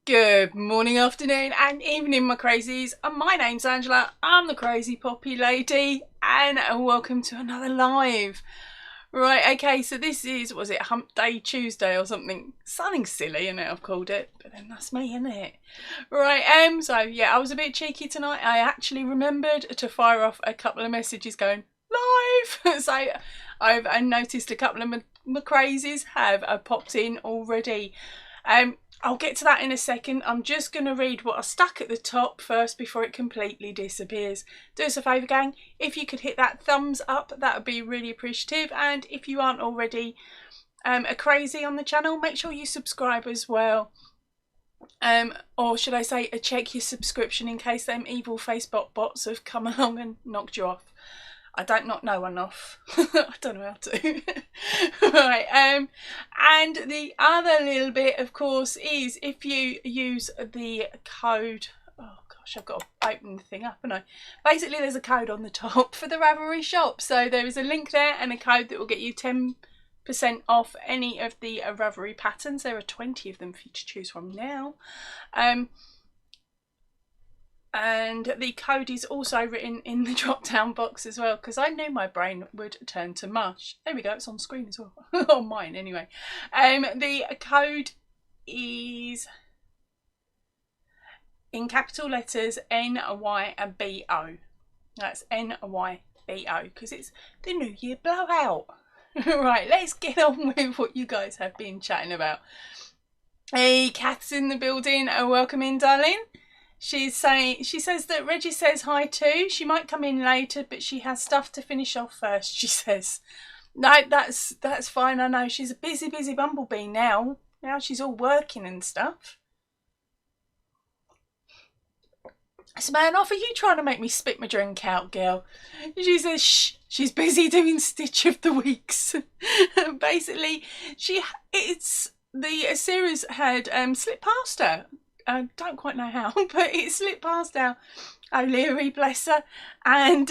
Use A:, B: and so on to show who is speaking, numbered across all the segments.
A: Good morning, afternoon and evening, my crazies. My name's Angela, I'm the Crazy Poppy Lady, and welcome to another live. Right, okay, so this is, was it Hump Day Tuesday or something? Something silly, innit, I've called it, but then that's me, innit? Right, so yeah, I was a bit cheeky tonight. I actually remembered to fire off a couple of messages going live. So I've noticed a couple of my crazies have popped in already. I'll get to that in a second. I'm just going to read what I stuck at the top first before it completely disappears. Do us a favour, gang. If you could hit that thumbs up, that would be really appreciative. And if you aren't already a crazy on the channel, make sure you subscribe as well. Or should I say, check your subscription in case them evil Facebook bots have come along and knocked you off. I don't knock no one off. I don't know how to. Right, and the other little bit, of course, is if you use the code, oh gosh, I've got to open the thing up, haven't I? Basically, there's a code on the top for the Ravelry shop. So there is a link there and a code that will get you 10% off any of the Ravelry patterns. There are 20 of them for you to choose from now. And the code is also written in the drop down box as well, because I knew my brain would turn to mush. There we go, it's on screen as well. On mine anyway. The code is in capital letters NYBO. That's NYBO, because it's the New Year blowout. Right, let's get on with what you guys have been chatting about. Hey, Kath's in the building. Welcome in, darling. She says that Reggie says hi too. She might come in later, but she has stuff to finish off first, she says. No, that's fine. I know she's a busy bumblebee now. Now she's all working and stuff. Smirnoff, are you trying to make me spit my drink out, girl? She says, shh, she's busy doing Stitch of the Weeks. Basically, the series had slipped past her. I don't quite know how, but it slipped past our O'Leary, bless her, and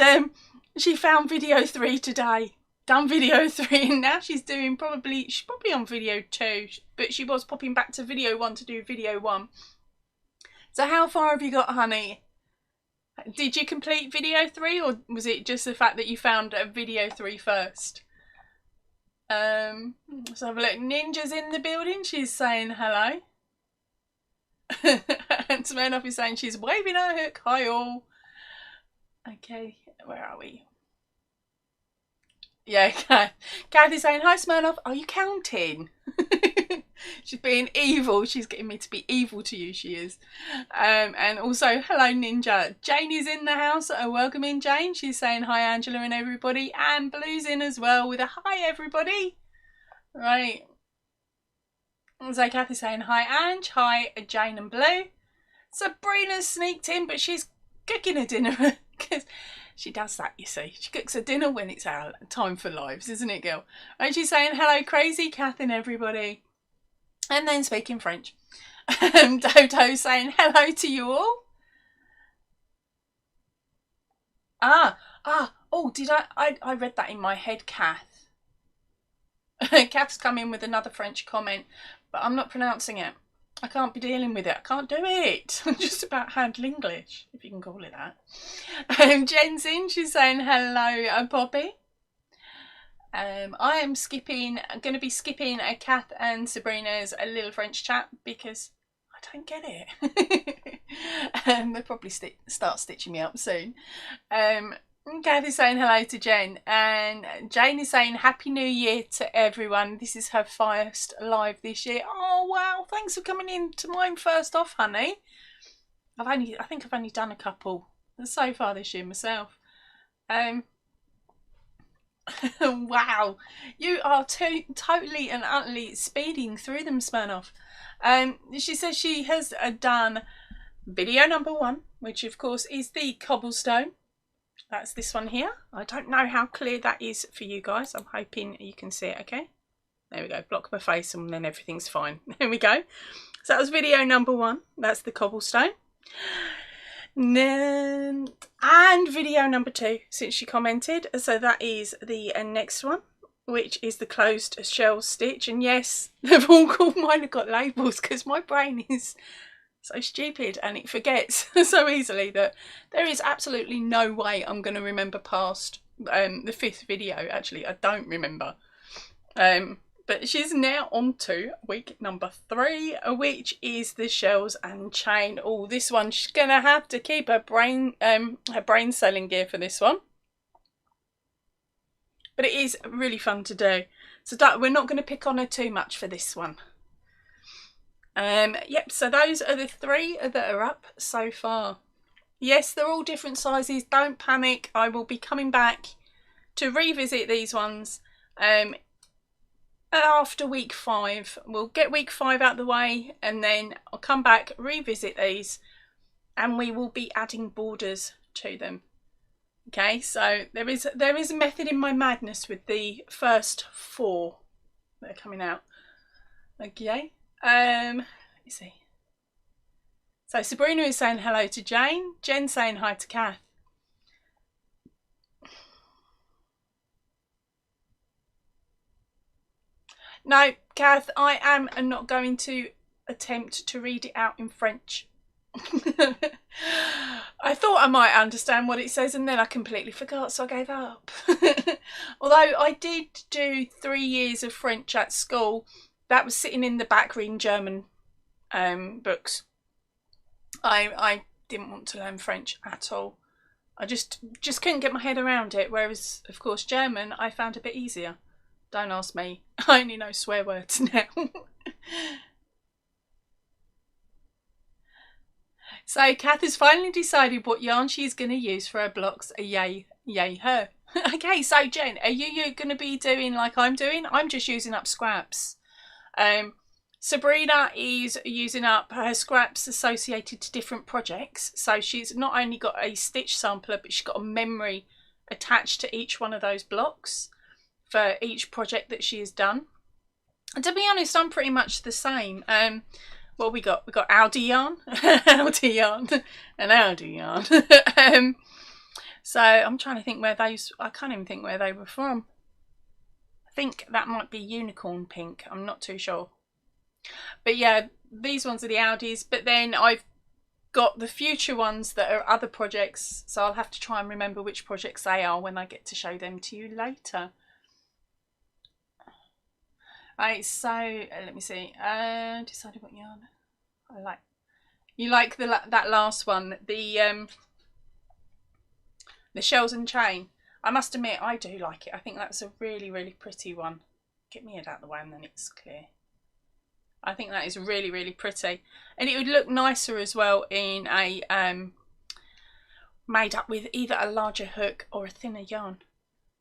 A: she found video 3 today. Done video 3, and now she's probably on video 2, but she was popping back to video 1 to do video 1. So how far have you got, honey? Did you complete video 3, or was it just the fact that you found video 3 first? Let's have a look. Ninja's in the building. She's saying hello. And Smirnoff is saying she's waving her hook. Hi all. Okay, where are we? Yeah, Kathy's saying hi, Smirnoff. Are you counting? She's being evil. She's getting me to be evil to you, she is. And also, hello, Ninja. Jane is in the house. Welcome in, Jane. She's saying hi, Angela and everybody. And Blue's in as well with a hi, everybody. Right. So Kathy's saying hi, Ange. Hi, Jane and Blue. Sabrina's sneaked in, but she's cooking her dinner because she does that, you see. She cooks her dinner when it's our time for lives, isn't it, girl? And she's saying hello, Crazy Kath and everybody. And then speaking French. Dodo saying hello to you all. Oh, did I read that in my head, Kath. Kath's come in with another French comment, but I'm not pronouncing it. I can't be dealing with it. I can't do it. I'm just about handle English, if you can call it that. Jen's in. She's saying hello, Poppy. I'm going to be skipping Kath and Sabrina's a little French chat because I don't get it. They'll probably start stitching me up soon. Kath is saying hello to Jen, and Jane is saying Happy New Year to everyone. This is her first live this year. Oh wow, thanks for coming in to mine first off, honey. I think I've only done a couple so far this year myself. Wow, you are totally and utterly speeding through them, Smirnoff. She says she has done video number 1, which of course is the cobblestone. That's this one here. I don't know how clear that is for you guys. I'm hoping you can see it, okay? There we go. Block my face and then everything's fine. There we go. So that was video number 1. That's the cobblestone. And video number 2, since she commented. So that is the next one, which is the closed shell stitch. And yes, they've all called mine have got labels because my brain is So stupid, and it forgets so easily that there is absolutely no way I'm going to remember past the 5th video. Actually, I don't remember. But she's now on to week number 3, which is the shells and chain. Oh, this one, she's going to have to keep her brain cell in gear for this one. But it is really fun to do. So we're not going to pick on her too much for this one. Yep, so those are the 3 that are up so far. Yes, they're all different sizes. Don't panic. I will be coming back to revisit these ones after week 5. We'll get week 5 out of the way, and then I'll come back, revisit these, and we will be adding borders to them. Okay, so there is a method in my madness with the first 4 that are coming out. Okay. Let's see. So Sabrina is saying hello to Jane. Jen's saying hi to Kath. No, Kath, I am not going to attempt to read it out in French. I thought I might understand what it says, and then I completely forgot, so I gave up. Although I did do 3 years of French at school. That was sitting in the back reading German books. I didn't want to learn French at all. I just couldn't get my head around it. Whereas, of course, German I found a bit easier. Don't ask me. I only know swear words now. So Kath has finally decided what yarn she's going to use for her blocks. Yay her. Okay, so Jen, are you going to be doing like I'm doing? I'm just using up scraps. Sabrina is using up her scraps associated to different projects. So she's not only got a stitch sampler, but she's got a memory attached to each one of those blocks for each project that she has done. And to be honest, I'm pretty much the same. What we got? We got Audi yarn, Audi yarn, and Audi yarn. So I'm trying to think where those. I can't even think where they were from. I think that might be unicorn pink. I'm not too sure. But yeah, these ones are the Audis. But then I've got the future ones that are other projects. So I'll have to try and remember which projects they are when I get to show them to you later. Right, so let me see. Decided what yarn I like. You like that last one, the shells and chain. I must admit, I do like it. I think that's a really, really pretty one. Get me head out of the way and then it's clear. I think that is really, really pretty, and it would look nicer as well in a made up with either a larger hook or a thinner yarn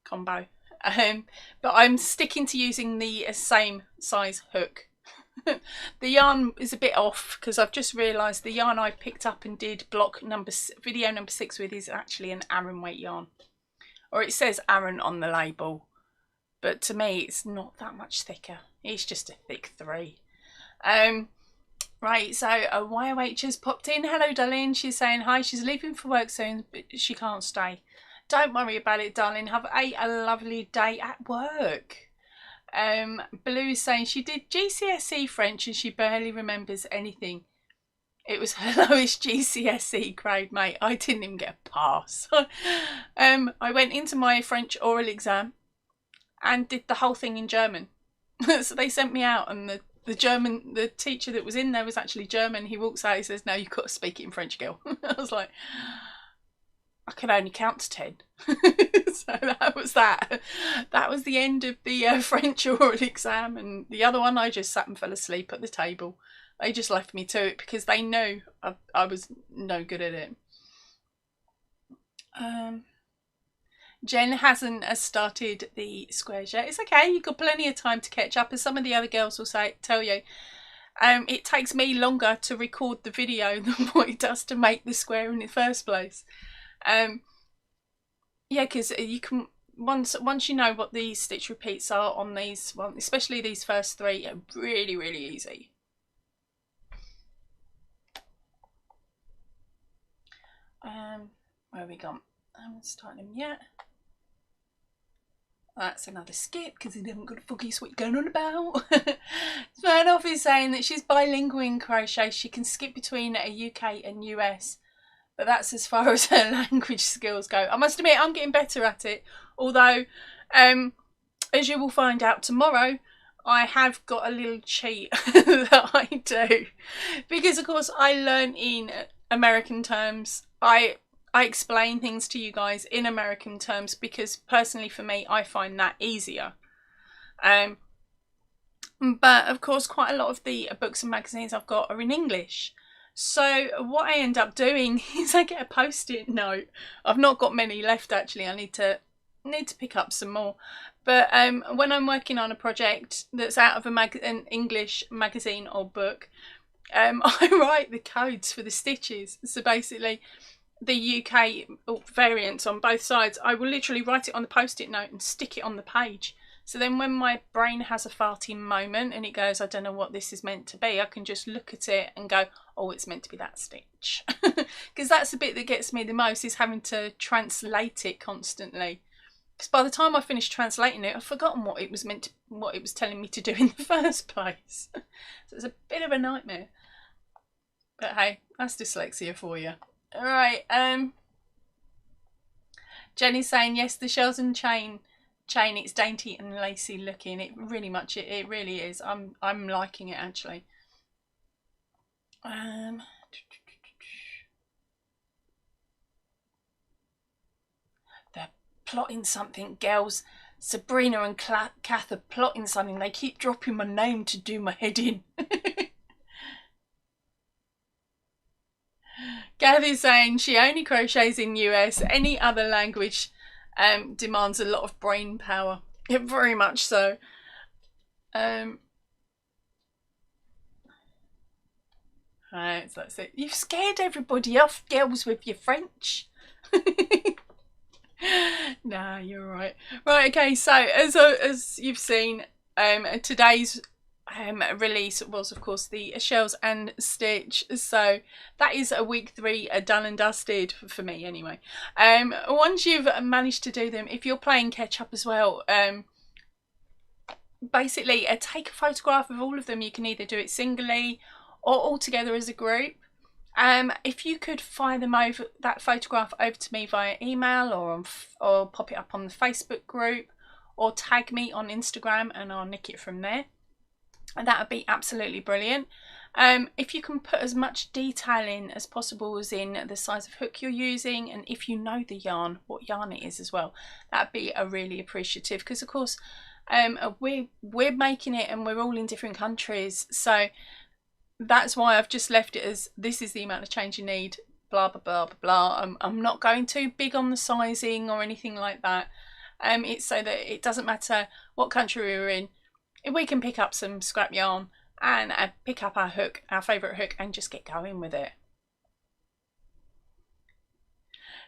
A: combo. But I'm sticking to using the same size hook. The yarn is a bit off because I've just realised the yarn I picked up and did video number 6 with is actually an Aran weight yarn, or it says Aran on the label, but to me it's not that much thicker. It's just a thick 3. Right, so a YOH has popped in. Hello darling, she's saying hi. She's leaving for work soon, but she can't stay. Don't worry about it, darling. Have a lovely day at work. Blue is saying she did GCSE French and she barely remembers anything. It was her lowest GCSE grade, mate. I didn't even get a pass. I went into my French oral exam and did the whole thing in German. So they sent me out, and the teacher that was in there was actually German. He walks out, he says, "No, you've got to speak it in French, girl." I was like, I could only count to 10. So that was that. That was the end of the French oral exam, and the other one I just sat and fell asleep at the table. They just left me to it because they knew I was no good at it. Jen hasn't started the squares yet. It's okay, you've got plenty of time to catch up, as some of the other girls will tell you. It takes me longer to record the video than what it does to make the square in the first place. Yeah, because you can once you know what the stitch repeats are on these, well, especially these first 3, are really, really easy. Where have we gone? I haven't started them yet. That's another skip because he haven't got a fucking what you're going on about. Smirnoff is saying that she's bilingual in crochet. She can skip between a UK and US, but that's as far as her language skills go. I must admit, I'm getting better at it. Although, as you will find out tomorrow, I have got a little cheat that I do. Because, of course, I learn in American terms. I explain things to you guys in American terms because, personally, for me, I find that easier. But, of course, quite a lot of the books and magazines I've got are in English. So what I end up doing is I get a post-it note. I've not got many left, actually. I need to pick up some more. But when I'm working on a project that's out of an English magazine or book, I write the codes for the stitches. So basically, the UK variants on both sides, I will literally write it on the post-it note and stick it on the page. So then when my brain has a farting moment and it goes, I don't know what this is meant to be, I can just look at it and go, oh, it's meant to be that stitch. Because that's the bit that gets me the most, is having to translate it constantly. Because by the time I finished translating it, I've forgotten what it was what it was telling me to do in the first place. So it's a bit of a nightmare. But hey, that's dyslexia for you. All right. Jenny's saying yes, the shells and chain. It's dainty and lacy looking. It really is. I'm liking it actually. They're plotting something, girls. Sabrina and Kath are plotting something. They keep dropping my name to do my head in. Kathy's saying she only crochets in US. Any other language demands a lot of brain power. Yeah, very much so. Right, so that's it. You've scared everybody off, girls, with your French. Nah, you're right. Right, okay, so as you've seen, today's release was, of course, the shells and stitch. So that is a week 3 done and dusted for me anyway. Once you've managed to do them, if you're playing catch up as well, basically take a photograph of all of them. You can either do it singly or all together as a group. If you could fire them over, that photograph over to me via email or pop it up on the Facebook group or tag me on Instagram and I'll nick it from there. And that would be absolutely brilliant. If you can put as much detail in as possible, as in the size of hook you're using, and if you know the yarn, what yarn it is as well, that'd be a really appreciative, because of course we're making it and we're all in different countries, so that's why I've just left it as this is the amount of change you need, blah blah blah blah blah. I'm not going too big on the sizing or anything like that. It's so that it doesn't matter what country we're in, we can pick up some scrap yarn and pick up our hook, our favourite hook, and just get going with it.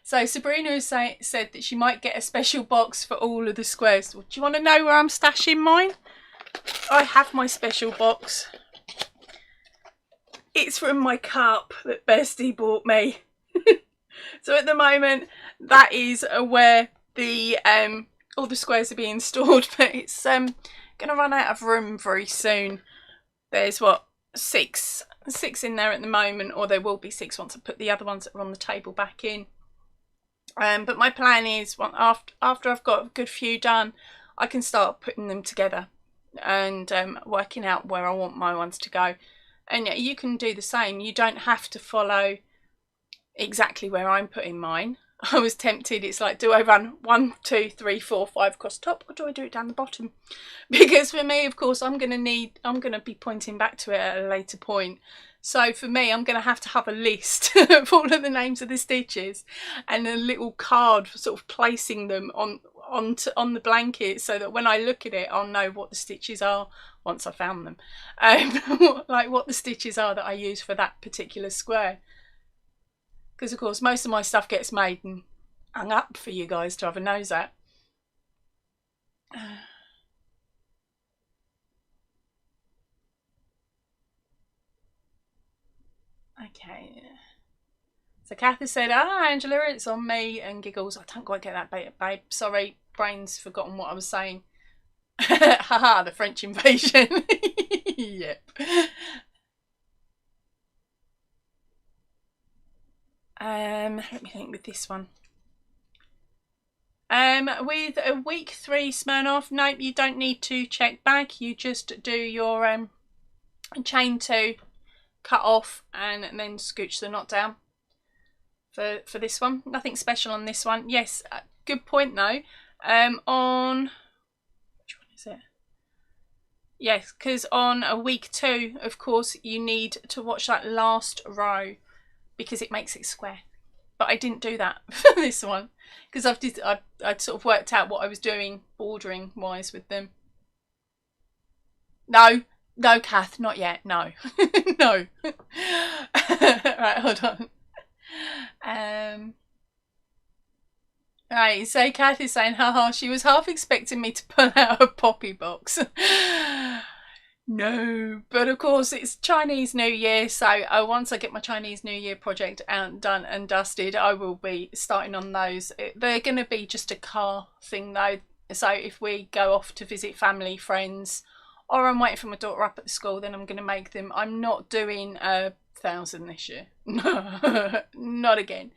A: So Sabrina has said that she might get a special box for all of the squares. Do you want to know where I'm stashing mine? I have my special box. It's from my cup that Bestie bought me. So at the moment, that is where the all the squares are being stored, but it's gonna run out of room very soon. There's what, six in there at the moment, or there will be 6 once I put the other ones that are on the table back in. But my plan is, after I've got a good few done, I can start putting them together and working out where I want my ones to go. And you can do the same. You don't have to follow exactly where I'm putting mine. I was tempted. It's like, do I run 1, 2, 3, 4, 5 across the top, or do I do it down the bottom? Because for me, of course, I'm going to be pointing back to it at a later point. So for me, I'm going to have a list of all of the names of the stitches and a little card for sort of placing them on the blanket, so that when I look at it, I'll know what the stitches are once I found them. Like what the stitches are that I use for that particular square. Because of course most of my stuff gets made and hung up for you guys to have a nose at. Okay. So Kathy said, Angela, it's on me, and giggles, I don't quite get that, babe. Sorry, brain's forgotten what I was saying. Haha, the French invasion. Yep. Let me think with this one. With a week 3 Smirnoff, nope, you don't need to check back. You just do your chain 2, cut off, and then scooch the knot down. For this one, nothing special on this one. Yes, good point though. On which one is it? Yes, because on a week 2, of course, you need to watch that last row because it makes it square. But I didn't do that for this one because I'd sort of worked out what I was doing bordering wise with them. No, Kath, not yet. No, no. Right, hold on. Right, so Kath is saying, haha, she was half expecting me to pull out a poppy box. No, but of course it's Chinese New Year, so once I get my Chinese New Year project out, done and dusted, I will be starting on those. They're going to be just a car thing though, so if we go off to visit family, friends, or I'm waiting for my daughter up at school, then I'm going to make them. I'm not doing 1,000 this year. Not again.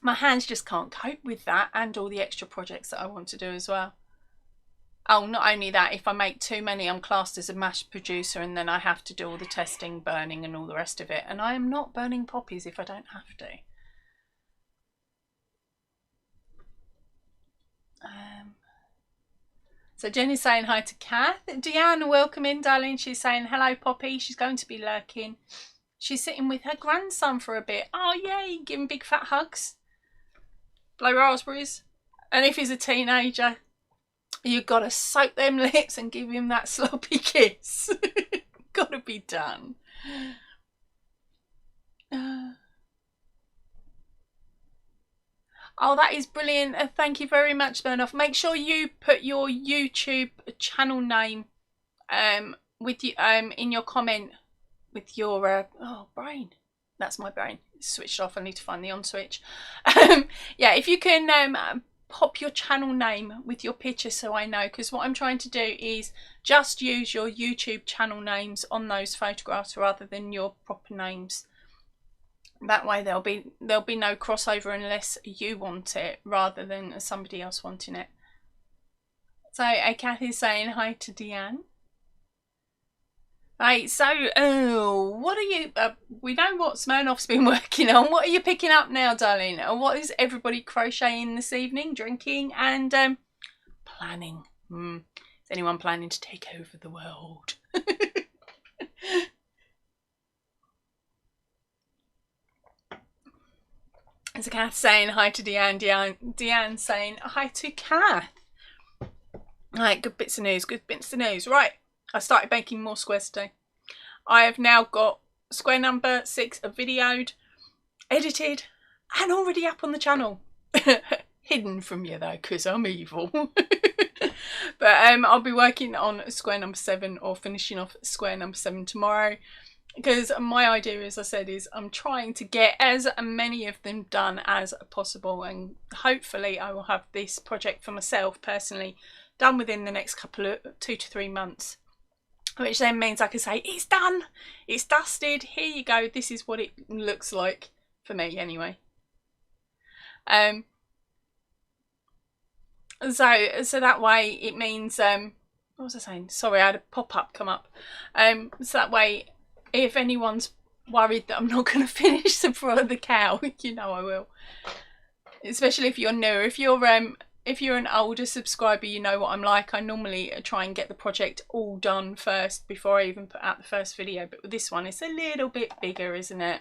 A: My hands just can't cope with that and all the extra projects that I want to do as well. Oh, not only that, if I make too many, I'm classed as a mass producer and then I have to do all the testing, burning and all the rest of it. And I am not burning poppies if I don't have to. So Jenny's saying hi to Kath. Deanne, welcome in, darling. She's saying hello, Poppy. She's going to be lurking. She's sitting with her grandson for a bit. Oh, yay. Give him big fat hugs. Blow raspberries. And if he's a teenager, you've got to soak them lips and give him that sloppy kiss. Got to be done. Oh, that is brilliant. Thank you very much, Burnoff. Make sure you put your YouTube channel name with you in your comment with your oh, brain. That's my brain. It's switched off. I need to find the on switch. Yeah, if you can pop your channel name with your picture so I know, because what I'm trying to do is just use your YouTube channel names on those photographs rather than your proper names. That way there'll be no crossover unless you want it rather than somebody else wanting it. So Kathy's saying hi to Deanne. Right, so what are you we know what Smirnoff's been working on. What are you picking up now, darling? What is everybody crocheting this evening, drinking and planning? Is anyone planning to take over the world? There's a Kath saying hi to Deanne. Deanne saying hi to Kath. Right, good bits of news, good bits of news. Right, I started making more squares today. I have now got square number 6 videoed, edited, and already up on the channel. Hidden from you though, because I'm evil. But I'll be working on square number 7 or finishing off square number 7 tomorrow. Because my idea, as I said, is I'm trying to get as many of them done as possible, and hopefully I will have this project for myself personally done within the next couple of 2 to 3 months, which then means I can say it's done, it's dusted, here you go, this is what it looks like for me anyway. So that way it means what was I saying? Sorry, I had a pop-up come up. So that way, if anyone's worried that I'm not going to finish the cow, you know I will. Especially if you're new. If you're an older subscriber, you know what I'm like. I normally try and get the project all done first before I even put out the first video. But with this one, it's a little bit bigger, isn't it?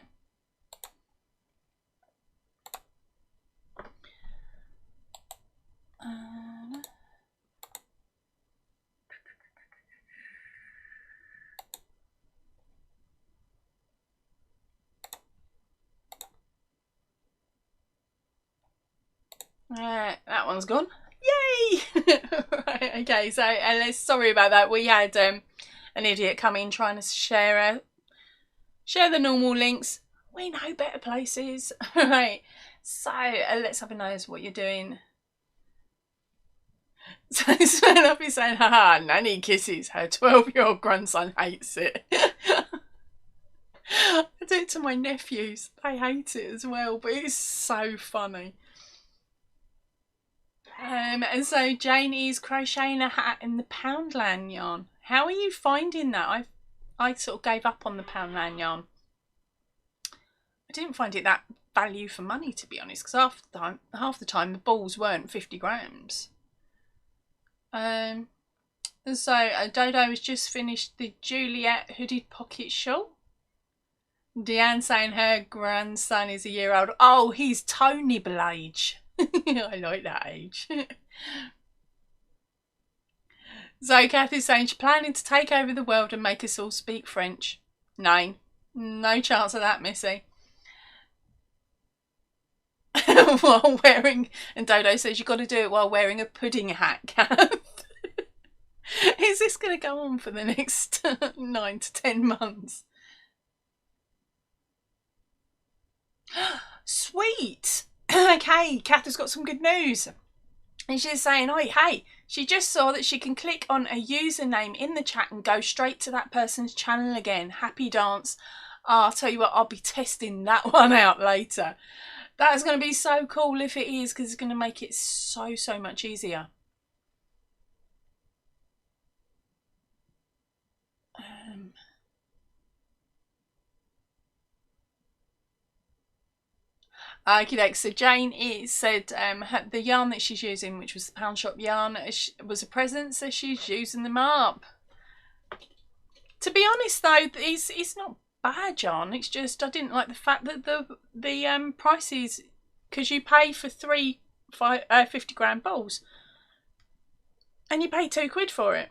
A: That one's gone. Yay! Right, okay, so sorry about that. We had an idiot come in trying to share the normal links. We know better places. Right, so let's have a nose what you're doing. So Smelluppy saying, haha, Nanny kisses. Her 12-year-old grandson hates it. I do it to my nephews. They hate it as well, but it's so funny. And so Jane is crocheting a hat in the Poundland yarn. How are you finding that? I sort of gave up on the Poundland yarn. I didn't find it that value for money, to be honest, because half the time the balls weren't 50 grams. And so Dodo has just finished the Juliet hooded pocket shawl. Deanne saying her grandson is a year old. Oh, he's Tony-able age. I like that age. So Kathy's saying she's planning to take over the world and make us all speak French. No, no chance of that, Missy. While wearing, and Dodo says you've got to do it while wearing a pudding hat, Kath. Is this going to go on for the next 9 to 10 months? Sweet. Okay, Kath has got some good news. And she's saying, oh, hey, she just saw that she can click on a username in the chat and go straight to that person's channel again. Happy dance. Oh, I'll tell you what, I'll be testing that one out later. That's going to be so cool if it is, because it's going to make it so much easier. Okay, so Jane said the yarn that she's using, which was the pound shop yarn, was a present, so she's using them up. To be honest though, it's not bad yarn. It's just I didn't like the fact that the prices, because you pay for 50 gram balls, and you pay £2 for it.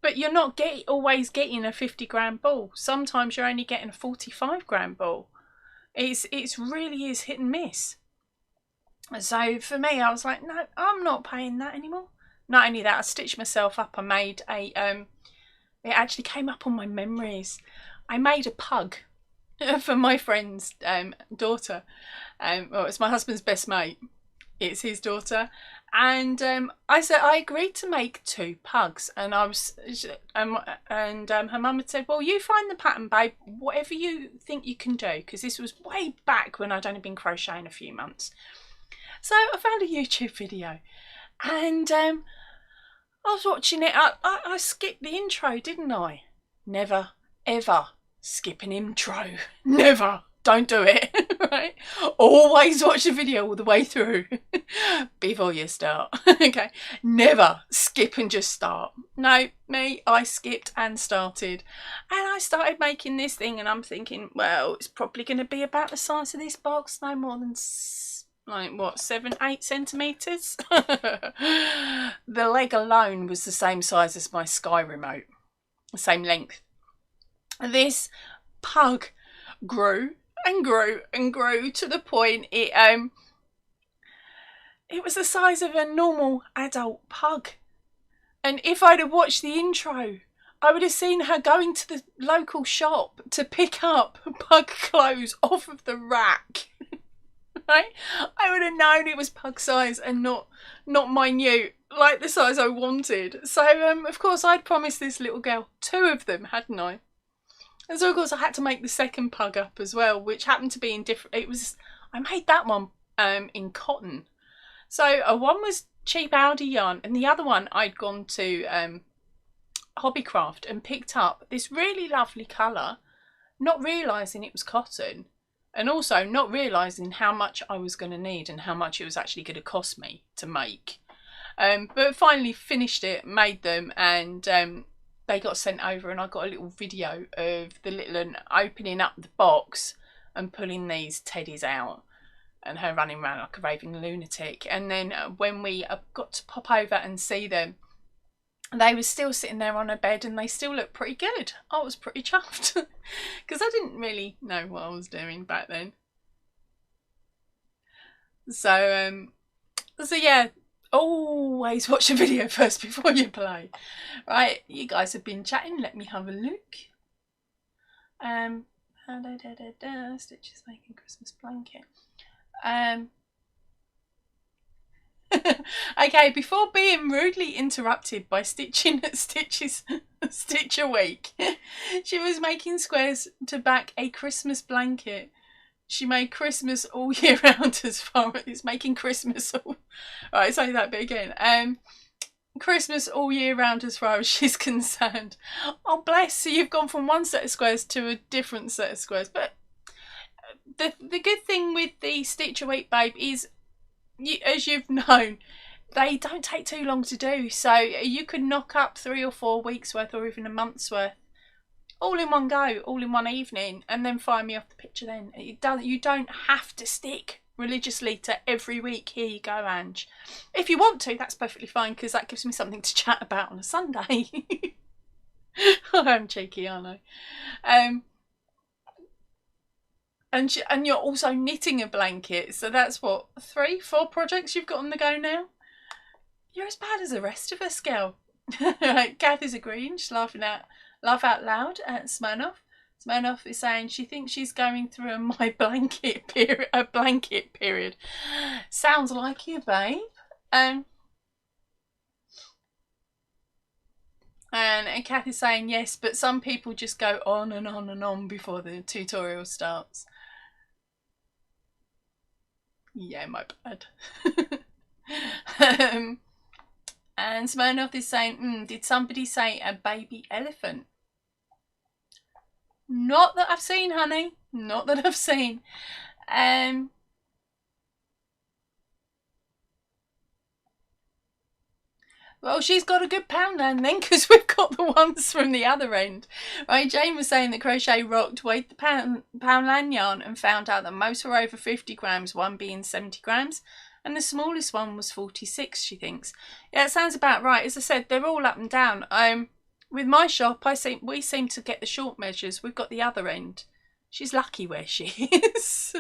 A: But you're not always getting a 50 gram ball. Sometimes you're only getting a 45 gram ball. It's really is hit and miss. So for me, I was like, no, I'm not paying that anymore. Not only that, I stitched myself up. I made a it actually came up on my memories. I made a pug for my friend's daughter. Well, it's my husband's best mate. It's his daughter. And I said I agreed to make 2 pugs, and I was, her mum had said, "Well, you find the pattern, babe. Whatever you think you can do," because this was way back when I'd only been crocheting a few months. So I found a YouTube video, and I was watching it. I skipped the intro, didn't I? Never, ever skip an intro. Never. Don't do it, right? Always watch the video all the way through before you start. Okay, never skip and just start. No, I skipped and started. And I started making this thing, and I'm thinking, well, it's probably going to be about the size of this box, no more than, like, what, 7-8 centimetres? The leg alone was the same size as my Sky remote, the same length. This pug grew and grew and grew to the point it was the size of a normal adult pug. And if I'd have watched the intro, I would have seen her going to the local shop to pick up pug clothes off of the rack. Right? I would have known it was pug size and not minute, like the size I wanted. So of course I'd promised this little girl 2 of them, hadn't I? And so of course I had to make the second pug up as well, which happened to be in different. I made that one in cotton. So one was cheap Aldi yarn, and the other one I'd gone to Hobbycraft and picked up this really lovely colour, not realising it was cotton, and also not realising how much I was going to need and how much it was actually going to cost me to make. But finally finished it, made them, and they got sent over, and I got a little video of the little one opening up the box and pulling these teddies out, and her running around like a raving lunatic. And then when we got to pop over and see them, they were still sitting there on a bed, and they still looked pretty good. I was pretty chuffed because I didn't really know what I was doing back then. So yeah, always watch a video first before you play. Right, you guys have been chatting. Let me have a look. Stitches making Christmas blanket. Okay, before being rudely interrupted by stitching at Stitch a week, she was making squares to back a Christmas blanket. She made Christmas all year round as far as making Christmas all... Right, say that bit again. Christmas all year round as far as she's concerned. Oh, bless. So you've gone from one set of squares to a different set of squares. But the good thing with the Stitch a Week, babe, is, as you've known, they don't take too long to do. So you could knock up 3 or 4 weeks worth or even a month's worth all in one go, all in one evening, and then fire me off the picture then. You don't have to stick religiously to every week. Here you go, Ange. If you want to, that's perfectly fine, because that gives me something to chat about on a Sunday. I'm cheeky, aren't I? And you're also knitting a blanket, so that's what, 3, 4 projects you've got on the go now? You're as bad as the rest of us, girl. Kath is agreeing. She's laugh out loud at Smirnoff. Smirnoff is saying she thinks she's going through a blanket period. Sounds like you, babe. And Kath is saying yes, but some people just go on and on and on before the tutorial starts. Yeah, my bad. And Smirnoff is saying, did somebody say a baby elephant? Not that I've seen, honey. Not that I've seen. Well, she's got a good Poundland then, because we've got the ones from the other end. Right, Jane was saying that Crochet Rocked weighed the Poundland yarn and found out that most were over 50 grams, one being 70 grams. And the smallest one was 46, she thinks. Yeah, it sounds about right. As I said, they're all up and down. With my shop, we seem to get the short measures. We've got the other end. She's lucky where she is.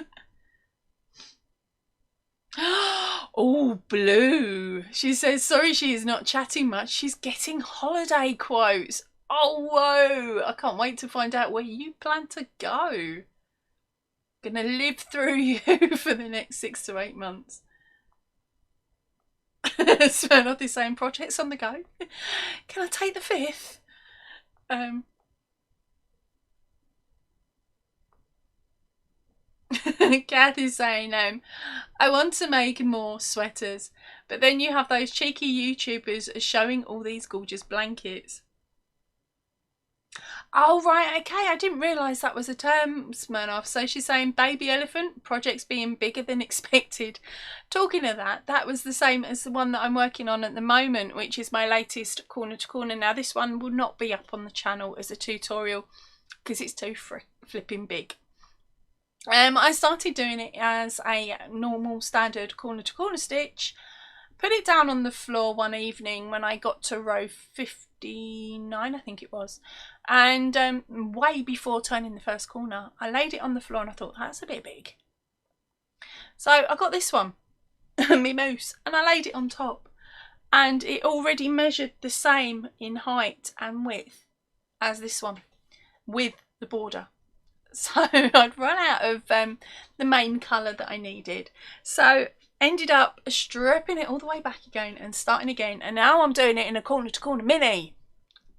A: Oh, Blue. She says, sorry she is not chatting much. She's getting holiday quotes. Oh, whoa. I can't wait to find out where you plan to go. Gonna live through you for the next 6 to 8 months. Smirnoff is saying projects on the go. Can I take the 5th? Kath is saying, I want to make more sweaters, but then you have those cheeky YouTubers showing all these gorgeous blankets. Oh, right, okay, I didn't realise that was a term, Smirnoff. So she's saying baby elephant, projects being bigger than expected. Talking of that, that was the same as the one that I'm working on at the moment, which is my latest corner to corner. Now, this one will not be up on the channel as a tutorial because it's too flipping big. I started doing it as a normal standard corner to corner stitch. Put it down on the floor one evening when I got to row 59, I think it was. And way before turning the first corner, I laid it on the floor and I thought, that's a bit big. So I got this one, me moose, and I laid it on top. And it already measured the same in height and width as this one, with the border. So I'd run out of the main colour that I needed. So ended up stripping it all the way back again and starting again. And now I'm doing it in a corner to corner mini.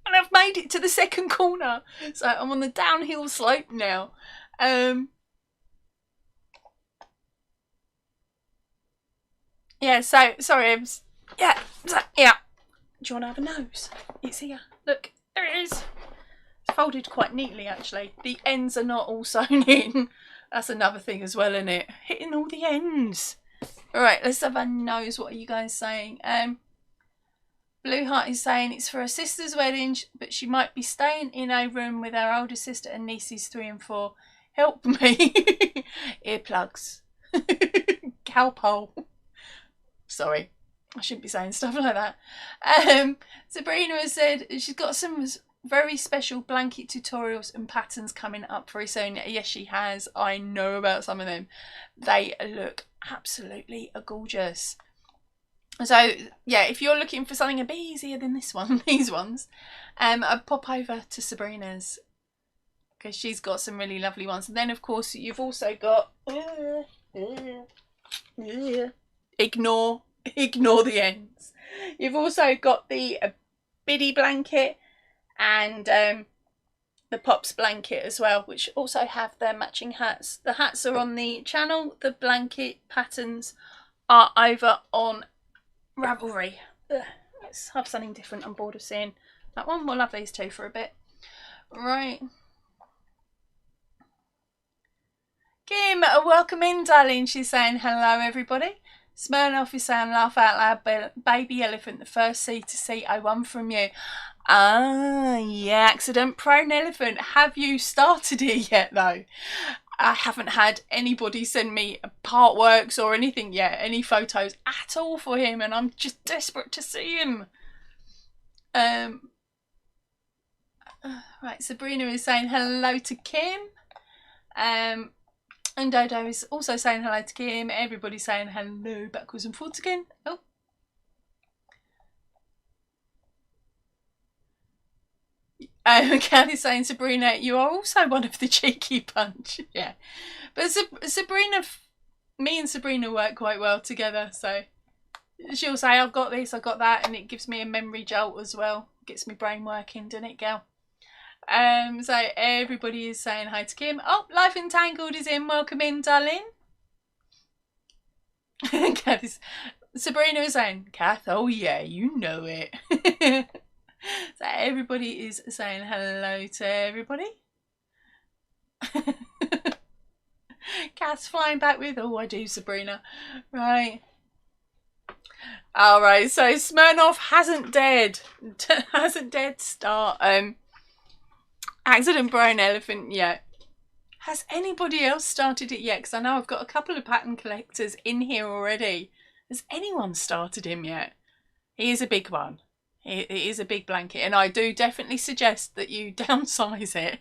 A: And I've made it to the second corner. So I'm on the downhill slope now. Yeah, so, sorry, yeah. Do you want to have a nose? It's here. Look, there it is. Folded quite neatly, actually. The ends are not all sewn in. That's another thing as well, isn't it? Hitting all the ends. Alright, let's have a nose. What are you guys saying? Blue Heart is saying it's for her sister's wedding, but she might be staying in a room with her older sister and nieces 3 and 4. Help me. Earplugs. Cowpole. Sorry, I shouldn't be saying stuff like that. Sabrina has said she's got some very special blanket tutorials and patterns coming up very soon. Yes, she has. I know about some of them. They look absolutely gorgeous. So yeah, if you're looking for something a bit easier than this one, these ones, I'd pop over to Sabrina's because she's got some really lovely ones. And then of course you've also got ignore Ignore the ends. You've also got the biddy blanket and the Pops blanket as well, which also have their matching hats. The hats are on the channel, the blanket patterns are over on Ravelry. Let's have something different. I'm bored of seeing that one. We'll have these two for a bit. Right. Kim, welcome in, darling. She's saying hello, everybody. Smirnoff is saying laugh out loud, baby elephant, the first C2C I won from you. Ah, yeah, accident prone elephant. Have you started it yet, though? I haven't had anybody send me part works or anything yet, any photos at all for him, and I'm just desperate to see him. Right, Sabrina is saying hello to Kim. And Dodo is also saying hello to Kim. Everybody's saying hello backwards and forwards again. Oh. Kathy's saying, Sabrina, you are also one of the cheeky bunch. Yeah. But Sabrina, me and Sabrina work quite well together. So she'll say, I've got this, I've got that. And it gives me a memory jolt as well. Gets my brain working, doesn't it, girl? So everybody is saying hi to Kim. Oh, Life Entangled is in. Welcome in, darling. Sabrina is saying, Kath, oh yeah, you know it. So everybody is saying hello to everybody. Kath's flying back with, oh, I do, Sabrina. Right. All right, so Smirnoff hasn't dared start Accident Brown Elephant yet. Has anybody else started it yet? Because I know I've got a couple of pattern collectors in here already. Has anyone started him yet? He is a big one. It is a big blanket, and I do definitely suggest that you downsize it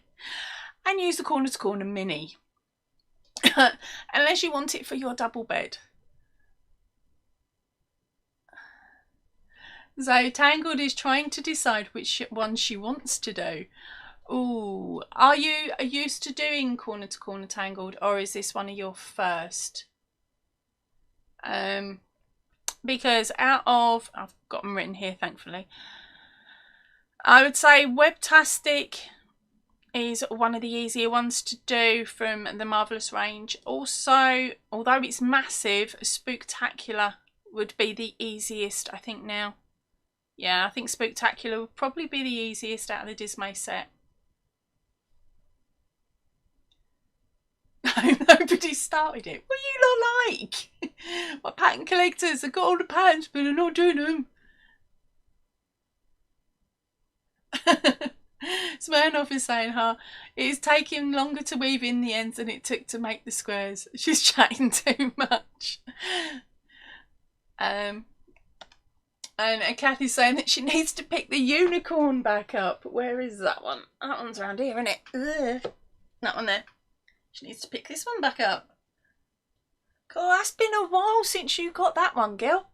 A: and use the corner to corner mini. Unless you want it for your double bed. So Tangled is trying to decide which one she wants to do. Ooh, are you used to doing corner to corner Tangled, or is this one of your first? Because out of, I've got them written here, thankfully. I would say Webtastic is one of the easier ones to do from the Marvellous range. Also, although it's massive, Spooktacular would be the easiest, I think, now. Yeah, I think Spooktacular would probably be the easiest out of the Dismay set. Nobody started it. What are you lot like? My pattern collectors, I've got all the patterns, but I'm not doing them. Smirnoff is saying, it is taking longer to weave in the ends than it took to make the squares. She's chatting too much. And Kathy's saying that she needs to pick the unicorn back up. Where is that one? That one's around here, isn't it? Ugh. That one there. She needs to pick this one back up. Cool, that's been a while since you got that one, girl.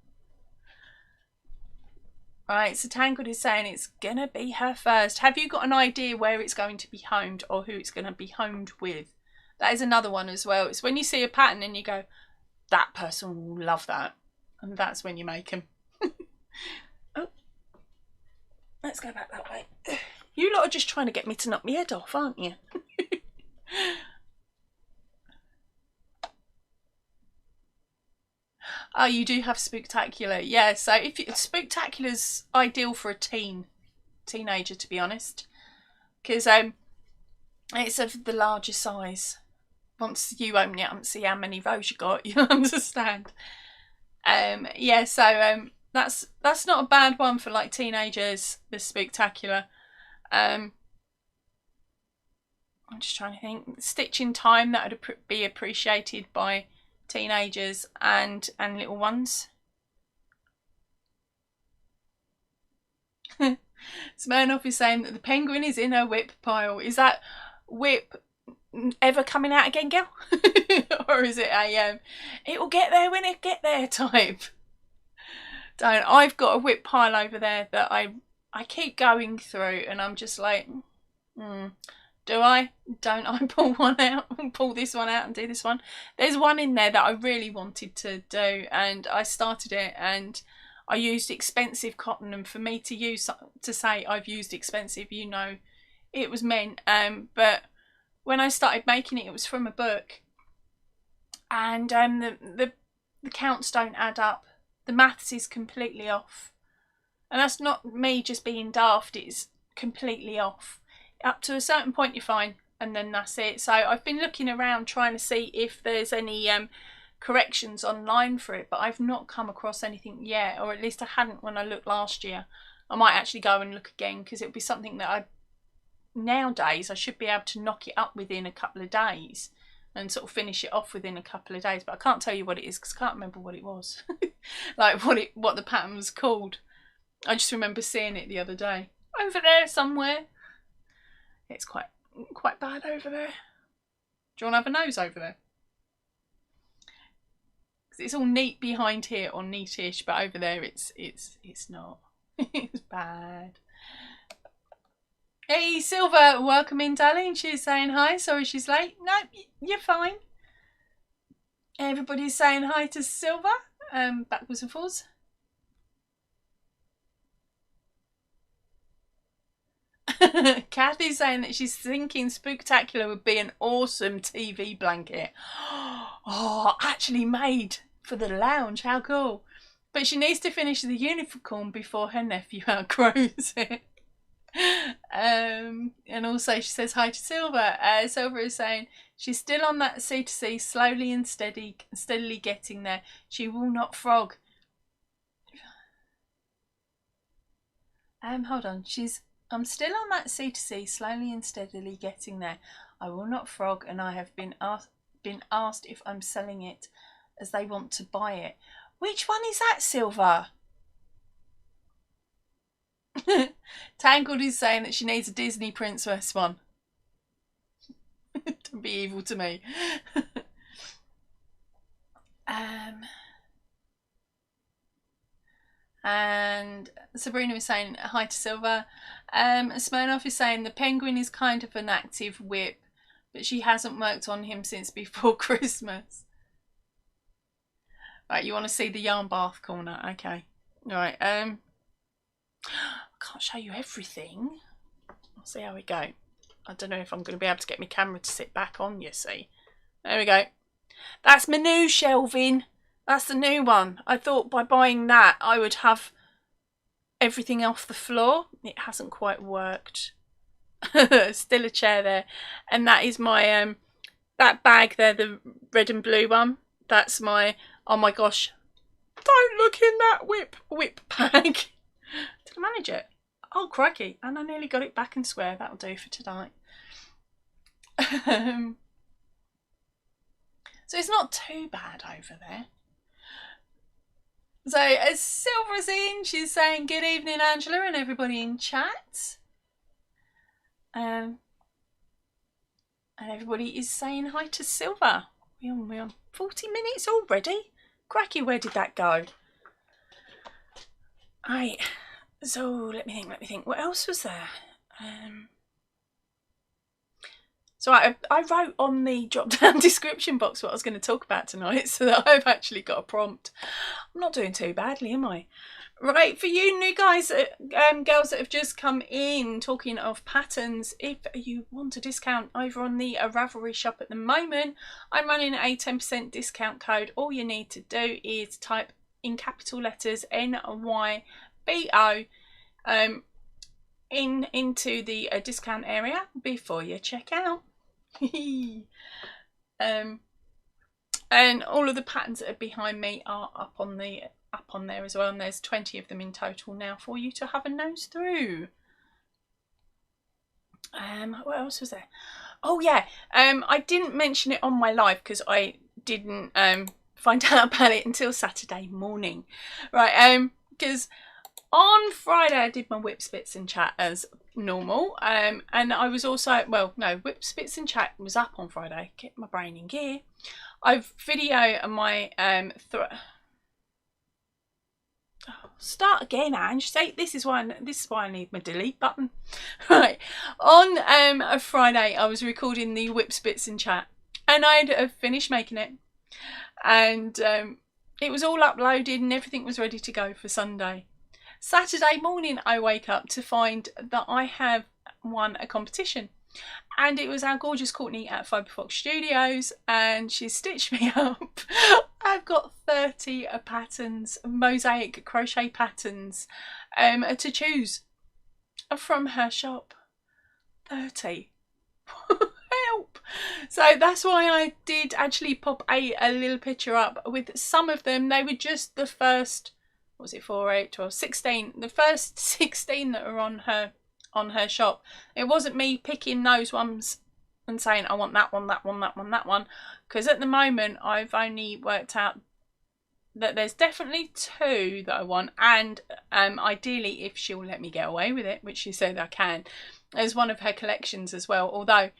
A: Right, so Tangled is saying it's going to be her first. Have you got an idea where it's going to be homed or who it's going to be homed with? That is another one as well. It's when you see a pattern and you go, that person will love that. And that's when you make them. Oh, let's go back that way. You lot are just trying to get me to knock my head off, aren't you? Oh, you do have Spooktacular. Yeah, so if Spooktacular's ideal for a teenager, to be honest. Because it's of the larger size. Once you open it up and see how many rows you got, you'll understand. Yeah, so that's not a bad one for like teenagers, the Spooktacular. I'm just trying to think. Stitching time, that would be appreciated by teenagers and little ones. Smirnoff is saying that the penguin is in her whip pile. Is that whip ever coming out again, girl? Or is it a it will get there when it get there type? Don't. I've got a whip pile over there that I keep going through, and I'm just like, Do I? Don't I pull one out and pull this one out and do this one? There's one in there that I really wanted to do, and I started it, and I used expensive cotton, and for me to use to say I've used expensive, you know, it was meant. But when I started making it, it was from a book, and the counts don't add up. The maths is completely off, and that's not me just being daft. It's completely off. Up to a certain point you're fine, and then that's it. So I've been looking around trying to see if there's any corrections online for it, but I've not come across anything yet, or at least I hadn't when I looked last year. I might actually go and look again, because it'll be something that nowadays I should be able to knock it up within a couple of days and sort of finish it off within a couple of days, but I can't tell you what it is because I can't remember what it was. Like what the pattern was called. I just remember seeing it the other day. Over there somewhere. It's quite bad over there. Do you want to have a nose over there? Because it's all neat behind here, or neatish, but over there it's not. It's bad. Hey Silver, welcome in, darling. She's saying hi. Sorry she's late. No, you're fine. Everybody's saying hi to Silver. Backwards and forwards. Kathy's saying that she's thinking Spooktacular would be an awesome TV blanket. Oh, actually made for the lounge. How cool. But she needs to finish the unicorn before her nephew outgrows it. And also she says hi to Silver. Silver is saying she's still on that C2C, slowly and steadily getting there. She will not frog. Hold on. I'm still on that C2C, slowly and steadily getting there. I will not frog, and I have been asked if I'm selling it, as they want to buy it. Which one is that, Silver? Tangled is saying that she needs a Disney princess one. Don't be evil to me. And Sabrina is saying hi to Silver. Smirnoff is saying the penguin is kind of an active whip, but she hasn't worked on him since before Christmas. Right, you want to see the yarn bath corner? Okay. Right. I can't show you everything. We'll see how we go. I don't know if I'm going to be able to get my camera to sit back on, you see. There we go. That's my new shelving. That's the new one. I thought by buying that I would have everything off the floor. It hasn't quite worked. Still a chair there. And that is my that bag there, the red and blue one. That's my, oh my gosh, don't look in that whip bag. Did I manage it? Oh crikey, and I nearly got it back and square. That'll do for tonight. So it's not too bad over there. So as Silver's in, she's saying good evening, Angela, and everybody in chat. And everybody is saying hi to Silver. We're on 40 minutes already. Cracky, where did that go? Right. So let me think. What else was there? So I wrote on the drop-down description box what I was going to talk about tonight, so that I've actually got a prompt. I'm not doing too badly, am I? Right, for you new guys, girls that have just come in, talking of patterns, if you want a discount over on the Ravelry shop at the moment, I'm running a 10% discount code. All you need to do is type in capital letters NYBO into the discount area before you check out. And all of the patterns that are behind me are up on there as well, and there's 20 of them in total now for you to have a nose through. What else was there? Oh yeah, I didn't mention it on my live because I didn't find out about it until Saturday morning, right? Because on Friday I did my whip spits and chat as normal, and I was also, well no, whip spits and chat was up on Friday. Get my brain in gear. I've videoed my Start again, Ange. Say this is why I need my delete button. Right. On a Friday, I was recording the Whips Bits and Chat, and I'd finished making it, and it was all uploaded and everything was ready to go for Sunday. Saturday morning, I wake up to find that I have won a competition, and it was our gorgeous Courtney at Fibre Fox Studios, and she stitched me up. I've got 30 patterns, mosaic crochet patterns to choose from her shop. 30. Help! So that's why I did actually pop a little picture up with some of them. They were just the first, what was it, 4, 8, 12, 16, the first 16 that are on her shop. It wasn't me picking those ones and saying I want that one, that one, that one, that one, because at the moment I've only worked out that there's definitely 2 that I want, and ideally, if she'll let me get away with it, which she said I can, as one of her collections as well, although,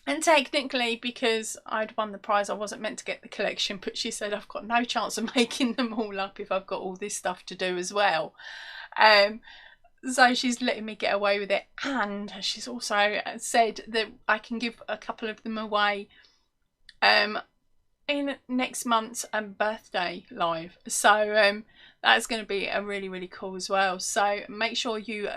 A: and technically because I'd won the prize I wasn't meant to get the collection, but she said I've got no chance of making them all up if I've got all this stuff to do as well. So she's letting me get away with it, and she's also said that I can give a couple of them away in next month's birthday live. So that's going to be a really cool as well. So make sure you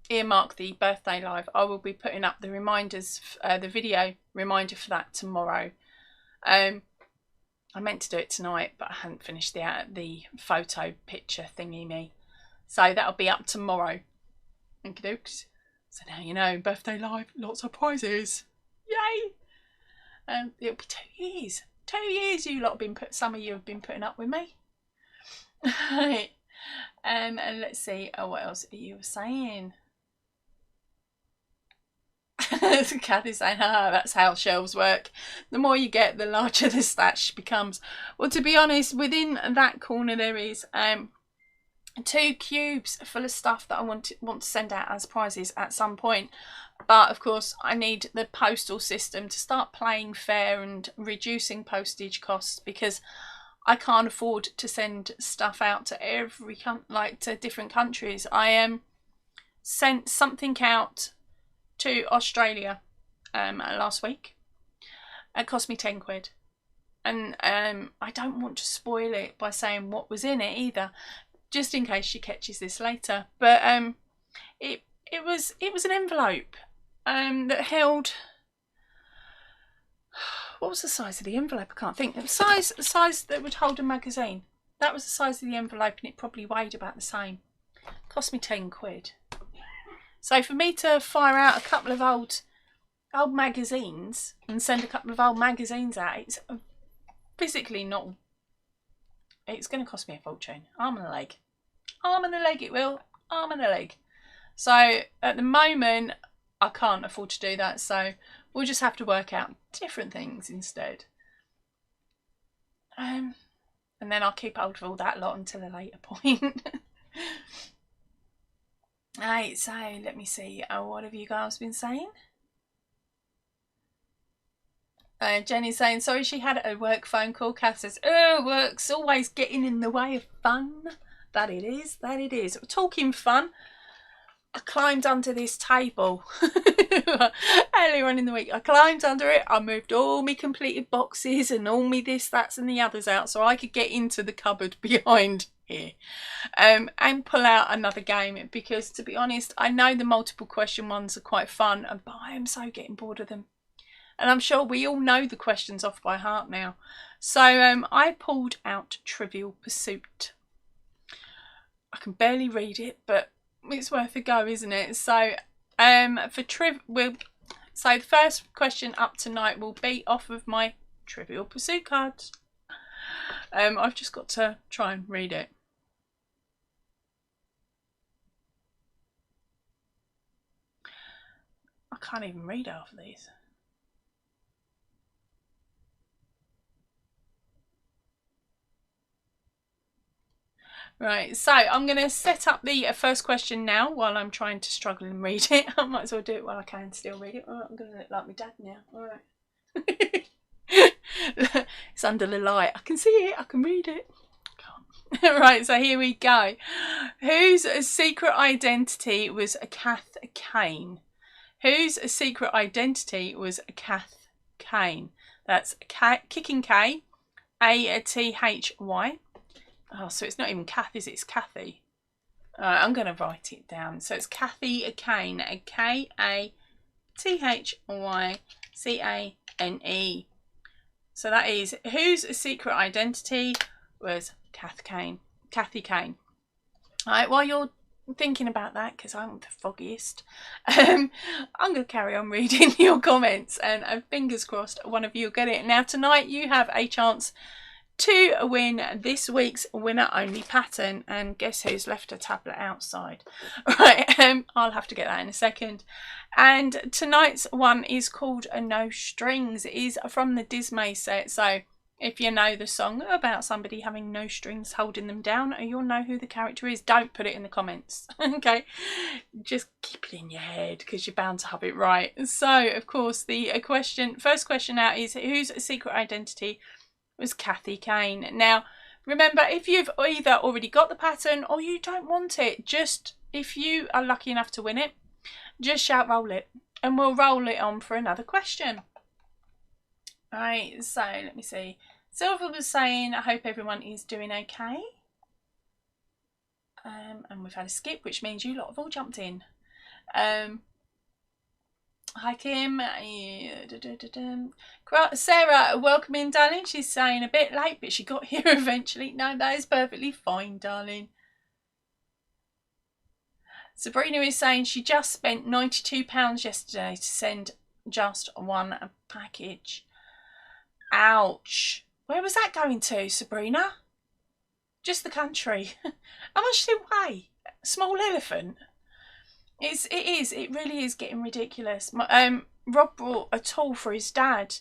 A: earmark the birthday live. I will be putting up the reminders, the video reminder for that tomorrow. I meant to do it tonight, but I hadn't finished the photo picture thingy me. So that'll be up tomorrow. Okie dokes. So now you know, birthday live, lots of prizes. Yay! It'll be 2 years. 2 years you lot have been some of you have been putting up with me. Right. And let's see, what else are you saying? Kathy's saying, that's how shelves work. The more you get, the larger the stash becomes. Well, to be honest, within that corner there is 2 cubes full of stuff that I want to send out as prizes at some point. But of course I need the postal system to start playing fair and reducing postage costs, because I can't afford to send stuff out to to different countries. I sent something out to Australia last week. It cost me 10 quid, and I don't want to spoil it by saying what was in it either, just in case she catches this later. But it was an envelope that held, what was the size of the envelope? I can't think. The size that would hold a magazine. That was the size of the envelope, and it probably weighed about the same. Cost me 10 quid. So for me to fire out a couple of old magazines and send a couple of old magazines out, it's physically not. It's going to cost me a fortune. Arm and a leg. Arm and a leg it will. Arm and a leg. So at the moment I can't afford to do that, so we'll just have to work out different things instead. And then I'll keep hold of all that lot until a later point. Right, so let me see. What have you guys been saying? Jenny's saying, sorry she had a work phone call. Kath says, oh, work's always getting in the way of fun. That it is, that it is. Talking fun, I climbed under this table earlier on in the week. I climbed under it. I moved all my completed boxes and all me this, that's and the others out so I could get into the cupboard behind here and pull out another game, because to be honest, I know the multiple question ones are quite fun, but I am so getting bored of them. And I'm sure we all know the questions off by heart now. So I pulled out Trivial Pursuit. I can barely read it, but it's worth a go, isn't it? So so the first question up tonight will be off of my Trivial Pursuit cards. I've just got to try and read it. I can't even read half of these. Right, so I'm going to set up the first question now while I'm trying to struggle and read it. I might as well do it while I can still read it. Oh, I'm going to look like my dad now. All right. It's under the light. I can see it. I can read it. Right, so here we go. Whose secret identity was Kath Kane? Whose secret identity was Kath Kane? That's kicking K, A-T-H-Y. Oh, so it's not even Kath, is it? It's Kathy. Alright, I'm going to write it down. So it's Kathy Kane, K-A-T-H-Y-C-A-N-E. So that is whose secret identity was Kathy Kane. Alright, while you're thinking about that, because I'm the foggiest, I'm going to carry on reading your comments, and fingers crossed one of you will get it. Now tonight you have a chance to win this week's winner only pattern, and guess who's left a tablet outside? Right, I'll have to get that in a second. And tonight's one is called No Strings. It is from the Dismay set, so if you know the song about somebody having no strings holding them down, you'll know who the character is. Don't put it in the comments, okay? Just keep it in your head, because you're bound to have it right. So, of course, the first question out is whose secret identity was Kathy Kane? Now, remember, if you've either already got the pattern or you don't want it, just if you are lucky enough to win it, just shout roll it, and we'll roll it on for another question. Right, so let me see. Silver was saying, I hope everyone is doing okay. And we've had a skip, which means you lot have all jumped in. Hi Kim. Sarah, welcome in, darling. She's saying a bit late, but she got here eventually. No, that is perfectly fine, darling. Sabrina is saying she just spent £92 yesterday to send just one package. Ouch. Where was that going to, Sabrina? Just the country. How much did it weigh? Small elephant. It really is getting ridiculous. Rob brought a tool for his dad,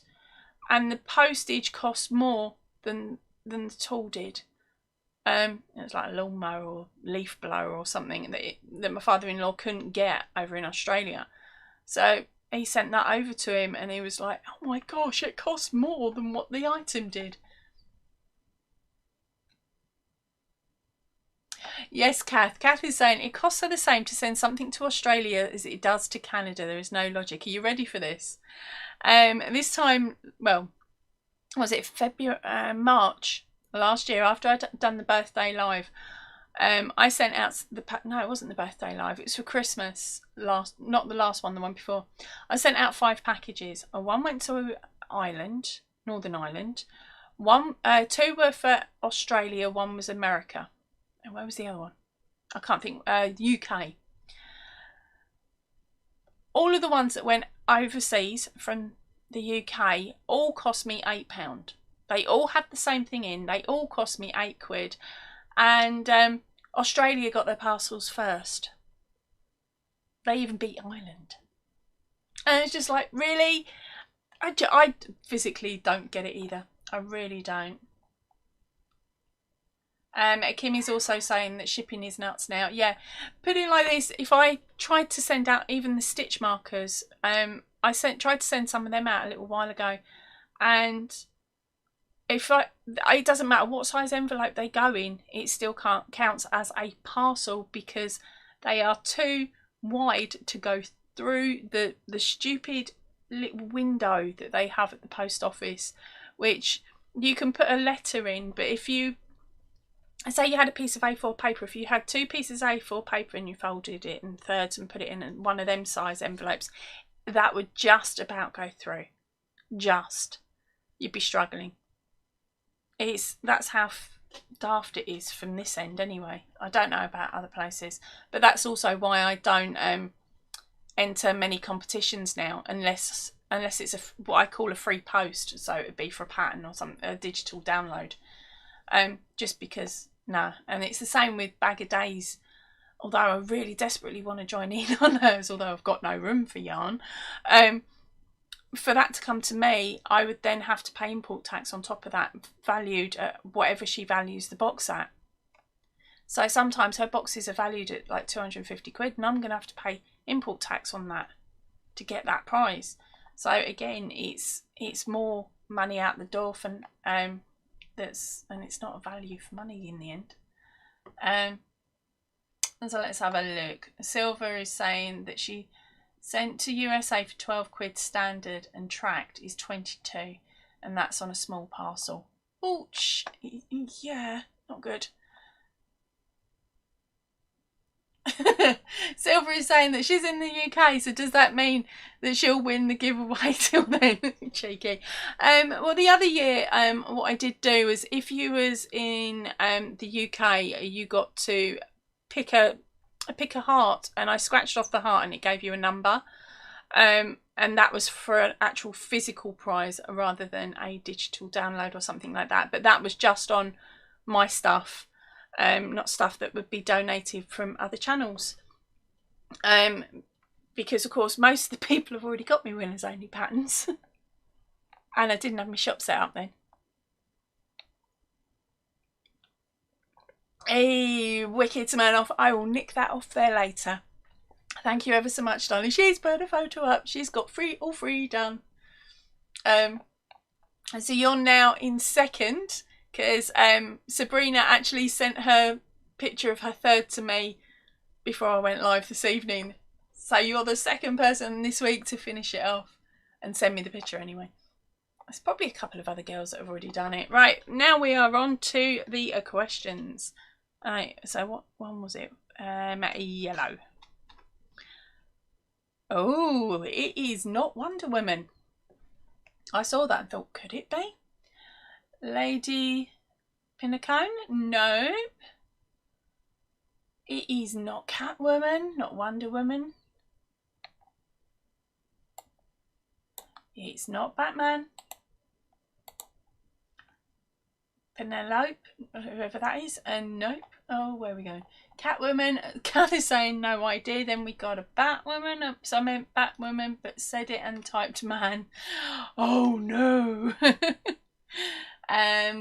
A: and the postage cost more than the tool did. It was like a lawnmower or leaf blower or something that my father-in-law couldn't get over in Australia. So he sent that over to him, and he was like, oh my gosh, it cost more than what the item did. Yes, Kath. Kath is saying it costs her the same to send something to Australia as it does to Canada. There is no logic. Are you ready for this? This time, well, was it March last year, after I'd done the birthday live, I sent out no, it wasn't the birthday live, it was for Christmas, not the last one, the one before. I sent out 5 packages. One went to Ireland, Northern Ireland. 2 were for Australia, 1 was America. And where was the other one? I can't think. UK. All of the ones that went overseas from the UK all cost me £8. They all had the same thing in. They all cost me £8. And Australia got their parcels first. They even beat Ireland. And it's just like, really? I physically don't get it either. I really don't. Kimmy's also saying that shipping is nuts now. Yeah, put it like this. If I tried to send out even the stitch markers, I tried to send some of them out a little while ago, and it doesn't matter what size envelope they go in, it still counts as a parcel because they are too wide to go through the stupid little window that they have at the post office, which you can put a letter in, but if you say you had a piece of A4 paper, if you had 2 pieces of A4 paper and you folded it in thirds and put it in one of them size envelopes, that would just about go through. You'd be struggling. That's how daft it is from this end anyway. I don't know about other places, but that's also why I don't enter many competitions now unless it's what I call a free post, so it would be for a pattern or something, a digital download. Just because, nah. And it's the same with Bag of Days, although I really desperately want to join in on hers, although I've got no room for yarn. For that to come to me, I would then have to pay import tax on top of that, valued at whatever she values the box at. So sometimes her boxes are valued at like 250 quid, and I'm going to have to pay import tax on that to get that prize. So again, it's more money out the door for and it's not a value for money in the end. So let's have a look. Silver is saying that she sent to USA for 12 quid standard and tracked is 22, and that's on a small parcel. Ouch. Yeah, not good. Silver is saying that she's in the UK, so does that mean that she'll win the giveaway till then? Cheeky. Well, the other year, what I did do is if you was in the UK, you got to pick a heart, and I scratched off the heart and it gave you a number. And that was for an actual physical prize rather than a digital download or something like that. But that was just on my stuff. Not stuff that would be donated from other channels, because of course most of the people have already got me winners only patterns and I didn't have my shop set up then. Hey, wicked man off. I will nick that off there later. Thank you ever so much, darling. She's put a photo up. She's got all three done. So you're now in second, because Sabrina actually sent her picture of her third to me before I went live this evening. So you're the second person this week to finish it off and send me the picture anyway. There's probably a couple of other girls that have already done it. Right, now we are on to the questions. Alright, so what one was it? Yellow. Oh, it is not Wonder Woman. I saw that and thought, could it be? Lady Pinnacone? Nope. It is not Catwoman, not Wonder Woman. It's not Batman. Penelope, whoever that is, and nope. Oh, where are we going? Catwoman. Cat is saying no idea. Then we got a Batwoman. Oops, I meant Batwoman, but said it and typed man. Oh no.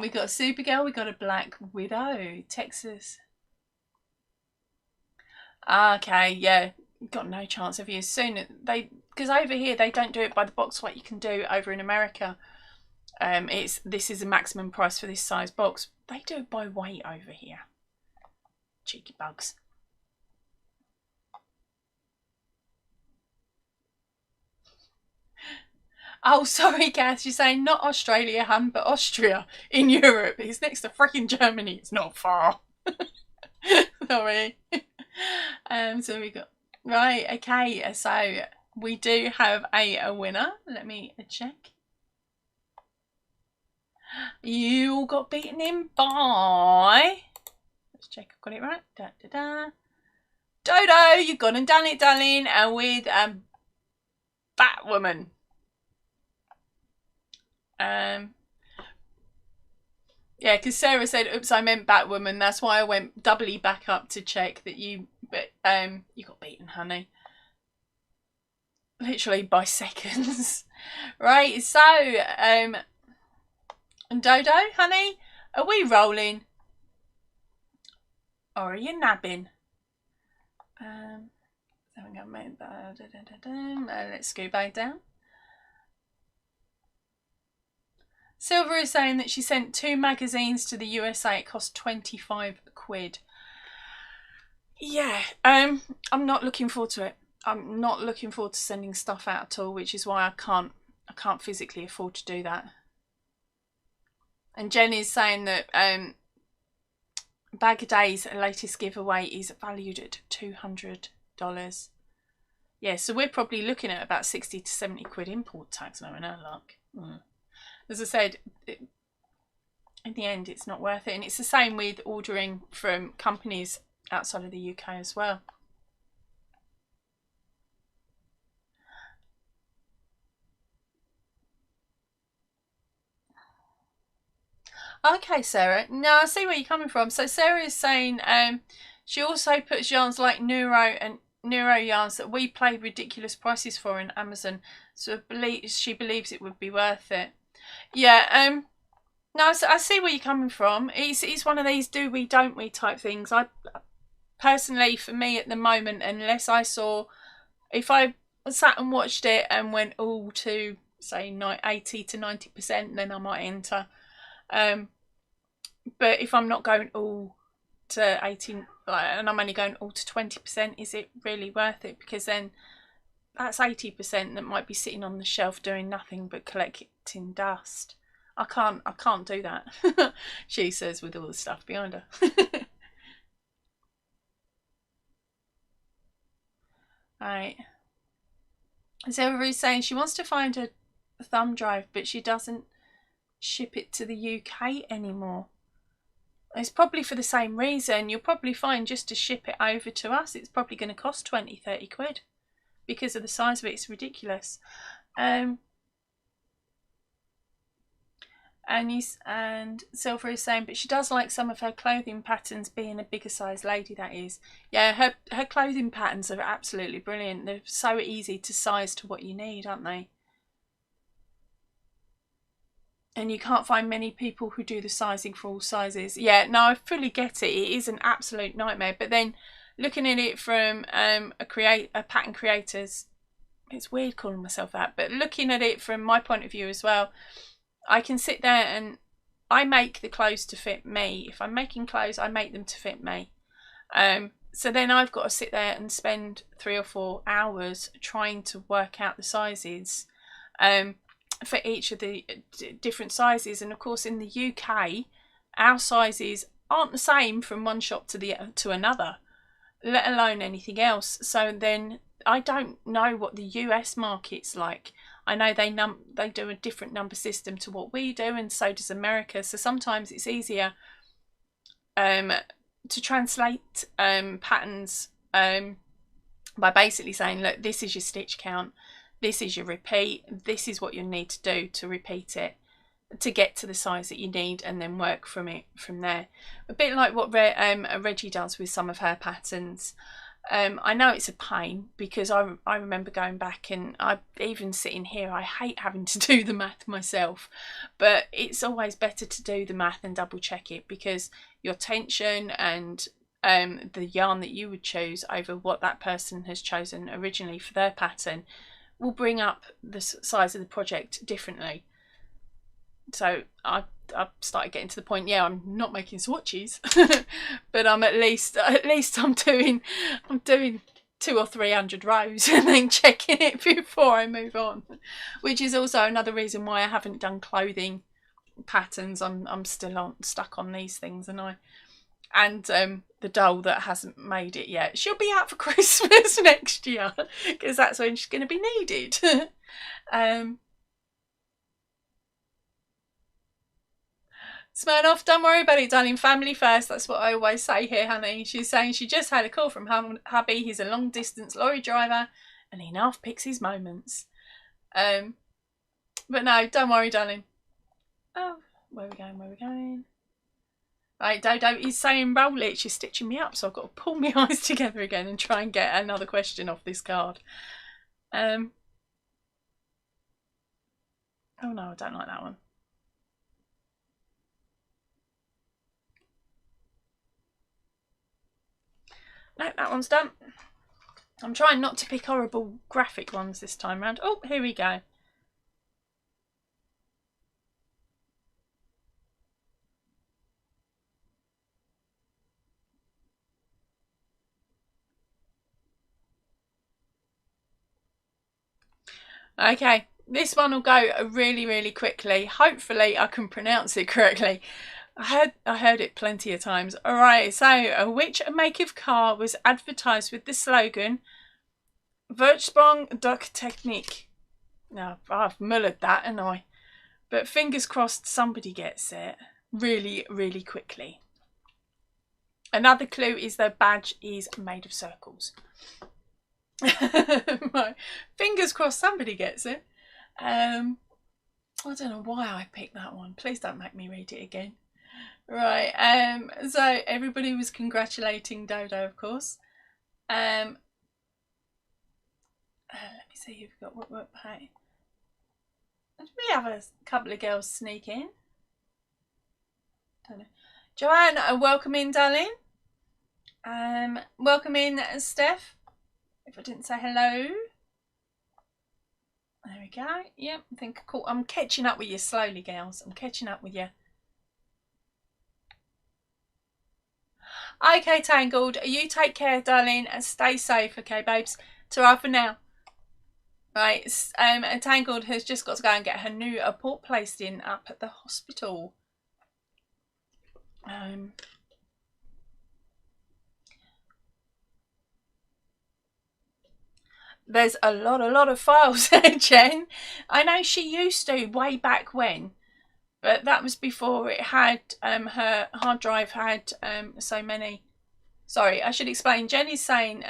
A: We got a Supergirl. We got a Black Widow. Texas. Okay, yeah. Got no chance of you. Soon because over here they don't do it by the box like you can do over in America. This is a maximum price for this size box. They do it by weight over here. Cheeky bugs. Oh, sorry, Kath. You're saying not Australia, hun, but Austria in Europe. It's next to freaking Germany. It's not far. Sorry. So we got right. Okay. So we do have a winner. Let me check. You got beaten in by. Let's check I've got it right. Da, da, da. Dodo, you've gone and done it, darling, and with Batwoman. Yeah, because Sarah said, oops, I meant Batwoman. That's why I went doubly back up to check that you got beaten, honey. Literally by seconds. Right, so, Dodo, honey, are we rolling? Or are you nabbing? Let's go back down. Silver is saying that she sent 2 magazines to the USA. It cost 25 quid. Yeah, I'm not looking forward to it. I'm not looking forward to sending stuff out at all, which is why I can't physically afford to do that. And Jen is saying that Bag of Days' latest giveaway is valued at $200. Yeah, so we're probably looking at about 60 to 70 quid import tax now in our luck. As I said, in the end, it's not worth it. And it's the same with ordering from companies outside of the UK as well. Okay, Sarah. Now I see where you're coming from. So Sarah is saying she also puts yarns like Neuro and Neuro yarns that we pay ridiculous prices for in Amazon. So she believes it would be worth it. Yeah. No, so I see where you're coming from. It's one of these do we, don't we type things. I personally, for me at the moment, unless I saw, if I sat and watched it and went all to say 80 to 90%, then I might enter. But if I'm not going, oh, to 18, and I'm only going all to 20%, is it really worth it? Because then that's 80% that might be sitting on the shelf doing nothing but collecting dust. I can't do that. She says, with all the stuff behind her. Right. Ravelry's saying she wants to find a thumb drive, but she doesn't ship it to the UK anymore. It's probably for the same reason. You'll probably find just to ship it over to us, it's probably going to cost 20-30 quid because of the size of it. It's ridiculous. And Silver is saying, but she does like some of her clothing patterns, being a bigger size lady, that is. Yeah, her clothing patterns are absolutely brilliant. They're so easy to size to what you need, aren't they? And you can't find many people who do the sizing for all sizes. Yeah, no, I fully get it. It is an absolute nightmare. But then looking at it from a pattern creator's, it's weird calling myself that, but looking at it from my point of view as well, I can sit there and I make the clothes to fit me. If I'm making clothes, I make them to fit me. So then I've got to sit there and spend 3 or 4 hours trying to work out the sizes for each of the different sizes. And of course, in the UK, our sizes aren't the same from one shop to another, let alone anything else. So then I don't know what the US market's like. I know they do a different number system to what we do, and so does America. So sometimes it's easier to translate patterns by basically saying, look, this is your stitch count, this is your repeat, this is what you need to do to repeat it to get to the size that you need, and then work from there. A bit like what Reggie does with some of her patterns. I know it's a pain because I remember going back, and even sitting here, I hate having to do the math myself, but it's always better to do the math and double check it, because your tension and the yarn that you would choose over what that person has chosen originally for their pattern will bring up the size of the project differently. So I started getting to the point, yeah, I'm not making swatches, but I'm at least I'm doing 200 or 300 rows and then checking it before I move on, which is also another reason why I haven't done clothing patterns. I'm still stuck on these things, and the doll that hasn't made it yet, she'll be out for Christmas next year, because that's when she's going to be needed. Smirnoff, don't worry about it, darling. Family first. That's what I always say here, honey. She's saying she just had a call from hubby. He's a long distance lorry driver and he now picks his moments. But no, don't worry, darling. Oh, where are we going? Where are we going? Right, Dodo is saying roll it. She's stitching me up, so I've got to pull my eyes together again and try and get another question off this card. Oh no, I don't like that one. No, that one's done. I'm trying not to pick horrible graphic ones this time round. Oh, here we go. Okay, this one will go really, really quickly. Hopefully I can pronounce it correctly. I heard it plenty of times. Alright, so which make of car was advertised with the slogan Vertsprung Duck Technique? Now, I've mullered that, haven't I? But fingers crossed somebody gets it really, really quickly. Another clue is their badge is made of circles. Fingers crossed somebody gets it. I don't know why I picked that one. Please don't make me read it again. Right, so everybody was congratulating Dodo, of course. Let me see who we've got. What hey. Did we have a couple of girls sneak in? Don't know. Joanne, welcome in, darling. Welcome in, Steph. If I didn't say hello. There we go. Yep, I think cool. I'm catching up with you slowly, girls. I'm catching up with you. Okay, Tangled, you take care, darling, and stay safe, okay, babes? Ta-ra for now. Right, and Tangled has just got to go and get her new port placed in up at the hospital. There's a lot of files there, Jen. I know she used to way back when, but that was before it had, her hard drive had so many. Sorry, I should explain. Jen is saying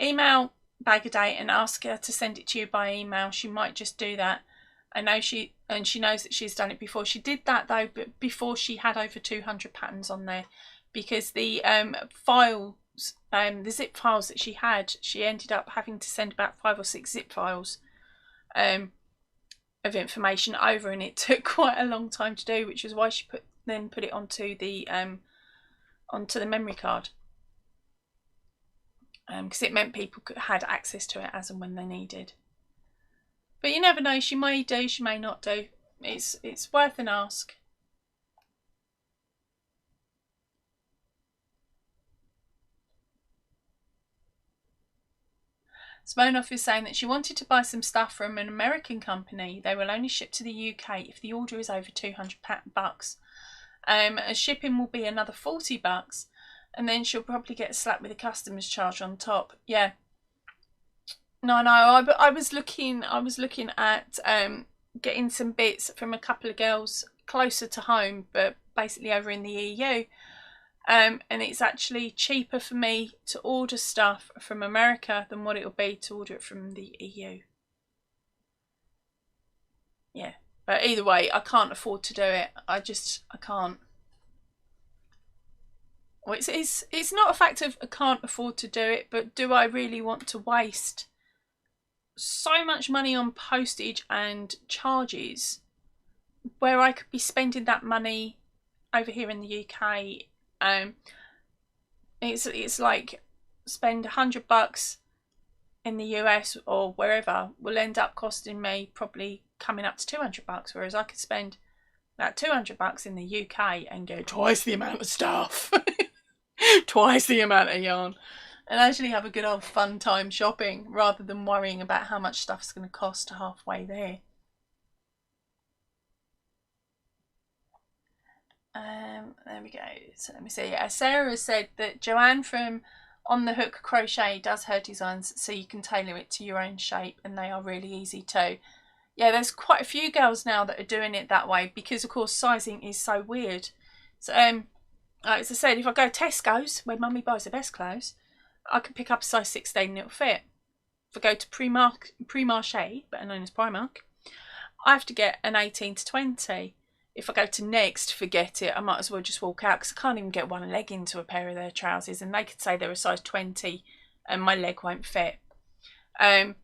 A: email Bagaday and ask her to send it to you by email. She might just do that. I know she knows that she's done it before. She did that though, but before she had over 200 patterns on there, because the files, the zip files that she had, she ended up having to send about 5 or 6 zip files of information over, and it took quite a long time to do, which is why she put it onto the memory card, because it meant people had access to it as and when they needed. But you never know, she may do, she may not do. It's worth an ask. Smonoff is saying that she wanted to buy some stuff from an American company. They will only ship to the UK if the order is over $200. Shipping will be another $40, and then she'll probably get slapped with a customs charge on top. Yeah. No, I was looking at getting some bits from a couple of girls closer to home, but basically over in the EU. And it's actually cheaper for me to order stuff from America than what it will be to order it from the EU. Yeah, but either way, I can't afford to do it. I can't. Well, it's not a fact of I can't afford to do it, but do I really want to waste so much money on postage and charges where I could be spending that money over here in the UK? It's like spend $100 in the US or wherever will end up costing me probably coming up to $200, whereas I could spend that $200 in the UK and get twice the amount of stuff, twice the amount of yarn, and actually have a good old fun time shopping rather than worrying about how much stuff's going to cost halfway there. There we go. So let me see. Sarah said that Joanne from On the Hook Crochet does her designs, so you can tailor it to your own shape, and they are really easy too. Yeah, there's quite a few girls now that are doing it that way, because of course sizing is so weird. So as I said, if I go Tesco's, where mummy buys the best clothes, I can pick up a size 16 and it'll fit. If I go to Primarché, better known as Primark, I have to get an 18 to 20. If I go to Next, forget it. I might as well just walk out, because I can't even get one leg into a pair of their trousers, and they could say they're a size 20 and my leg won't fit. And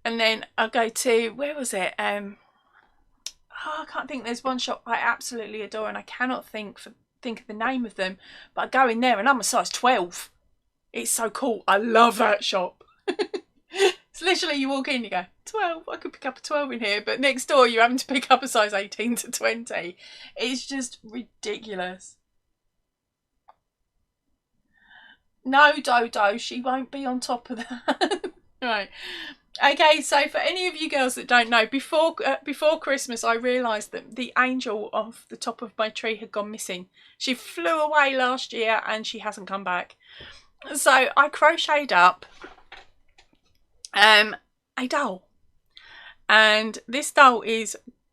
A: then I go to, where was it? I can't think. There's one shop I absolutely adore, and I cannot think of the name of them, but I go in there and I'm a size 12. It's so cool. I love that shop. It's literally, you walk in, you go, 12, I could pick up a 12 in here, but next door you're having to pick up a size 18 to 20. It's just ridiculous. No, Dodo, she won't be on top of that. Right. Okay, so for any of you girls that don't know, before Christmas I realised that the angel off the top of my tree had gone missing. She flew away last year and she hasn't come back. So I crocheted up a doll, and this doll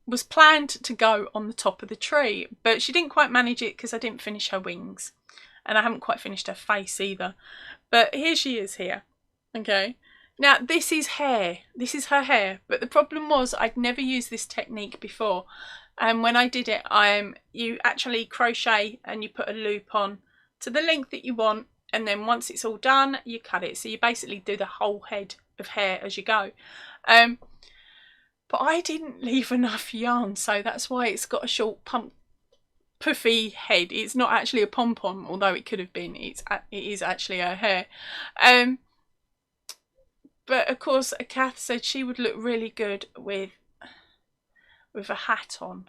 A: was planned to go on the top of the tree, but she didn't quite manage it because I didn't finish her wings, and I haven't quite finished her face either. But here she is here. Okay, now this is hair. This is her hair, but the problem was I'd never used this technique before, and when I did it, you actually crochet and you put a loop on to the length that you want, and then once it's all done you cut it, so you basically do the whole head of hair as you go. But I didn't leave enough yarn, so that's why it's got a short puffy head. It's not actually a pom-pom, although it could have been. It is actually her hair. But of course Kath said she would look really good with a hat on.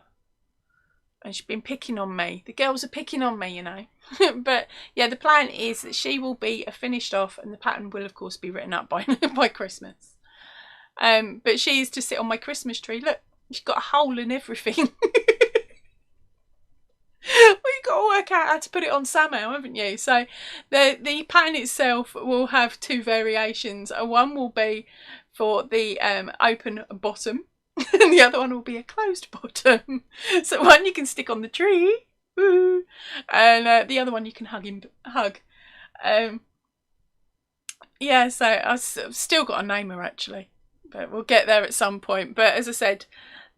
A: And she's been picking on me. The girls are picking on me, you know. But yeah, the plan is that she will be finished off, and the pattern will of course be written up by by Christmas. But she is to sit on my Christmas tree. Look, she's got a hole in everything. We've got to work out how to put it on somehow, haven't you? So the pattern itself will have two variations. One will be for the open bottom, and the other one will be a closed bottom. So one you can stick on the tree, woo, and the other one you can hug. Yeah, so I've still got to name her actually, but we'll get there at some point. But as I said,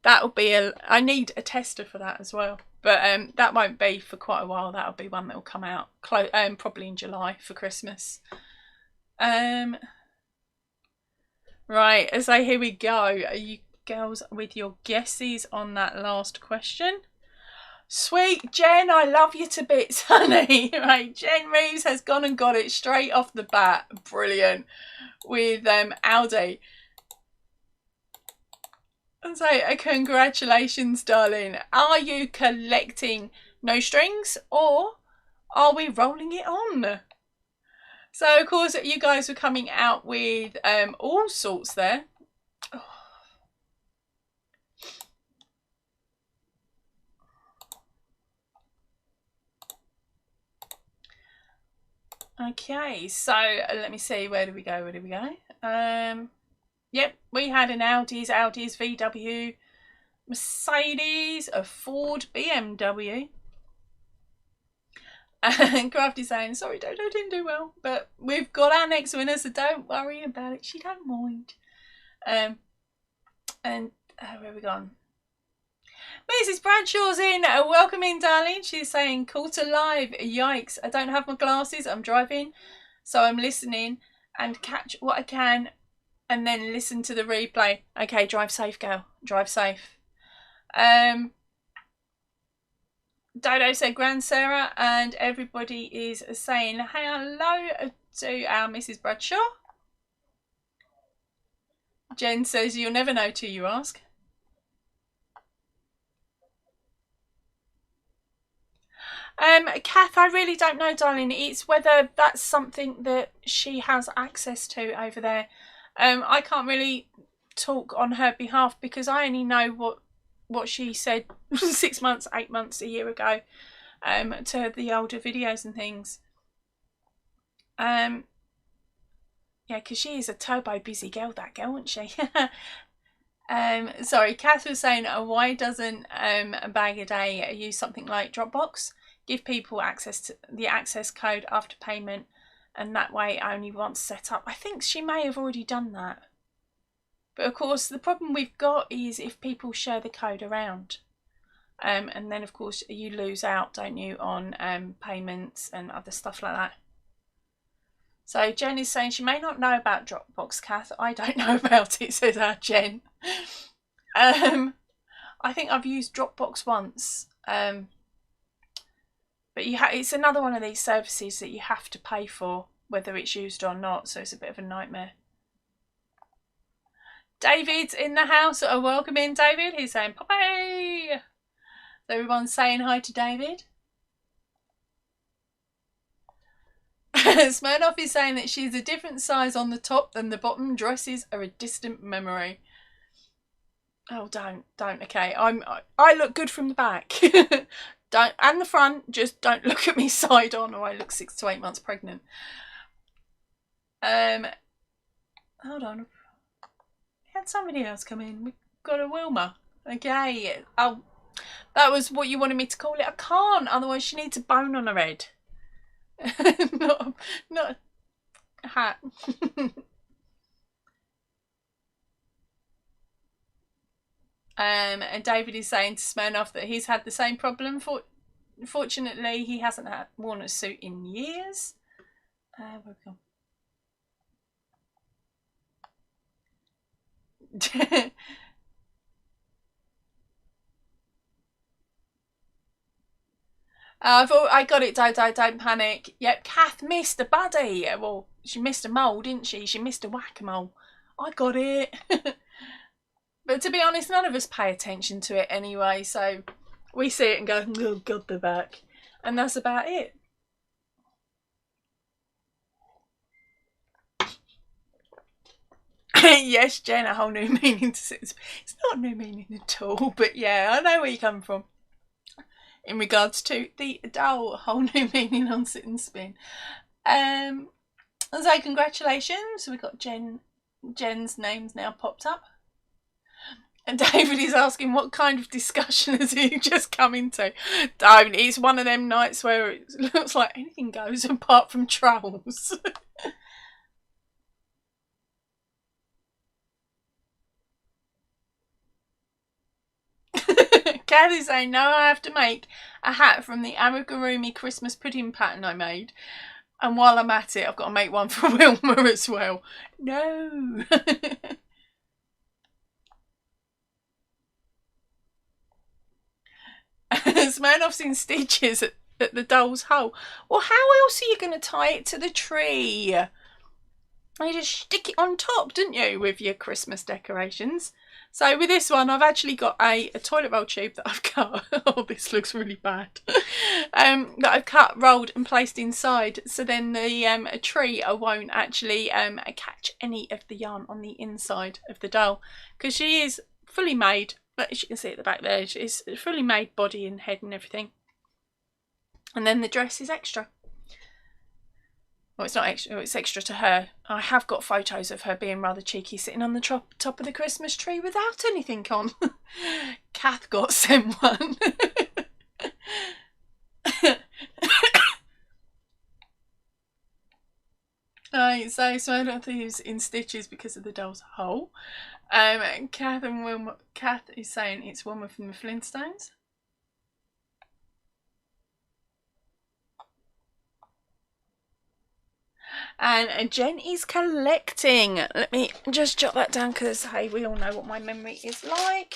A: that'll be I need a tester for that as well. But that won't be for quite a while. That'll be one that will come out probably in July for Christmas. Right, so here we go. Are you girls with your guesses on that last question? Sweet Jen, I love you to bits, honey. Right, Jen Reeves has gone and got it straight off the bat. Brilliant. With Aldi. And so, congratulations, darling. Are you collecting no strings, or are we rolling it on? So, of course, you guys were coming out with all sorts there. Oh. Okay, so let me see. Where do we go? Yep, we had an Audi's, VW, Mercedes, a Ford, BMW. And Crafty's saying, sorry, Dodo didn't do well, but we've got our next winner, so don't worry about it. She don't mind. And where have we gone? Mrs. Bradshaw's in. Welcome in, darling. She's saying, call to live. Yikes, I don't have my glasses. I'm driving, so I'm listening and catch what I can. And then listen to the replay. Okay, drive safe, girl. Drive safe. Dodo said Grand Sarah, and everybody is saying hello to our Mrs. Bradshaw. Jen says you'll never know till you ask. Kath, I really don't know, darling. It's whether that's something that she has access to over there. I can't really talk on her behalf because I only know what she said 6 months, 8 months, a year ago to the older videos and things. Yeah, because she is a turbo busy girl, that girl, isn't she? Sorry, Kath was saying, why doesn't a bag a day use something like Dropbox? Give people access to the access code after payment, and that way only once set up. I think she may have already done that. But of course, the problem we've got is if people share the code around. And then, of course, you lose out, don't you, on payments and other stuff like that. So Jen is saying she may not know about Dropbox, Kath. I don't know about it, says our Jen. I think I've used Dropbox once. But it's another one of these services that you have to pay for, whether it's used or not, so it's a bit of a nightmare. David's in the house. Welcome in, David. He's saying, Poppy! So everyone's saying hi to David. Smirnoff is saying that she's a different size on the top than the bottom. Dresses are a distant memory. Oh, don't. Okay, I look good from the back. Don't, and the front, just don't look at me side on or I look 6 to 8 months pregnant. Hold on. We had somebody else come in. We've got a Wilma. Okay. Oh, that was what you wanted me to call it. I can't, otherwise she needs a bone on her head. not a hat. And David is saying to Smirnoff that he's had the same problem. Fortunately, he hasn't worn a suit in years. Where we go? I got it, don't panic. Yep, Kath missed a buddy. Well, she missed a mole, didn't she? She missed a whack-a-mole. I got it. But to be honest, none of us pay attention to it anyway, so We see it and go, oh God, they're back. And that's about it. Yes, Jen, a whole new meaning to sit. It's not a new meaning at all, but yeah, I know where you come from. In regards to the doll, a whole new meaning on sit and spin. So congratulations, we got Jen's name's now popped up. And David is asking what kind of discussion has he just come into. David, it's one of them nights where it looks like anything goes apart from trolls. Kathy's saying, no, I have to make a hat from the amigurumi Christmas pudding pattern I made. And while I'm at it, I've got to make one for Wilma as well. No. Smirnoff's in stitches at the doll's hole. Well, how else are you going to tie it to the tree? You just stick it on top, didn't you, with your Christmas decorations? So with this one, I've actually got a toilet roll tube that I've cut. Oh, this looks really bad. That I've cut, rolled and placed inside. So then the tree won't actually catch any of the yarn on the inside of the doll. Because she is fully made. As you can see at the back there, it's fully made body and head and everything. And then the dress is extra. Well, it's not extra, it's extra to her. I have got photos of her being rather cheeky, sitting on the top of the Christmas tree without anything on. Kath got sent one. Right, so Smirnoff in stitches because of the doll's hole. Kath is saying it's Wilma from the Flintstones. And Jen is collecting. Let me just jot that down because, hey, we all know what my memory is like.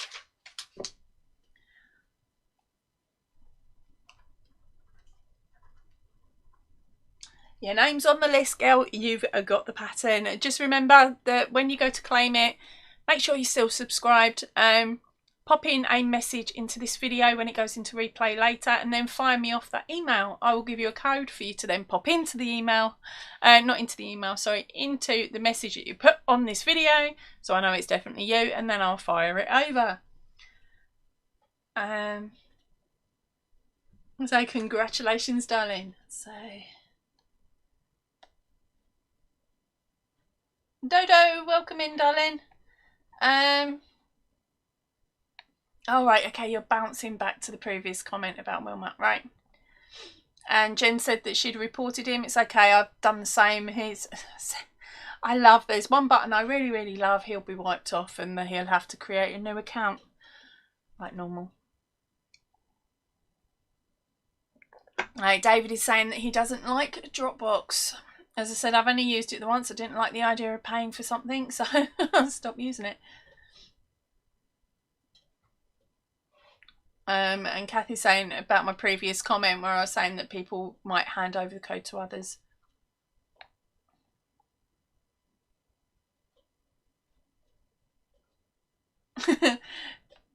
A: Your name's on the list, girl. You've got the pattern. Just remember that when you go to claim it, make sure you're still subscribed. Pop in a message into this video when it goes into replay later, and then fire me off that email. I will give you a code for you to then pop into the email, not into the email, sorry, into the message that you put on this video, so I know it's definitely you, and then I'll fire it over. So congratulations, darling. So Dodo, welcome in, darling. Oh, right, okay, you're bouncing back to the previous comment about Wilmot, right? And Jen said that she'd reported him. It's okay, I've done the same. I love, there's one button I really, really love. He'll be wiped off and he'll have to create a new account like normal. Right, David is saying that he doesn't like Dropbox. As I said, I've only used it the once. I didn't like the idea of paying for something, so I stopped using it. And Kathy's saying about my previous comment where I was saying that people might hand over the code to others.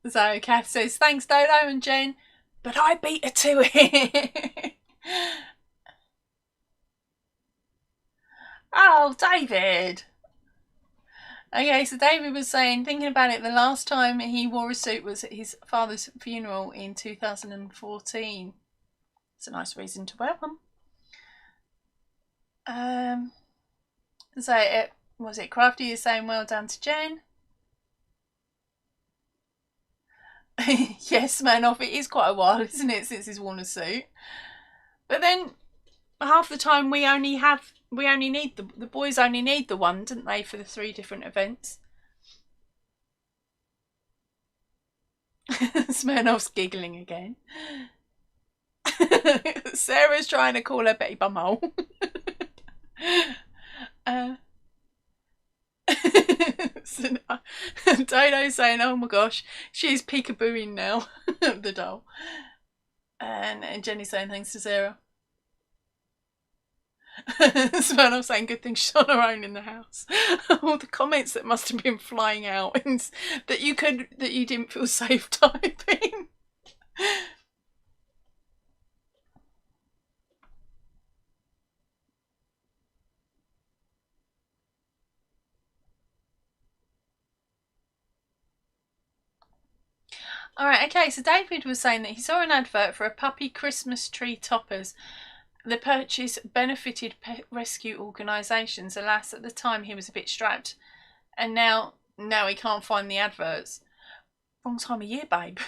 A: So Kath says, thanks Dodo and Jen, but I beat her to it. Oh, David. Okay, so David was saying, thinking about it, the last time he wore a suit was at his father's funeral in 2014. It's a nice reason to wear one. So it was it Crafty is saying well done to Jen. Yes, man, off it is quite a while, isn't it, since he's worn a suit. But then half the time we only need the boys only need the one, didn't they, for the 3 different events. Smirnoff's giggling again. Sarah's trying to call her Betty Bumhole. Dodo's saying, oh my gosh, she's peekabooing now, the doll. And Jenny's saying thanks to Sarah. Smirnoff saying good thing she's on her own in the house. All the comments that must have been flying out that you didn't feel safe typing. Alright, okay, so David was saying that he saw an advert for a puppy Christmas tree toppers. The purchase benefited pet rescue organisations. Alas, at the time he was a bit strapped. And now he can't find the adverts. Wrong time of year, babe.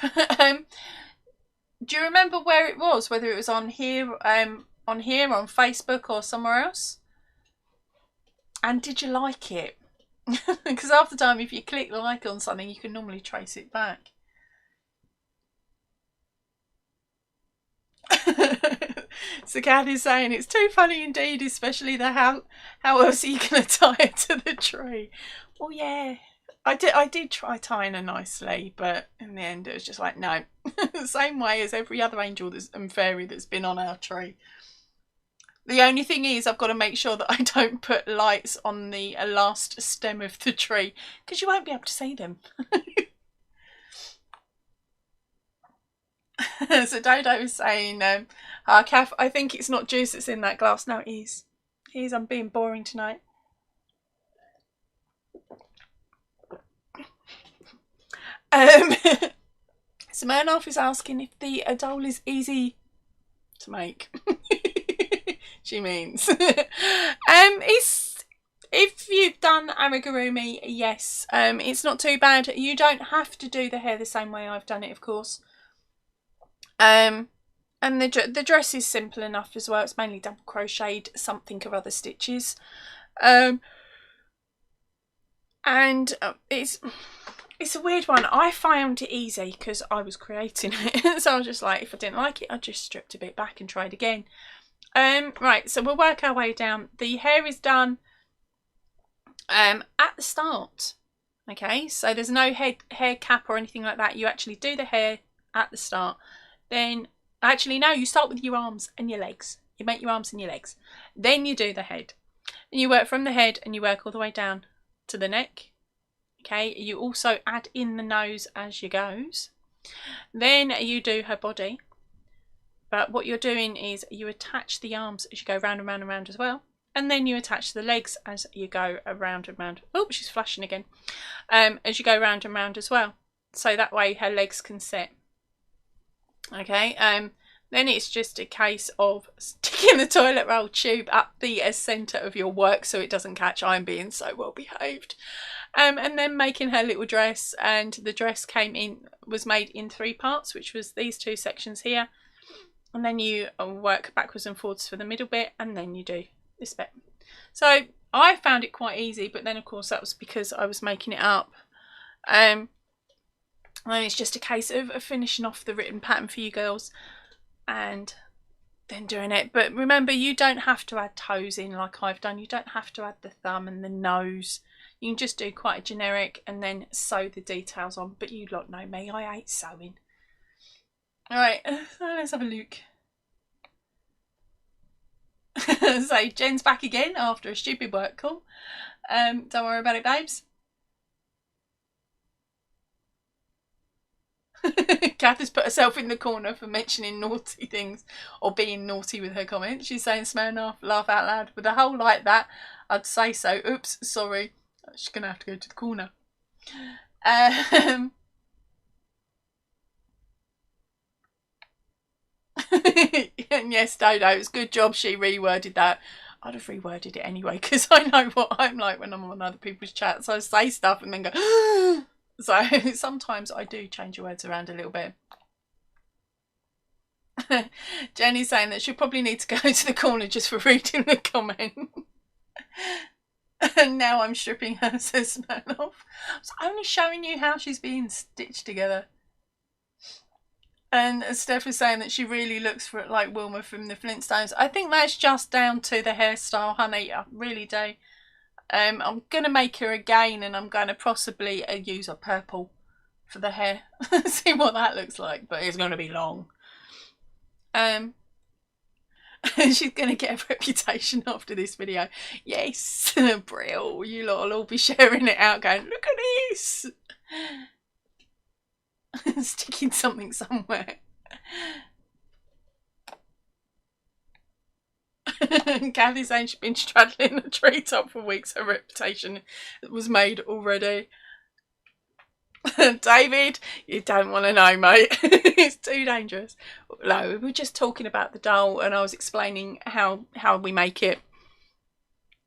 A: Do you remember where it was? Whether it was on here, on Facebook or somewhere else? And did you like it? Because half the time, if you click like on something, you can normally trace it back. So Kathy's saying it's too funny indeed, especially the how else are you going to tie it to the tree? Well, yeah, I did try tying her nicely, but in the end it was just like, no. Same way as every other angel and fairy that's been on our tree. The only thing is I've got to make sure that I don't put lights on the last stem of the tree, because you won't be able to see them. So Dodo was saying, Kath, I think it's not juice that's in that glass. No, it is. It is. I'm being boring tonight. Smirnoff is asking if the doll is easy to make. She means. If you've done amigurumi, yes. It's not too bad. You don't have to do the hair the same way I've done it, of course. And the dress is simple enough as well. It's mainly double crocheted something of other stitches. And it's a weird one. I found it easy because I was creating it. So I was just like, if I didn't like it, I just stripped a bit back and tried again. Right, so we'll work our way down. The hair is done at the start. Okay, so there's no hair cap or anything like that. You actually do the hair at the start. Then, actually no, you start with your arms and your legs. You make your arms and your legs. Then you do the head. And you work from the head and you work all the way down to the neck. Okay, you also add in the nose as you goes. Then you do her body. But what you're doing is you attach the arms as you go round and round and round as well. And then you attach the legs as you go around and round. Oh, she's flashing again. As you go round and round as well. So that way her legs can sit. Okay, then it's just a case of sticking the toilet roll tube up the centre of your work so it doesn't catch. I'm being so well behaved. And then making her little dress, and the dress was made in 3 parts, which was these 2 sections here. And then you work backwards and forwards for the middle bit, and then you do this bit. So I found it quite easy, but then of course that was because I was making it up. And it's just a case of finishing off the written pattern for you girls and then doing it. But remember, you don't have to add toes in like I've done. You don't have to add the thumb and the nose. You can just do quite a generic and then sew the details on. But you lot know me, I hate sewing. Alright, let's have a look. So Jen's back again after a stupid work call. Don't worry about it, babes. Kath has put herself in the corner for mentioning naughty things or being naughty with her comments. She's saying Smirnoff, laugh out loud. With a hole like that, I'd say so. Oops, sorry. She's going to have to go to the corner. And yes, Dodo, it's a good job she reworded that. I'd have reworded it anyway because I know what I'm like when I'm on other people's chats. So I say stuff and then go... So sometimes I do change your words around a little bit. Jenny's saying that she'll probably need to go to the corner just for reading the comment. And now I'm stripping her, says Smirnoff. I was only showing you how she's being stitched together. And Steph was saying that she really looks for it like Wilma from the Flintstones. I think that's just down to the hairstyle, honey. I really do. I'm going to make her again, and I'm going to possibly use a purple for the hair. See what that looks like, but it's going to be long. She's going to get a reputation after this video. Yes, Brill, you lot will all be sharing it out going, look at this. Sticking something somewhere. Kathy's saying she's been straddling the treetop for weeks. Her reputation was made already. David, you don't want to know, mate. It's too dangerous. No, we were just talking about the doll and I was explaining how we make it.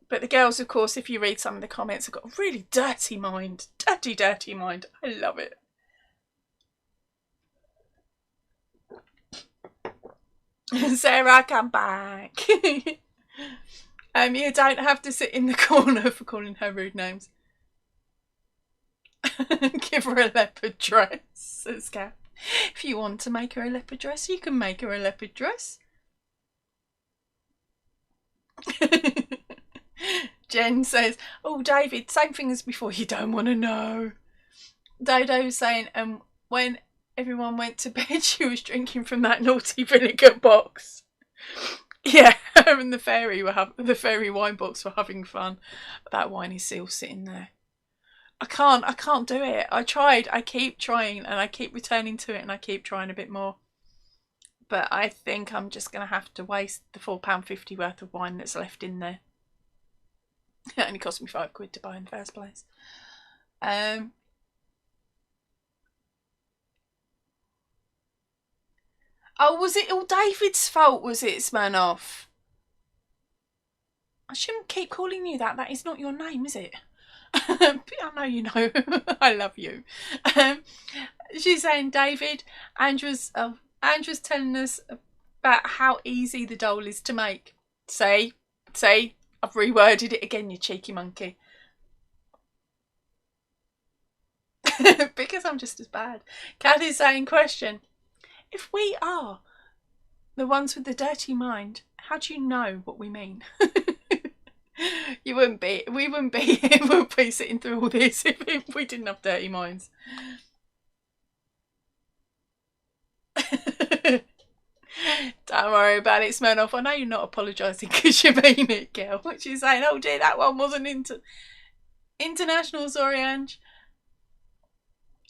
A: But the girls, of course, if you read some of the comments, have got a really dirty mind. Dirty mind. I love it. Sarah, come back. You don't have to sit in the corner for calling her rude names. Give her a leopard dress, says Kat. If you want to make her a leopard dress, you can make her a leopard dress. Jen says, oh, David, same thing as before, you don't want to know. Dodo's saying, when everyone went to bed, she was drinking from that naughty vinegar box. Yeah, her and the fairy wine box were having fun. That wine is still sitting there. I can't do it. I tried. I keep trying and I keep returning to it and I keep trying a bit more. But I think I'm just going to have to waste the £4.50 worth of wine that's left in there. It only cost me £5 to buy in the first place. Oh, was it all David's fault, was it, Smirnoff? I shouldn't keep calling you that. That is not your name, is it? I know you know. I love you. She's saying, David, Andrew's telling us about how easy the doll is to make. See, I've reworded it again, you cheeky monkey. Because I'm just as bad. Kathy's saying, question. If we are the ones with the dirty mind, how do you know what we mean? We wouldn't be sitting through all this if we didn't have dirty minds. Don't worry about it, Smirnoff. I know you're not apologising because you mean it, girl. She's saying, oh dear, that one wasn't international, sorry, Ange.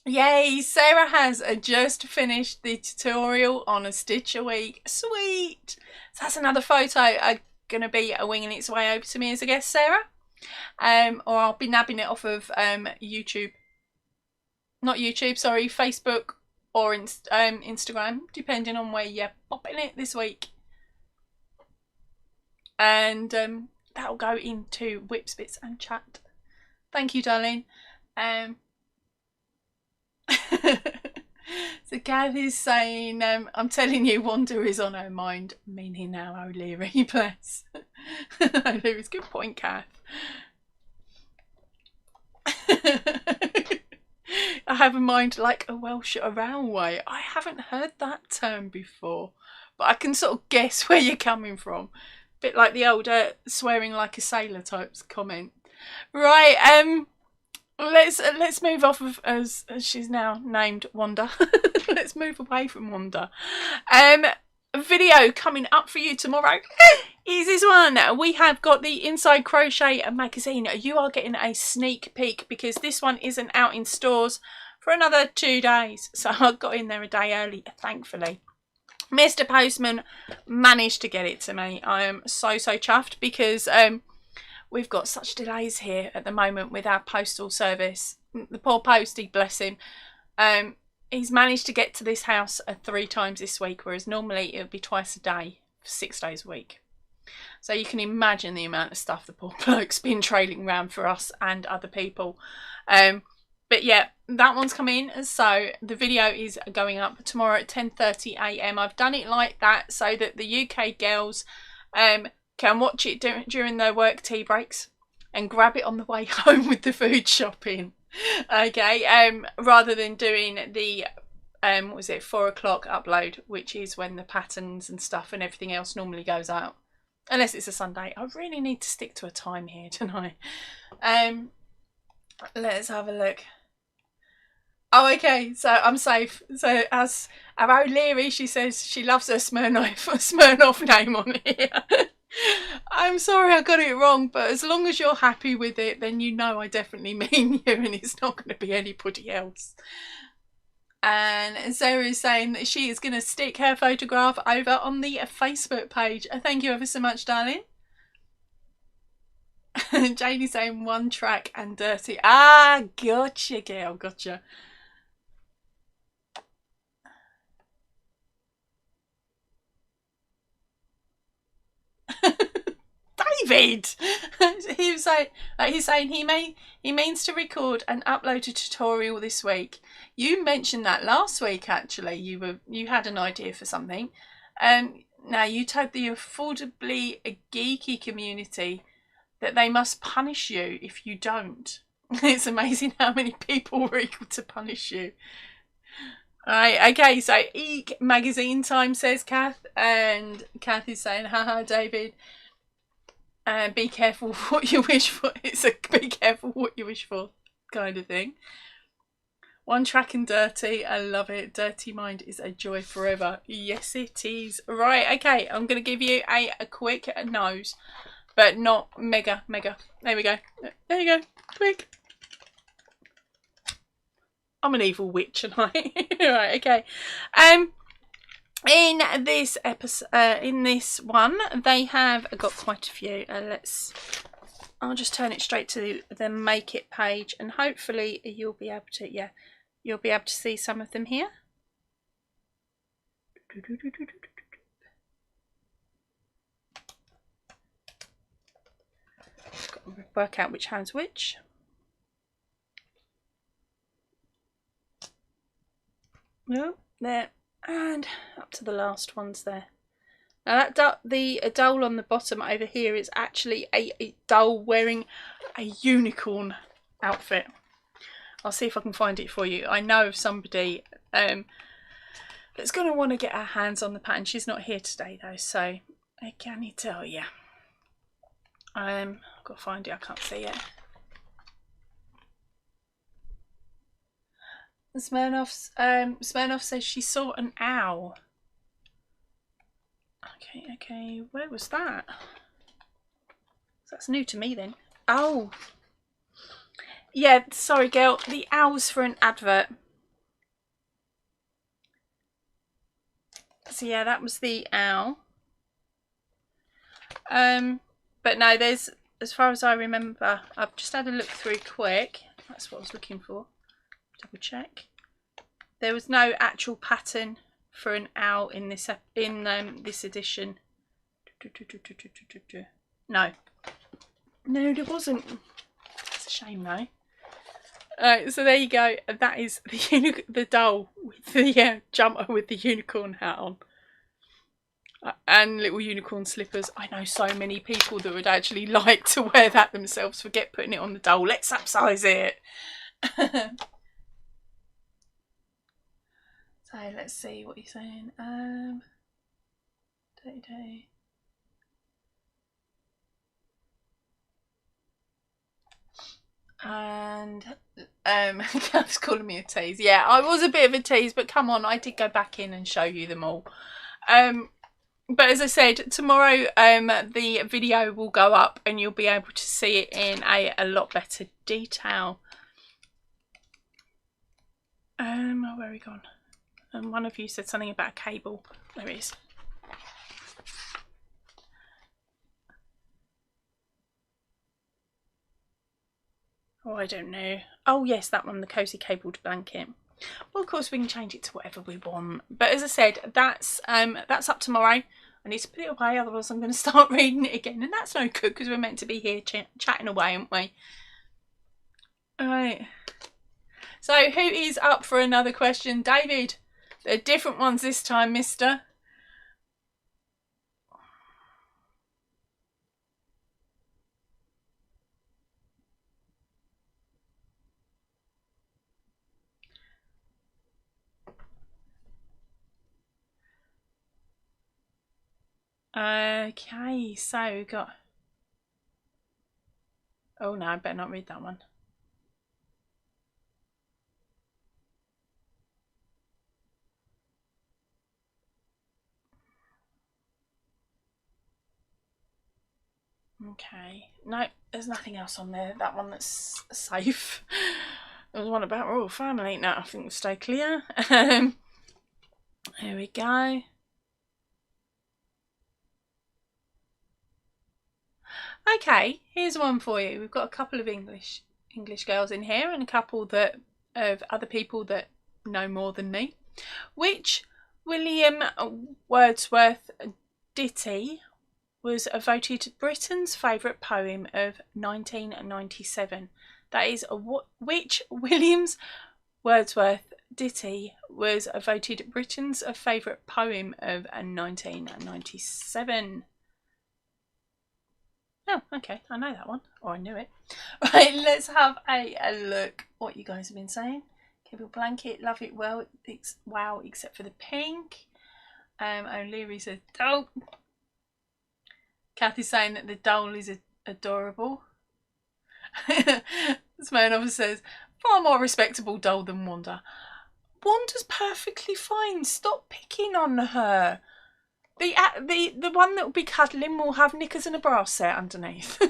A: Yay, Sarah has just finished the tutorial on a stitch a week. Sweet. So that's another photo going to be winging its way over to me as a guest, Sarah. Or I'll be nabbing it off of YouTube. Not YouTube, sorry, Facebook or Instagram, depending on where you're popping it this week. And that'll go into Whips, Bits and Chat. Thank you, darling. So Kathy's saying, I'm telling you, Wanda is on her mind, meaning now O'Leary, bless. O'Leary's good point, Kath. I have a mind like a Welsh railway. I haven't heard that term before, but I can sort of guess where you're coming from. Bit like the old swearing like a sailor types comment. Right, let's move off of as she's now named Wanda. Let's move away from Wanda. Video coming up for you tomorrow is this one. We have got the Inside Crochet magazine. You are getting a sneak peek because this one isn't out in stores for another 2 days. So I got in there a day early, thankfully. Mr. Postman managed to get it to me. I am so chuffed because we've got such delays here at the moment with our postal service. The poor postie, bless him. He's managed to get to this house 3 times this week, whereas normally it would be twice a day, 6 days a week. So you can imagine the amount of stuff the poor bloke's been trailing around for us and other people. But yeah, that one's come in. So the video is going up tomorrow at 10:30 AM. I've done it like that so that the UK girls can watch it during their work tea breaks and grab it on the way home with the food shopping. Okay, rather than doing the 4 o'clock upload, which is when the patterns and stuff and everything else normally goes out, unless it's a Sunday. I really need to stick to a time here tonight. Let's have a look. Oh, okay, so I'm safe. So as our O'Leary, she says she loves her Smirnoff name on here. I'm sorry I got it wrong, but as long as you're happy with it, then you know I definitely mean you and it's not going to be anybody else. And Sarah is saying that she is going to stick her photograph over on the Facebook page. Thank you ever so much, darling. Janie's saying 1 track and dirty. Ah, gotcha, girl, gotcha. David. He's saying he means to record and upload a tutorial this week. You mentioned that last week. Actually, you had an idea for something. Now you told the affordably geeky community that they must punish you if you don't. It's amazing how many people were equal to punish you. Alright, okay, so Eek magazine time, says Kath, and Kath is saying, haha, David, be careful what you wish for. It's a be careful what you wish for kind of thing. One track and dirty, I love it. Dirty mind is a joy forever. Yes, it is. Right, okay, I'm going to give you a quick nose, but not mega. There we go. There you go, quick. I'm an evil witch, and right, okay. In this episode, in this one, they have got quite a few. I'll just turn it straight to the make it page, and hopefully you'll be able to, you'll be able to see some of them here. Got to work out which hand's which. No, there, and up to the last ones there. Now that the doll on the bottom over here is actually a doll wearing a unicorn outfit. I'll see if I can find it for you. I know of somebody that's going to want to get her hands on the pattern. She's not here today though, so I can't tell you. I've got to find it. I can't see it. Smirnoff says she saw an owl. Okay, where was that? That's new to me then. Oh, yeah, sorry girl, the owl's for an advert. So yeah, that was the owl. But no, there's, as far as I remember, I've just had a look through quick. That's what I was looking for. Double check. There was no actual pattern for an owl in this this edition. No, there wasn't. It's a shame though. So there you go. That is the doll with the jumper with the unicorn hat on. And little unicorn slippers. I know so many people that would actually like to wear that themselves. Forget putting it on the doll. Let's upsize it. So let's see what you're saying. Day. And Kev's calling me a tease. Yeah, I was a bit of a tease, but come on, I did go back in and show you them all. But as I said, tomorrow the video will go up and you'll be able to see it in a lot better detail. Where are we gone? And one of you said something about a cable. There it is. Oh, I don't know. Oh yes, that one, the cozy cabled blanket. Well, of course we can change it to whatever we want. But as I said, that's up tomorrow. I need to put it away, otherwise I'm going to start reading it again, and that's no good because we're meant to be here chatting away, aren't we? All right. So who is up for another question? David. They're different ones this time, mister. Okay, so we've got... Oh no, I better not read that one. Okay, no, there's nothing else on there. That one that's safe. There was one about royal family. No, I think we'll stay clear. Here we go. Okay, here's one for you. We've got a couple of English girls in here and a couple that of other people that know more than me. Which William Wordsworth ditty was voted Britain's favourite poem of 1997. That is which Williams Wordsworth ditty was voted Britain's favourite poem of 1997. Oh, okay, I know that one, or I knew it. Right, let's have a look what you guys have been saying. Cable blanket, love it. Well, it's wow, except for the pink. O'Leary says doll. Kathy's saying that the doll is adorable. Smirnoff says far more respectable doll than Wanda. Wanda's perfectly fine. Stop picking on her. The one that will be cuddling will have knickers and a bra set underneath.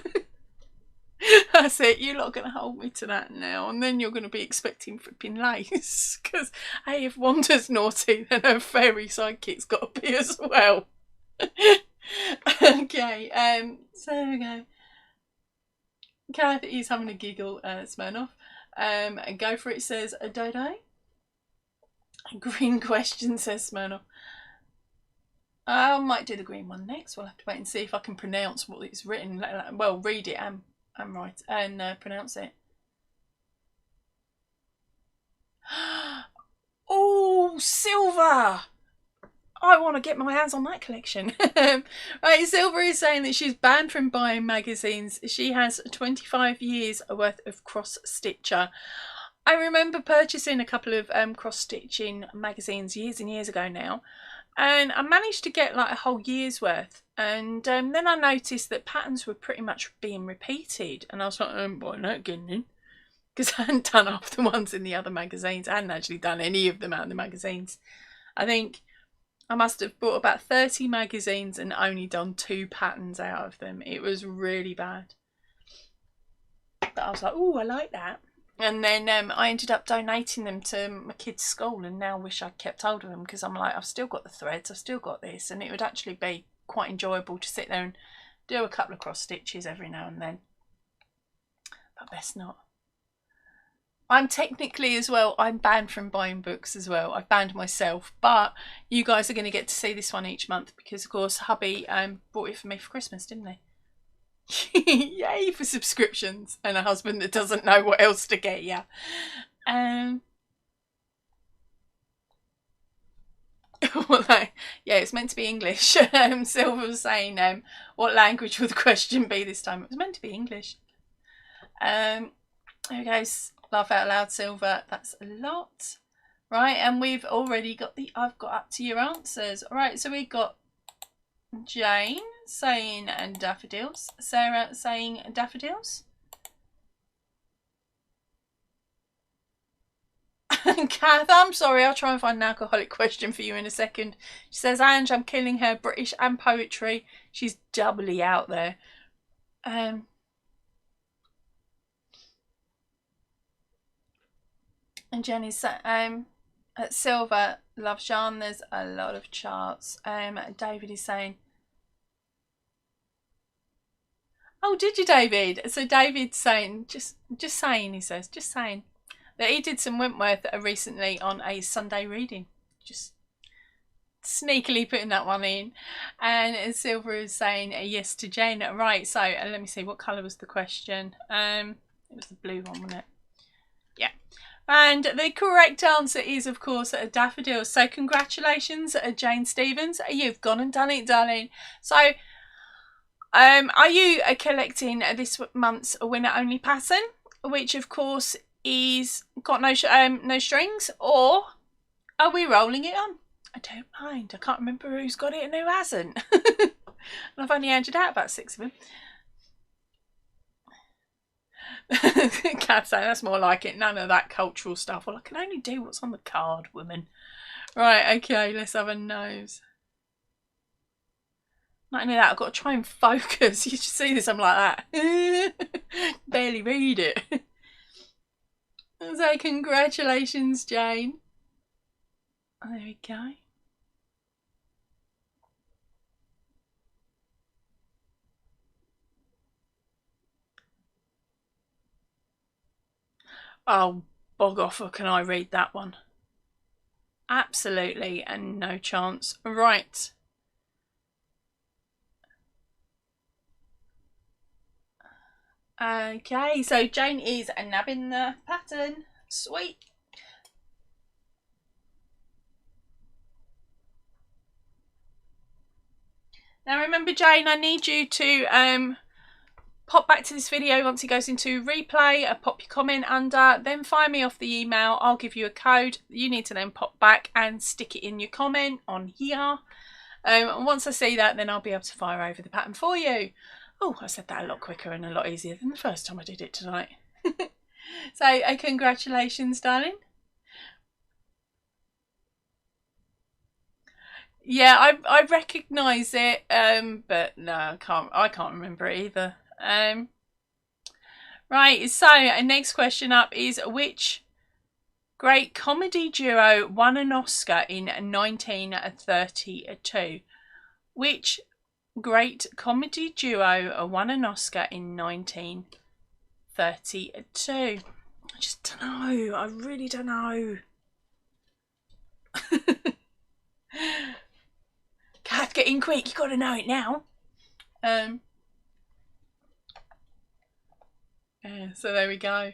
A: That's it. You're not going to hold me to that now, and then you're going to be expecting flipping lace. Because hey, if Wanda's naughty, then her fairy sidekick's got to be as well. Okay. So there we go. Kathy is having a giggle. Smirnoff. Go for it. Says a dodo. Green question, says Smirnoff. I might do the green one next. We'll have to wait and see if I can pronounce what it's written. Well, read it and write and pronounce it. Oh, silver! I want to get my hands on that collection. Right, Silver is saying that she's banned from buying magazines. She has 25 years worth of cross-stitcher. I remember purchasing a couple of cross-stitching magazines years and years ago now. And I managed to get like a whole year's worth. And then I noticed that patterns were pretty much being repeated. And I was like, well, I'm not getting in. Because I hadn't done half the ones in the other magazines. I hadn't actually done any of them out of the magazines. I think I must have bought about 30 magazines and only done 2 patterns out of them. It was really bad. But I was like, oh, I like that. And then I ended up donating them to my kids' school, and now wish I'd kept hold of them, because I'm like, I've still got the threads, I've still got this, and it would actually be quite enjoyable to sit there and do a couple of cross stitches every now and then. But best not. I'm technically as well, I'm banned from buying books as well. I've banned myself, but you guys are going to get to see this one each month, because of course hubby bought it for me for Christmas, didn't he? Yay for subscriptions and a husband that doesn't know what else to get you. Yeah, it's meant to be English. Silver was saying, what language will the question be this time? It was meant to be English. There we go. Laugh out loud, Silver. That's a lot. Right, and we've already got I've got up to your answers. All right, so we've got Jane saying daffodils. Sarah saying daffodils. Kath, I'm sorry, I'll try and find an alcoholic question for you in a second. She says, Ange, I'm killing her, British and poetry. She's doubly out there. And Jenny's Silver, love Sean, there's a lot of charts. David is saying, oh, did you, David? So David's saying, just saying, he says, just saying that he did some Wentworth recently on a Sunday reading. Just sneakily putting that one in. And Silver is saying yes to Jane. Right, so let me see, what colour was the question? It was the blue one, wasn't it? Yeah. And the correct answer is, of course, daffodils. So congratulations, Jane Stevens. You've gone and done it, darling. So are you collecting this month's winner-only pattern, which, of course, is got no strings, or are we rolling it on? I don't mind. I can't remember who's got it and who hasn't. And I've only handed out about 6 of them. Cat saying that's more like it. None of that cultural stuff. Well, I can only do what's on the card, woman. Right, okay, let's have a nose. Not only that, I've got to try and focus. You should see this, I'm like that. Barely read it. So congratulations, Jane. There we go. Oh, bog off, or can I read that one? Absolutely, and no chance. Right. Okay, so Jane is nabbing the pattern. Sweet. Now remember, Jane, I need you to pop back to this video once it goes into replay, pop your comment under, then fire me off the email. I'll give you a code. You need to then pop back and stick it in your comment on here. And once I see that, then I'll be able to fire over the pattern for you. Oh, I said that a lot quicker and a lot easier than the first time I did it tonight. So, congratulations, darling. Yeah, I recognise it, but no, I can't remember it either. Right, so next question up is, which great comedy duo won an Oscar in 1932? Which great comedy duo won an Oscar in 1932? I just don't know. I really don't know. Kath, get in quick. You got to know it now. Yeah, so there we go.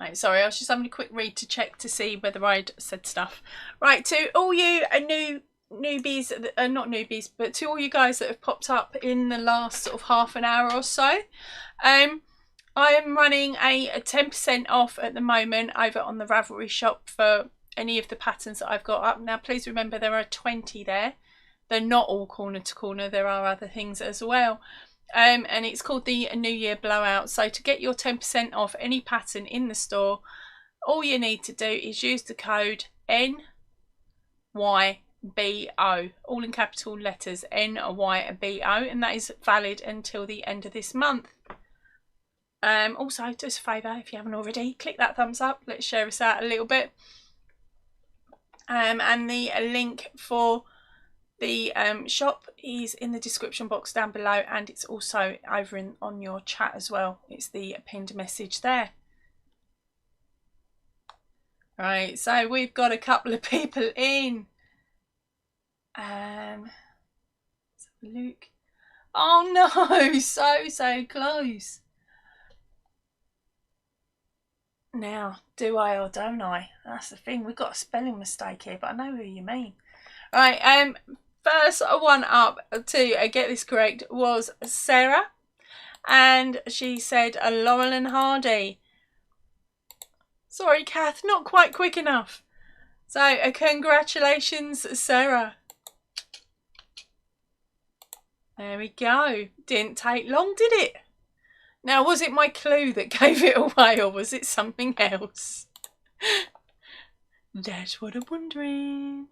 A: Right, sorry, I was just having a quick read to check to see whether I'd said stuff. Right, to all you newbies, not newbies, but to all you guys that have popped up in the last sort of half an hour or so, I am running a 10% off at the moment over on the Ravelry shop for any of the patterns that I've got up. Now, please remember there are 20 there. They're not all corner to corner. There are other things as well. And it's called the New Year Blowout. So to get your 10% off any pattern in the store, all you need to do is use the code NYBO, all in capital letters, NYBO, and that is valid until the end of this month. Also, do us a favour, if you haven't already, click that thumbs up. Let's share us out a little bit. And the link for the shop is in the description box down below, and it's also over on your chat as well. It's the pinned message there. Right, so we've got a couple of people in. Luke. Oh no, so close. Now, do I or don't I? That's the thing. We've got a spelling mistake here, but I know who you mean. Right, first one up to get this correct was Sarah, and she said Laurel and Hardy. Sorry, Kath, not quite quick enough. So, congratulations, Sarah. There we go. Didn't take long, did it? Now, was it my clue that gave it away, or was it something else? That's what I'm wondering.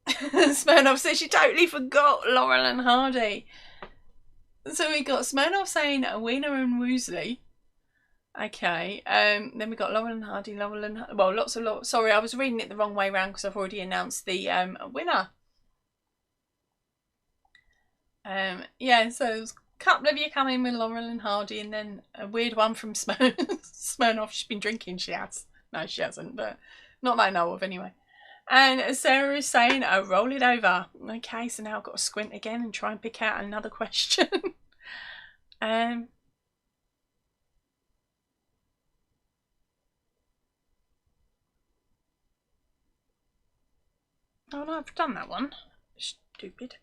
A: Smirnoff says she totally forgot Laurel and Hardy. So we got Smirnoff saying Wiener and Woosley. Okay, then we got Laurel and Hardy, well, lots of, sorry, I was reading it the wrong way around because I've already announced the winner. Yeah, so there's a couple of you coming with Laurel and Hardy, and then a weird one from Smirnoff. She's been drinking, she has. No, she hasn't, but not that I know of anyway. And Sarah is saying, oh, roll it over. Okay, so now I've got to squint again and try and pick out another question. Oh no, I've done that one. Stupid.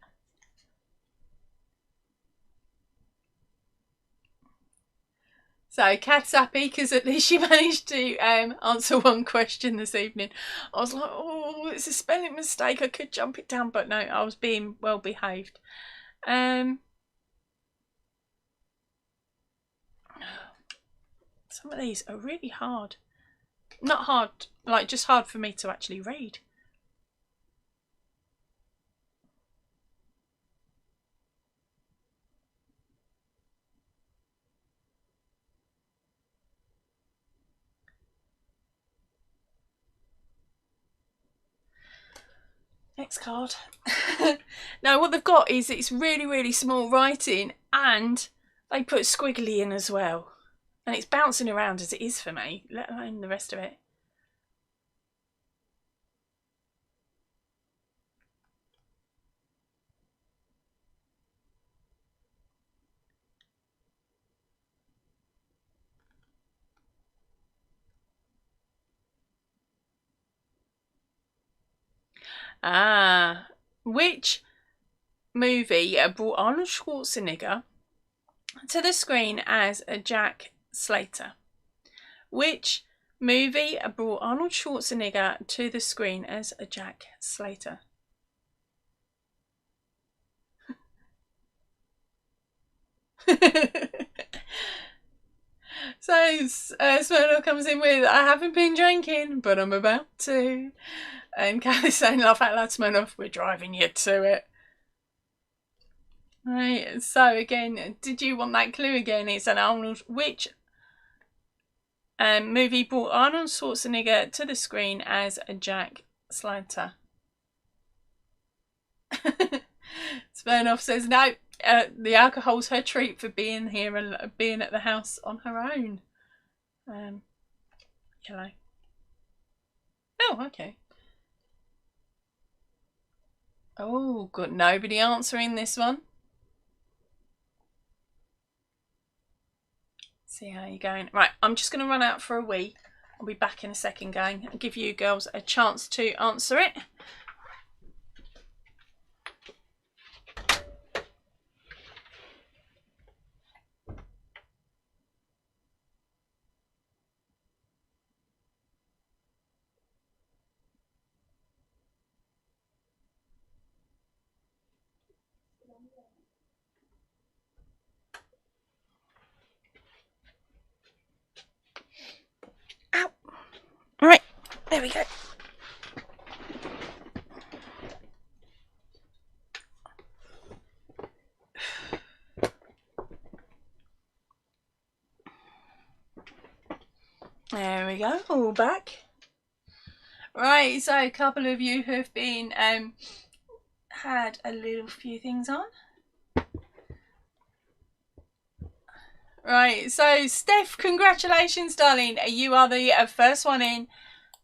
A: So Kath's happy because at least she managed to answer one question this evening. I was like, oh, it's a spelling mistake. I could jump it down, but no, I was being well behaved. Some of these are really hard. Not hard, like just hard for me to actually read. Next card. Now what they've got is it's really, really small writing, and they put squiggly in as well. And it's bouncing around as it is for me, let alone the rest of it. Ah, which movie brought Arnold Schwarzenegger to the screen as a Jack Slater? Which movie brought Arnold Schwarzenegger to the screen as a Jack Slater? So Smirnoff comes in with, I haven't been drinking, but I'm about to. And Kathy's saying, laugh out loud, Smirnoff, we're driving you to it. Right, so again, did you want that clue again? It's an Arnold, which movie brought Arnold Schwarzenegger to the screen as a Jack Slater? Smirnoff says, no, the alcohol's her treat for being here and being at the house on her own. Yellow. Oh, okay. Oh, got nobody answering this one. See how you're going. Right, I'm just going to run out for a wee. I'll be back in a second going and give you girls a chance to answer it. Ow! Right, there we go. There we go, all back. Right, so a couple of you have been had a little few things on. Right, so Steph, congratulations, darling. You are the first one in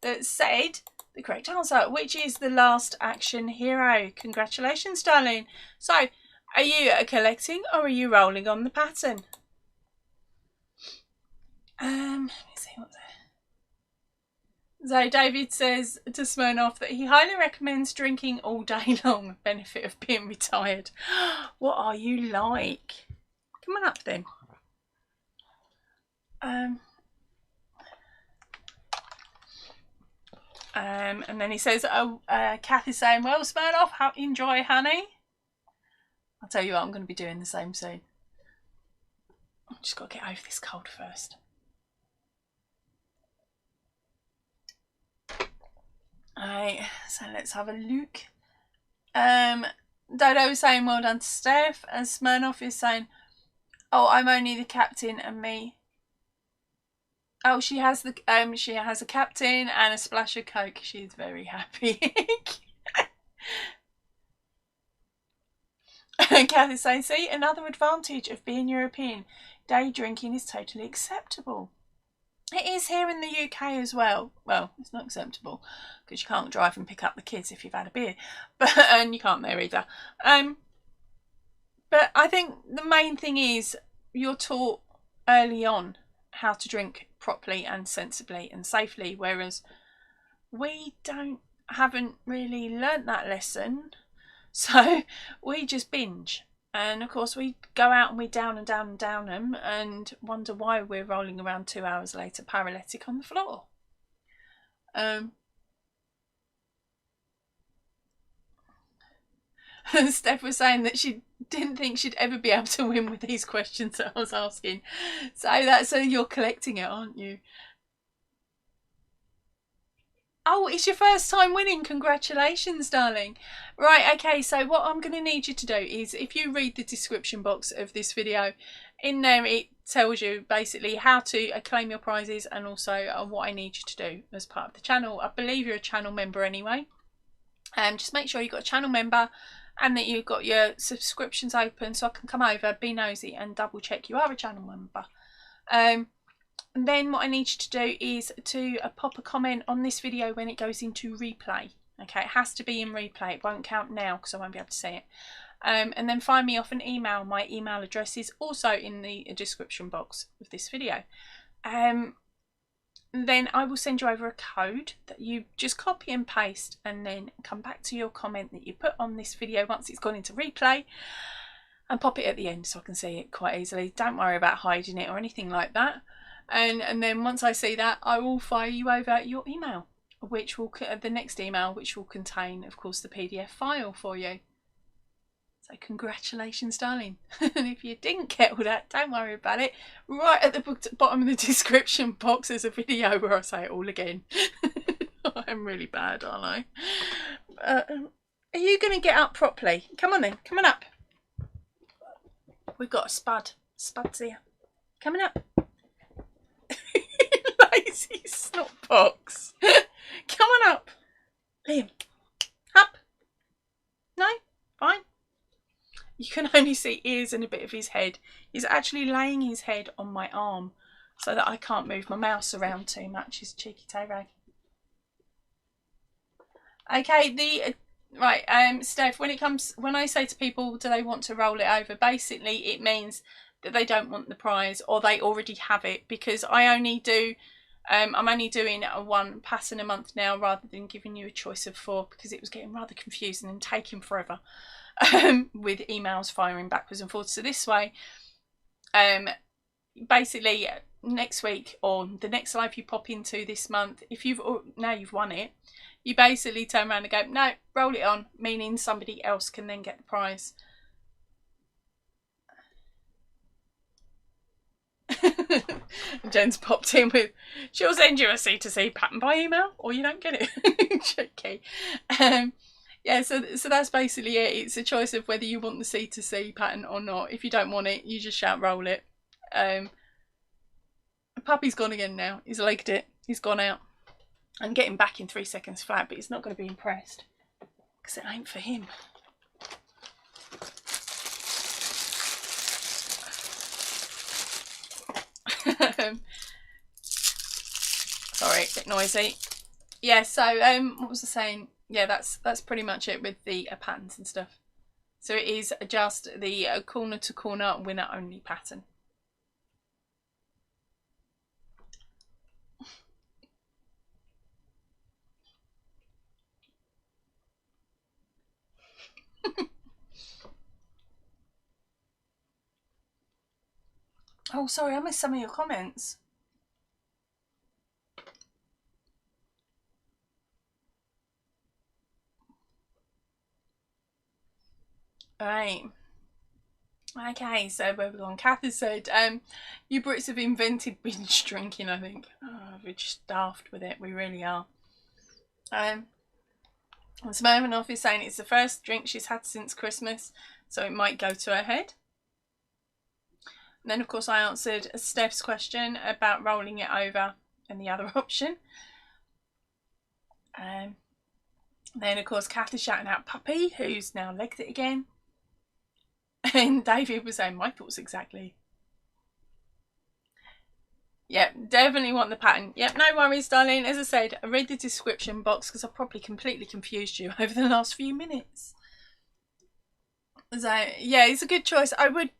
A: that said the correct answer, which is the Last Action Hero. Congratulations, darling. So, are you collecting or are you rolling on the pattern? Let me see what's there. So David says to Smirnoff that he highly recommends drinking all day long. Benefit of being retired. What are you like? Come on up then. And then he says, oh, Kath is saying, well, Smirnoff, enjoy, honey. I'll tell you what, I'm going to be doing the same soon. I've just got to get over this cold first. Alright, so let's have a look. Dodo is saying, well done to Steph. And Smirnoff is saying, oh, I'm only the captain and me. Oh, she has a captain and a splash of Coke. She's very happy. Kath is saying, see, another advantage of being European. Day drinking is totally acceptable. It is here in the UK as well. Well, it's not acceptable because you can't drive and pick up the kids if you've had a beer, and you can't there either. But I think the main thing is you're taught early on how to drink properly and sensibly and safely, whereas we haven't really learnt that lesson, so we just binge. And of course we go out and we down and down and down them and wonder why we're rolling around 2 hours later paralytic on the floor. Steph was saying that she didn't think she'd ever be able to win with these questions that I was asking. So you're collecting it, aren't you? Oh, it's your first time winning. Congratulations, darling. Right, okay, so what I'm going to need you to do is, if you read the description box of this video, in there it tells you basically how to claim your prizes and also what I need you to do as part of the channel. I believe you're a channel member anyway. Just make sure you've got a channel member and that you've got your subscriptions open, so I can come over, be nosy and double check you are a channel member. And then what I need you to do is to pop a comment on this video when it goes into replay. Okay, it has to be in replay. It won't count now because I won't be able to see it. And then find me off an email. My email address is also in the description box of this video. Then I will send you over a code that you just copy and paste, and then come back to your comment that you put on this video once it's gone into replay, and pop it at the end so I can see it quite easily. Don't worry about hiding it or anything like that. And then once I see that, I will fire you over your email, which will the next email, which will contain, of course, the PDF file for you. So congratulations, darling. And if you didn't get all that, don't worry about it. Right at the bottom of the description box there's a video where I say it all again. I'm really bad, aren't I? Are you going to get up properly? Come on then, come on up. We've got a Spud's here. Coming up. Lazy snot box. Come on up. Liam. Up. No? Fine. You can only see ears and a bit of his head. He's actually laying his head on my arm so that I can't move my mouse around too much. His cheeky toe rag. Okay, right, Steph, when I say to people, do they want to roll it over? Basically, it means that they don't want the prize or they already have it, because I only do, I'm only doing one pattern a month now rather than giving you a choice of 4, because it was getting rather confusing and taking forever. With emails firing backwards and forwards. So this way, basically next week or the next live you pop into this month, if you've won it, you basically turn around and go, no, roll it on, meaning somebody else can then get the prize. Jen's popped in with, she'll send you a C2C pattern by email or you don't get it. Okay. Yeah, so that's basically it. It's a choice of whether you want the C2C pattern or not. If you don't want it, you just shout roll it. Puppy's gone again now. He's legged it. He's gone out. I'm getting back in 3 seconds flat, but he's not going to be impressed because it ain't for him. Sorry, a bit noisy. Yeah, so what was I saying? Yeah, that's pretty much it with the patterns and stuff. So it is just the corner to corner winner only pattern. Oh, sorry, I missed some of your comments. Right. Okay, so where we're going. Kath has said, you Brits have invented binge drinking, I think. Oh, we're just daft with it. We really are. Smirnoff is saying it's the first drink she's had since Christmas, so it might go to her head. And then, of course, I answered Steph's question about rolling it over and the other option. Then, of course, Kath is shouting out Puppy, who's now legged it again. And David was saying, my thoughts exactly. Yep, definitely want the pattern. Yep, no worries, darling. As I said, I read the description box because I probably completely confused you over the last few minutes. So, yeah, it's a good choice. I would...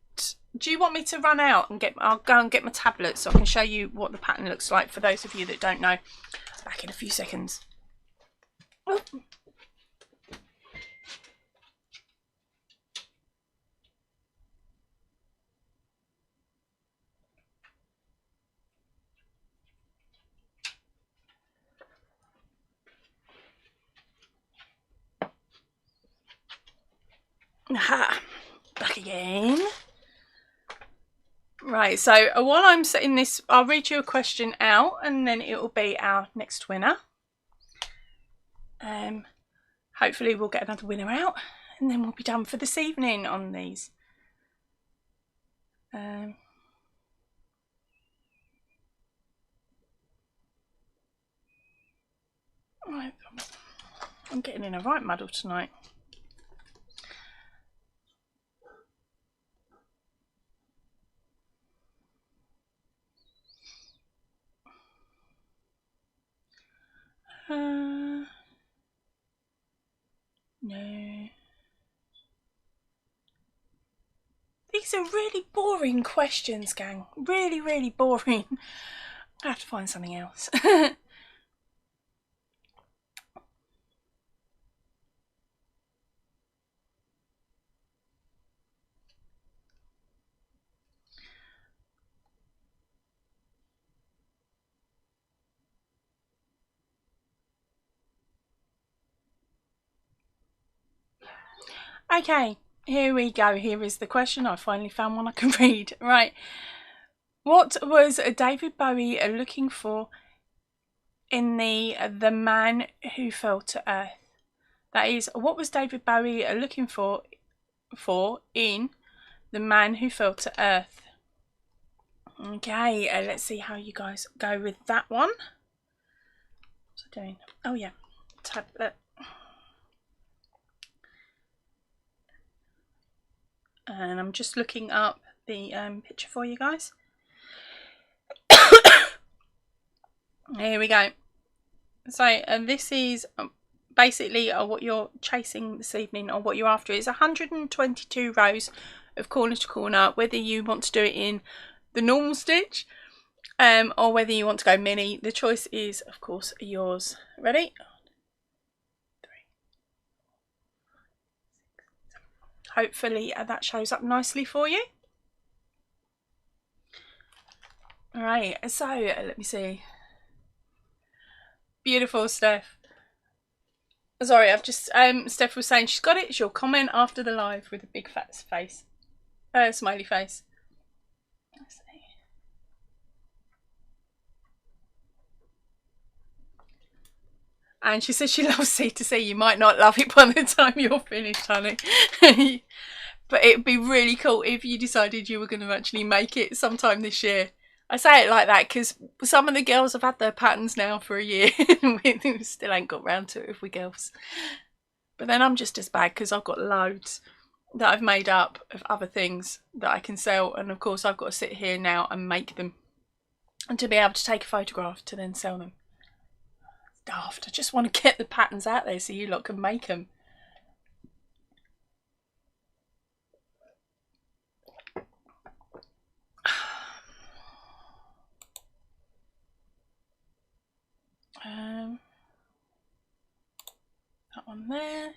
A: Do you want me to run out and I'll go and get my tablet so I can show you what the pattern looks like for those of you that don't know. Back in a few seconds. Oh. Aha, back again. Right, so while I'm setting this, I'll read you a question out and then it will be our next winner. Hopefully we'll get another winner out and then we'll be done for this evening on these. I'm getting in a right muddle tonight. No. These are really boring questions, gang. Really, really boring. I have to find something else. Okay, here we go. Here is the question. I finally found one I can read. Right. What was David Bowie looking for in the Man Who Fell to Earth? That is, what was David Bowie looking for in The Man Who Fell to Earth? Okay, let's see how you guys go with that one. What's I doing? Oh yeah, tablet. And I'm just looking up the picture for you guys. Here we go. So this is basically what you're chasing this evening, or what you're after. It's 122 rows of corner to corner, whether you want to do it in the normal stitch or whether you want to go mini. The choice is, of course, yours. Ready? Hopefully that shows up nicely for you. Alright, so let me see. Beautiful, Steph. Sorry, I've just Steph was saying she's got it. She'll comment after the live with a big fat face, smiley face. Let's see. And she says she loves C2C. You might not love it by the time you're finished, honey. But it'd be really cool if you decided you were going to actually make it sometime this year. I say it like that because some of the girls have had their patterns now for a year and we still ain't got round to it if we girls. But then I'm just as bad because I've got loads that I've made up of other things that I can sell, and of course I've got to sit here now and make them, and to be able to take a photograph to then sell them. Daft. I just want to get the patterns out there so you lot can make them. That one there,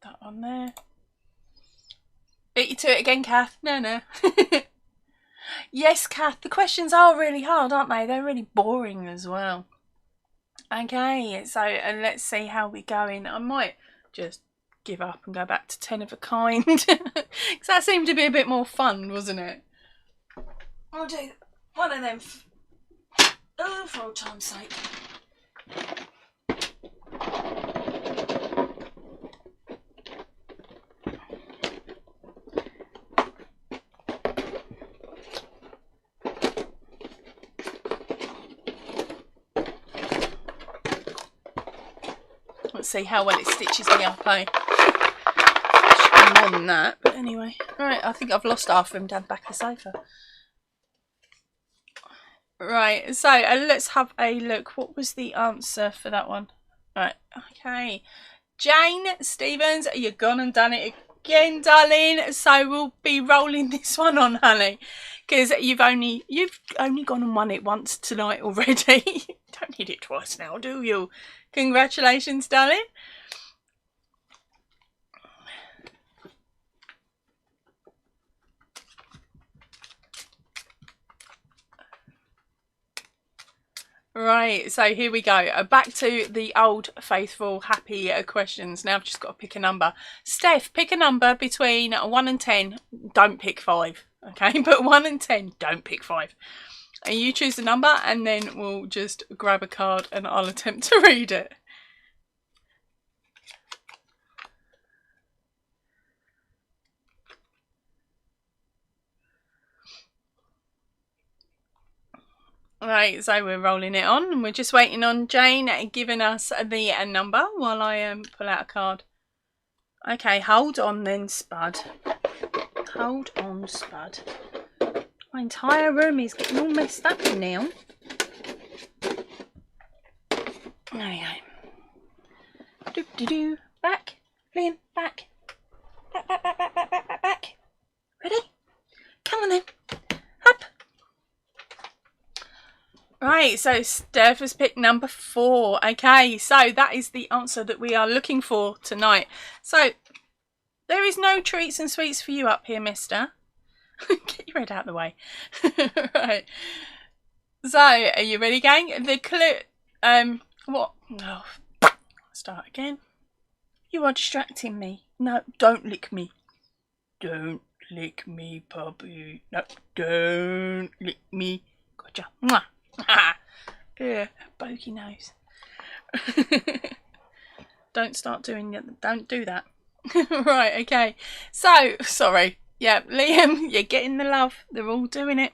A: that one there. Beat you to it again, Kath. No. Yes, Kath, the questions are really hard, aren't they? They're really boring as well. Okay, so let's see how we're going. I might just give up and go back to 10 of a kind. Because that seemed to be a bit more fun, wasn't it? I'll do one of them for old time's sake. Let's see how well it stitches me up, eh? More than that, but anyway. Right, I think I've lost half of them down the back of the sofa. Right, so let's have a look. What was the answer for that one? Right, okay. Jane Stevens, you've gone and done it again, darling. So we'll be rolling this one on, honey, because you've only gone and won it once tonight already. Don't need it twice now, do you? Congratulations, darling. Right, so here we go. Back to the old faithful happy questions. Now I've just got to pick a number. Steph, pick a number between 1 and 10. Don't pick 5, okay? But 1 and 10, don't pick 5. And you choose a number and then we'll just grab a card and I'll attempt to read it. Right, so we're rolling it on and we're just waiting on Jane giving us the number while I pull out a card. Okay, hold on then, Spud. Hold on, Spud. My entire room is getting all messed up now. There we go. Do-do-do. Back. Liam, back. Back. Ready? Come on then. Up. Right, so Steph has picked number 4. Okay, so that is the answer that we are looking for tonight. So, there is no treats and sweets for you up here, mister. Get your head out of the way. Right. So, are you ready, gang? The clue... what? Oh, start again. You are distracting me. No, don't lick me. Don't lick me, puppy. No, don't lick me. Gotcha. Mwah. Yeah, bogey nose. Don't start doing it. Don't do that. Right, okay. So, sorry. Yeah, Liam, you're getting the love. They're all doing it.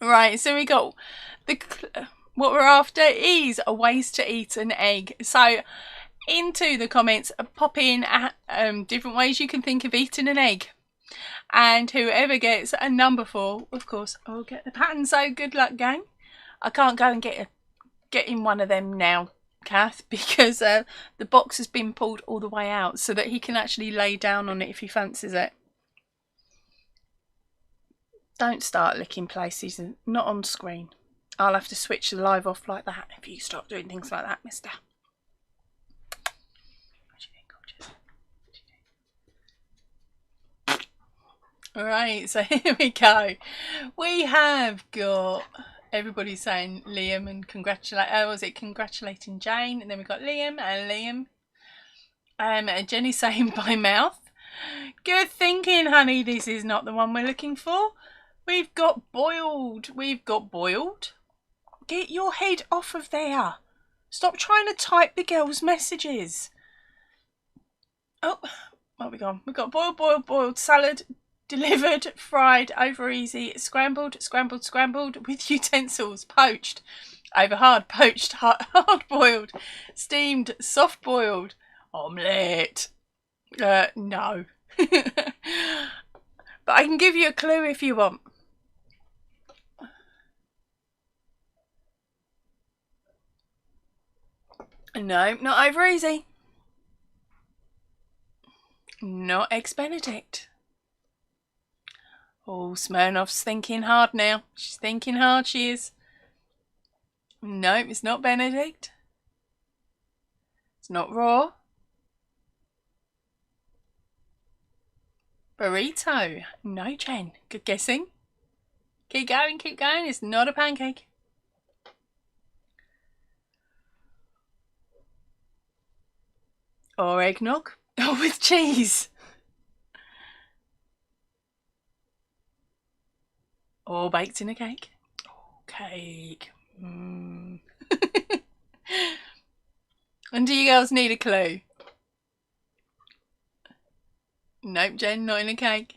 A: Right, so we got what we're after is a ways to eat an egg. So, into the comments, pop in different ways you can think of eating an egg. And whoever gets a number 4, of course, will get the pattern. So, good luck, gang. I can't go and get in one of them now, Kath, because the box has been pulled all the way out so that he can actually lay down on it if he fancies it. Don't start licking places, not on screen. I'll have to switch the live off like that if you start doing things like that, mister. What do you think, gorgeous? Alright, so here we go. We have got... everybody's saying Liam and congratulating Jane, and then we've got Liam and Liam. Jenny's saying by mouth. Good thinking, honey. This is not the one we're looking for. We've got boiled. Get your head off of there. Stop trying to type the girls' messages. Oh, what have we got? We've got boiled salad. Delivered, fried, over easy, scrambled with utensils, poached, over hard, poached, hard boiled, steamed, soft boiled, omelette. No. But I can give you a clue if you want. No, not over easy. Not Eggs Benedict. Oh, Smirnoff's thinking hard now. She's thinking hard, she is. Nope, it's not Benedict. It's not raw. Burrito. No, Jen. Good guessing. Keep going, keep going. It's not a pancake. Or eggnog. Oh, with cheese. Or baked in a cake. Oh, cake. And do you girls need a clue? Nope, Jen, not in a cake.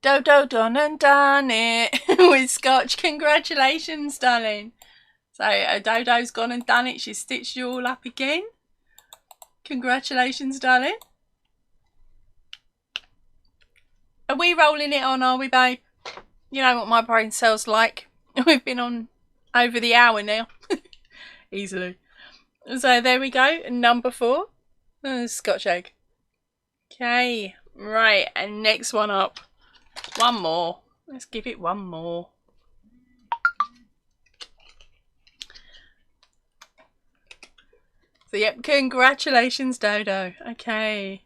A: Dodo done and done it with Scotch. Congratulations, darling. So Dodo's gone and done it. She's stitched you all up again. Congratulations, darling. Are we rolling it on, are we, babe? You know what my brain cells like. We've been on over the hour now. Easily. So there we go. Number 4. Scotch egg. Okay. Right. And next one up. One more. Let's give it one more. So, yep, congratulations, Dodo. Okay.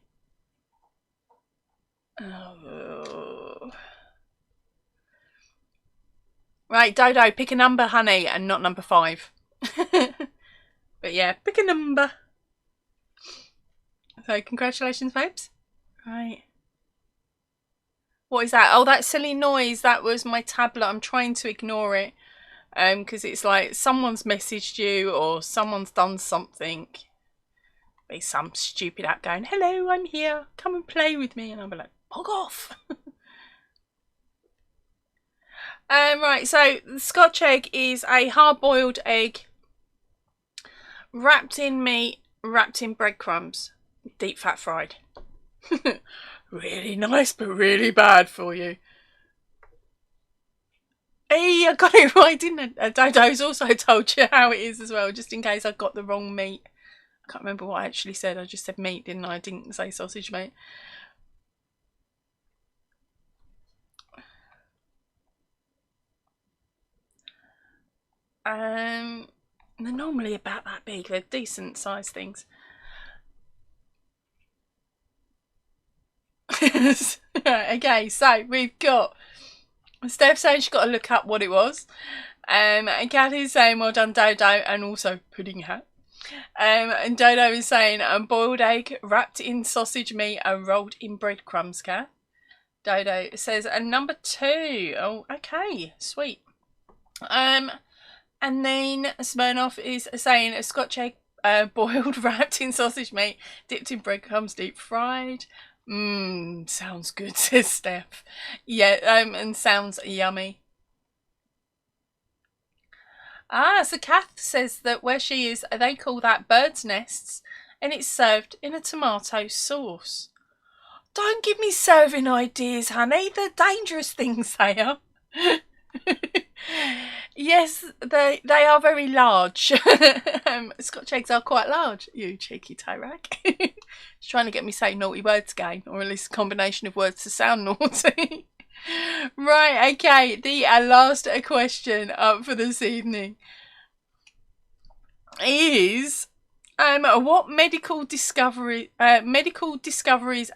A: Oh. Right, Dodo, pick a number, honey, and not number 5. But yeah, pick a number. So, congratulations, babes. Right. What is that? Oh, that silly noise. That was my tablet. I'm trying to ignore it. Because it's like someone's messaged you or someone's done something. Be some stupid app going, hello, I'm here, come and play with me, and I'll be like, bog off. Right, so the Scotch egg is a hard-boiled egg wrapped in meat, wrapped in breadcrumbs, deep fat fried. Really nice, but really bad for you. Hey, I got it right, didn't I? Dodo's also told you how it is as well, just in case I got the wrong meat. I can't remember what I actually said. I just said meat, didn't I? I didn't say sausage meat. They're normally about that big. They're decent sized things. Okay, so we've got Steph saying she's got to look up what it was. And Kathy's saying well done Dodo, and also pudding hat. And Dodo is saying a boiled egg wrapped in sausage meat and rolled in breadcrumbs, Kath. Dodo says number 2. Oh, okay, sweet. And then Smirnoff is saying a Scotch egg boiled, wrapped in sausage meat, dipped in breadcrumbs, deep fried. Sounds good, says Steph. Yeah, and sounds yummy. So Kath says that where she is, they call that bird's nests, and it's served in a tomato sauce. Don't give me serving ideas, honey. They're dangerous things, they are. Yes, they are very large. Scotch eggs are quite large, you cheeky toe rag. She's trying to get me to say naughty words again, or at least a combination of words to sound naughty. Right, okay, the last question up for this evening is what medical discoveries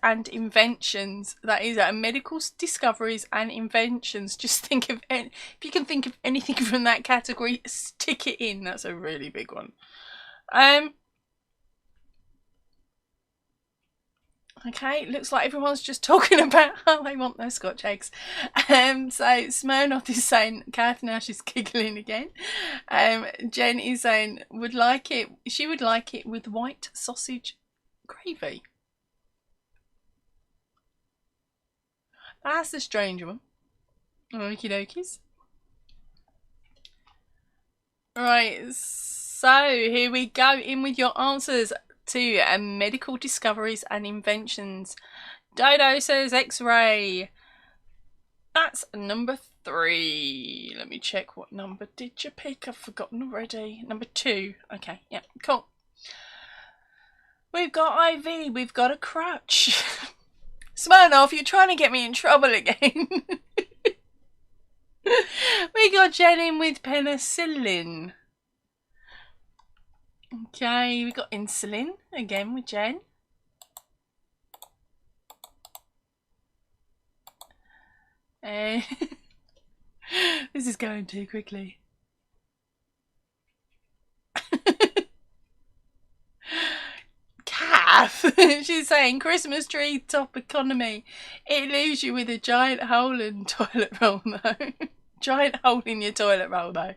A: and inventions, that is medical discoveries and inventions, just think of if you can think of anything from that category, stick it in. That's a really big one. Okay, looks like everyone's just talking about how they want their Scotch eggs. So Smirnoff is saying, Kath, now she's giggling again. Jen is saying she would like it with white sausage gravy. That's a strange one. Okie dokies. Right, so here we go, in with your answers to medical discoveries and inventions. Dodo says X-ray. That's number 3. Let me check, what number did you pick? I've forgotten already. Number 2. Okay, yeah, cool. We've got IV, we've got a crutch. Smirnoff, you're trying to get me in trouble again. We got Jen in with penicillin. Okay, we got insulin again with Jen. This is going too quickly. Kath, she's saying Christmas tree top economy. It leaves you with a giant hole in toilet roll though. Giant hole in your toilet roll though.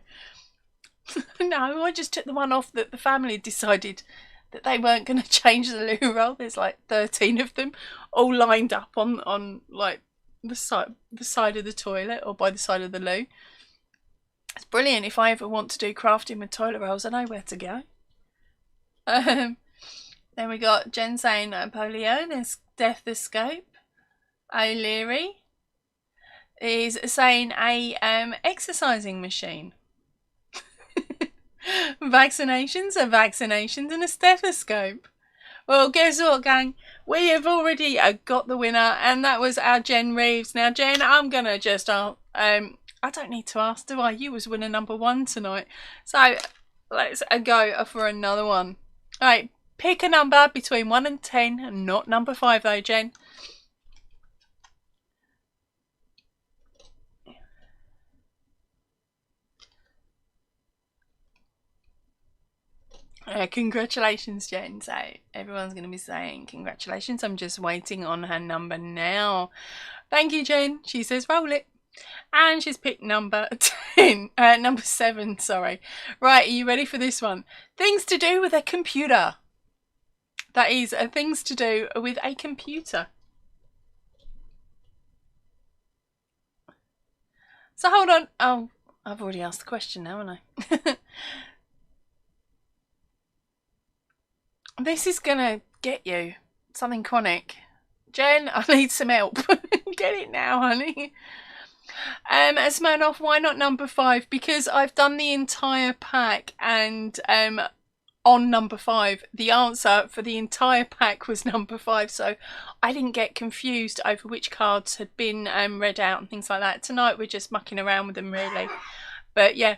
A: No, I just took the one off that the family decided that they weren't going to change the loo roll. There's like 13 of them all lined up on like the side of the toilet or by the side of the loo. It's brilliant. If I ever want to do crafting with toilet rolls, I know where to go. Then we got Jen saying polio, then stethoscope. O'Leary is saying a exercising machine. Vaccinations are vaccinations and a stethoscope. Well, guess what, gang? We have already got the winner, and that was our Jen Reeves. Now, Jen, I'm gonna just I don't need to ask, do I? You was winner number 1 tonight, so let's go for another one. All right, pick a number between 1 and 10, and not number 5 though, Jen. Congratulations, Jen. So everyone's going to be saying congratulations. I'm just waiting on her number now. Thank you, Jen. She says roll it. And she's picked number 7, sorry. Right, are you ready for this one? Things to do with a computer. That is things to do with a computer. So hold on. Oh, I've already asked the question now, haven't I? This is gonna get you something chronic. Jen, I need some help. Get it now, honey. Smirnoff, why not number 5? Because I've done the entire pack, and on number 5, the answer for the entire pack was number 5, so I didn't get confused over which cards had been read out and things like that. Tonight we're just mucking around with them, really. But yeah,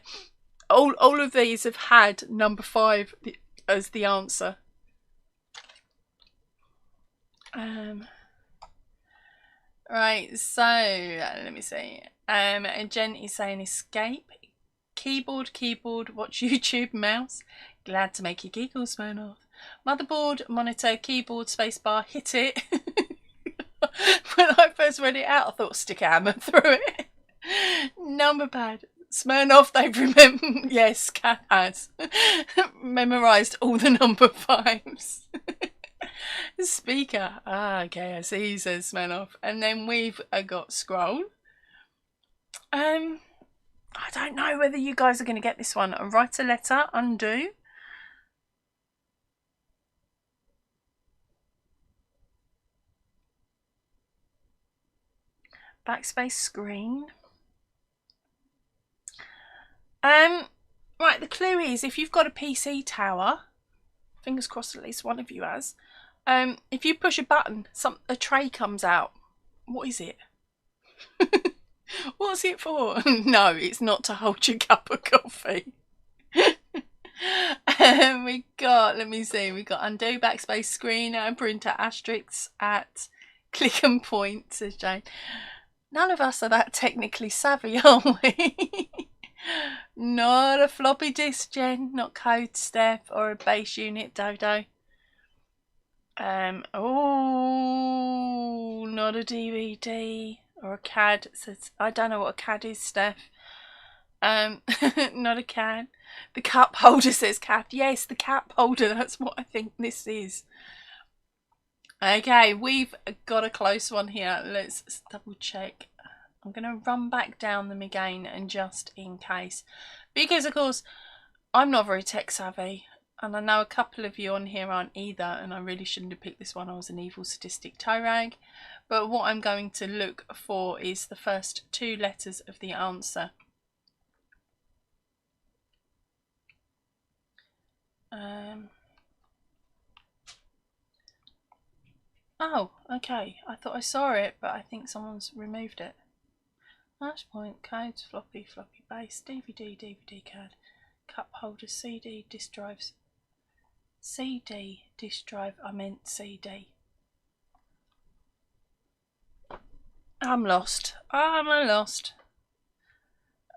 A: all of these have had number 5 as the answer. Right, so let me see. Jen is saying escape, keyboard, watch YouTube, mouse. Glad to make you giggle, Smirnoff. Motherboard, monitor, keyboard, spacebar, hit it. When I first read it out, I thought stick a hammer through it. Number pad, Smirnoff, they've remembered. Yes, Cat has memorised all the number 5s. Speaker, okay, I see, says Smirnoff. And then we've got scroll. I don't know whether you guys are going to get this one. Write a letter, undo. Backspace screen. Right, the clue is if you've got a PC tower, fingers crossed at least one of you has, if you push a button, a tray comes out. What is it? What's it for? No, it's not to hold your cup of coffee. We got, let me see, we got undo, backspace screen, printer, asterisks, at, click and point, says Jane. None of us are that technically savvy, are we? Not a floppy disk, Jen, not code, Steph, or a base unit, Dodo. Oh, not a DVD or a CAD. Says, I don't know what a CAD is, Steph. Not a CAD. The cup holder says CAD. Yes, the cup holder. That's what I think this is. Okay, we've got a close one here. Let's double check. I'm going to run back down them again, and just in case, because of course I'm not very tech savvy, and I know a couple of you on here aren't either, and I really shouldn't have picked this one. I was an evil sadistic toe rag. But what I'm going to look for is the first 2 letters of the answer. Oh, okay. I thought I saw it, but I think someone's removed it. Flashpoint, codes, floppy base, DVD CAD, cup holder, CD, disk drives. CD, disk drive, I meant CD. I'm lost. I'm lost.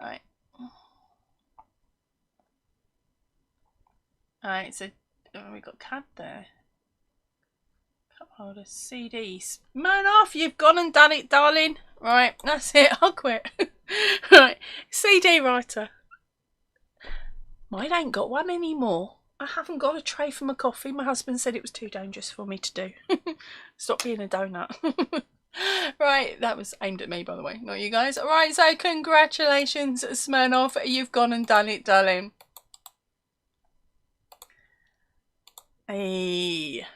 A: Alright. Alright, so we got CAD there. Cup holder, CDs. Man off, you've gone and done it, darling. Right, that's it, I'll quit. Right, CD writer. Mine ain't got one anymore. I haven't got a tray for my coffee. My husband said it was too dangerous for me to do. Stop being a donut. Right, that was aimed at me, by the way, not you guys. Right, so congratulations, Smirnoff. You've gone and done it, darling. Hey.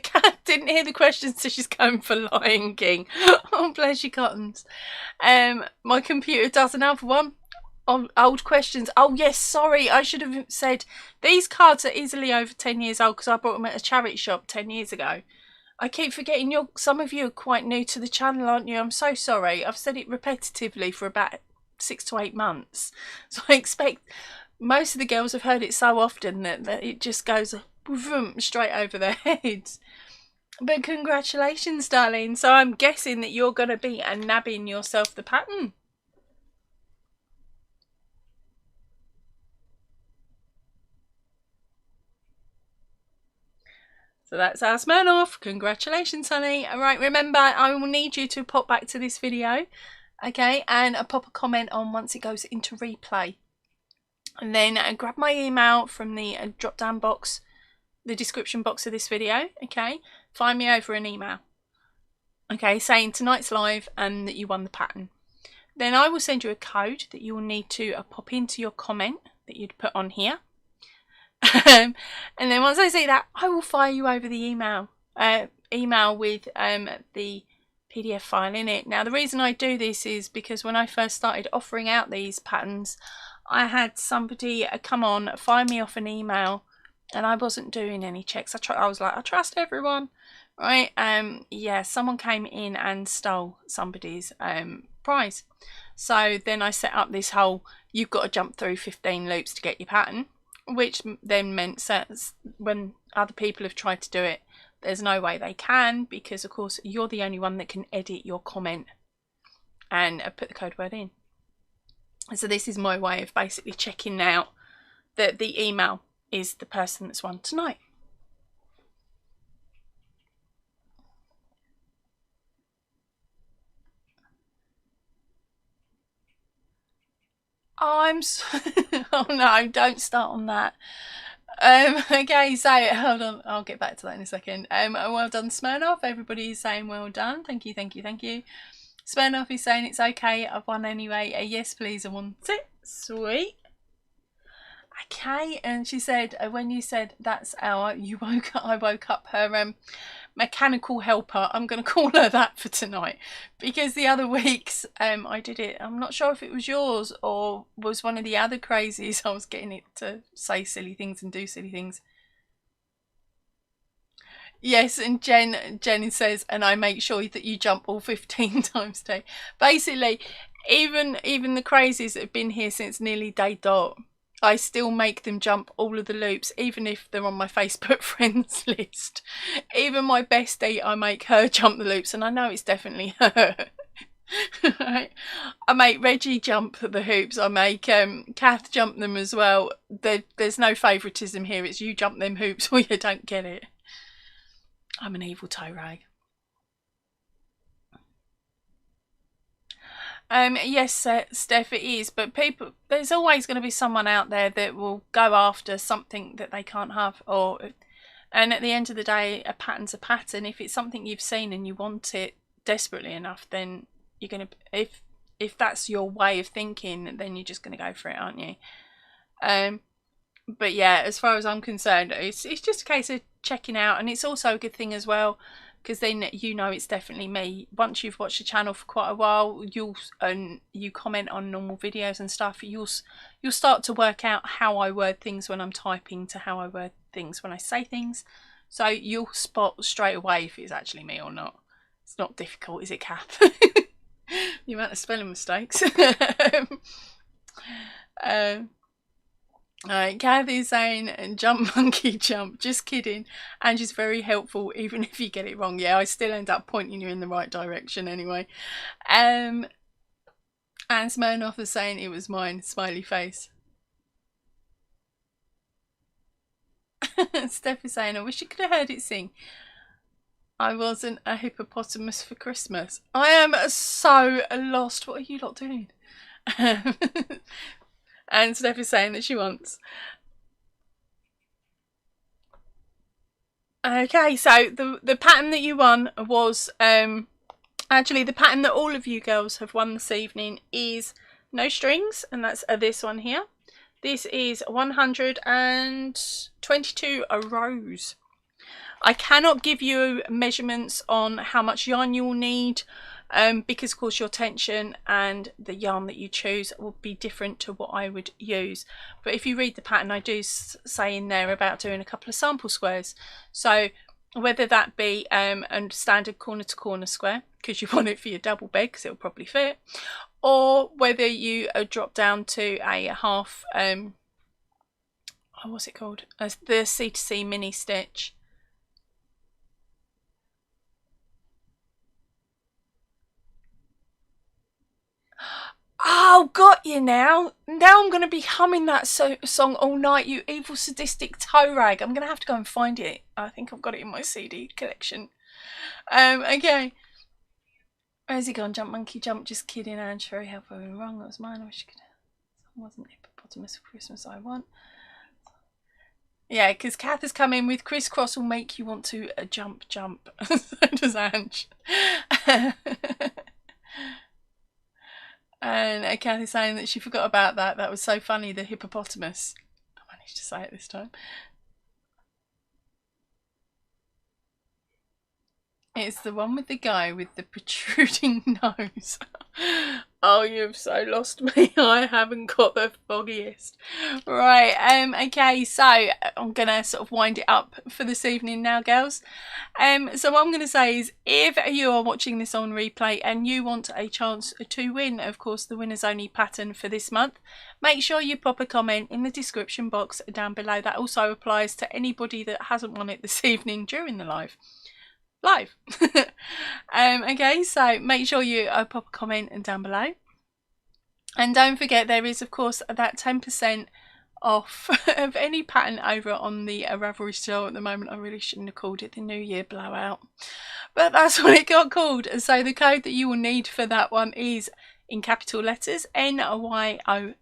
A: Kat didn't hear the question, so she's going for Lion King. Oh, bless you, Cottons. My computer doesn't have one. Old questions. Oh, yes, sorry. I should have said these cards are easily over 10 years old because I bought them at a charity shop 10 years ago. I keep forgetting some of you are quite new to the channel, aren't you? I'm so sorry. I've said it repetitively for about 6 to 8 months. So I expect most of the girls have heard it so often that it just goes straight over their heads. But congratulations, darling. So I'm guessing that you're going to be nabbing yourself the pattern. So that's our Smirnoff. Congratulations, honey. All right, remember, I will need you to pop back to this video, okay, and pop a comment on once it goes into replay. And then grab my email from the drop down box, the description box of this video. Okay, find me over an email, okay, saying tonight's live and that you won the pattern. Then I will send you a code that you will need to pop into your comment that you'd put on here. And then once I see that, I will fire you over the email with the PDF file in it. Now the reason I do this is because when I first started offering out these patterns, I had somebody come on, fire me off an email, and I wasn't doing any checks. I was like, I trust everyone, right? Yeah, someone came in and stole somebody's prize. So then I set up this whole, you've got to jump through 15 loops to get your pattern, which then meant that when other people have tried to do it, there's no way they can, because of course you're the only one that can edit your comment and put the code word in. So this is my way of basically checking out that the email is the person that's won tonight. Oh no, don't start on that. Okay, so hold on, I'll get back to that in a second. Well done, Smirnoff. Everybody's saying well done. Thank you, thank you, thank you. Smirnoff is saying it's okay, I've won anyway. Yes, please, I want it. Sweet. Okay, and she said when you said that's our, I woke up her mechanical helper. I'm going to call her that for tonight, because the other weeks I did it. I'm not sure if it was yours or was one of the other crazies. I was getting it to say silly things and do silly things. Yes, and Jen says, and I make sure that you jump all 15 times a day. Basically, even the crazies that have been here since nearly day dot, I still make them jump all of the loops, even if they're on my Facebook friends list. Even my bestie, I make her jump the loops, and I know it's definitely her. Right? I make Reggie jump the hoops. I make Kath jump them as well. There's no favouritism here. It's you jump them hoops or you don't get it. I'm an evil toe rag. Yes, Steph, it is, but people, there's always going to be someone out there that will go after something that they can't have, and at the end of the day, a pattern's a pattern. If it's something you've seen and you want it desperately enough, then you're going to, if that's your way of thinking, then you're just going to go for it, aren't you? But yeah, as far as I'm concerned, it's just a case of checking out, and it's also a good thing as well, because then you know it's definitely me. Once you've watched the channel for quite a while, you comment on normal videos and stuff, you'll start to work out how I word things when I'm typing to how I word things when I say things. So you'll spot straight away if it's actually me or not. It's not difficult, is it, Kath? The amount of spelling mistakes. Alright, Kathy's saying, jump monkey jump, just kidding. Angie's very helpful even if you get it wrong. Yeah, I still end up pointing you in the right direction anyway. And Smirnoff is saying it was mine, smiley face. Steph is saying, I wish you could have heard it sing. I wasn't a hippopotamus for Christmas. I am so lost. What are you lot doing? And Steph is saying that she wants. Okay, so the pattern that you won was actually the pattern that all of you girls have won this evening is no strings, and that's this one here. This is 122 rows. I cannot give you measurements on how much yarn you will need, because of course your tension and the yarn that you choose will be different to what I would use. But if you read the pattern, I do say in there about doing a couple of sample squares. So whether that be a standard corner to corner square, because you want it for your double bed because it will probably fit, or whether you drop down to a half, what's it called? The C2C mini stitch. Oh, got you now. Now I'm going to be humming that song all night, you evil sadistic toe rag. I'm going to have to go and find it. I think I've got it in my CD collection. Okay. Where's he gone? Jump monkey jump. Just kidding, Ange. Very helpful. Wrong. That was mine. I wish you could. It wasn't hippopotamus. hippopotamus for Christmas I want. Yeah, because Kath has come in with crisscross will make you want to jump. So does Ange. And Kath is saying that she forgot about that. That was so funny, the hippopotamus. I managed to say it this time. It's the one with the guy with the protruding nose. Oh, you've so lost me. I haven't got the foggiest. Right, okay, so I'm going to sort of wind it up for this evening now, girls. So what I'm going to say is, if you are watching this on replay and you want a chance to win, of course, the winners only pattern for this month, make sure you pop a comment in the description box down below. That also applies to anybody that hasn't won it this evening during the live. Okay, so make sure you pop a comment down below, and don't forget there is of course that 10% off of any pattern over on the Ravelry store at the moment. I really shouldn't have called it the New Year blowout, but that's what it got called. So the code that you will need for that one is in capital letters NYBO.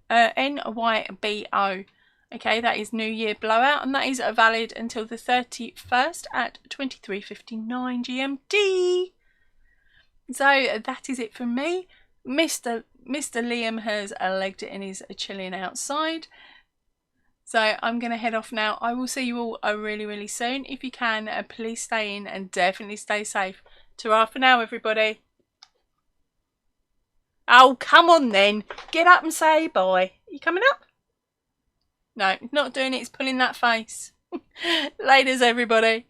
A: Okay, that is New Year Blowout, and that is valid until the 31st at 23:59 GMT. So that is it from me. Mr. Liam has legged it and is chilling outside. So I'm going to head off now. I will see you all really soon. If you can, please stay in and definitely stay safe. Ta-ra for now, everybody. Oh, come on then. Get up and say bye. You coming up? No, not doing it. It's pulling that face. Laters, everybody.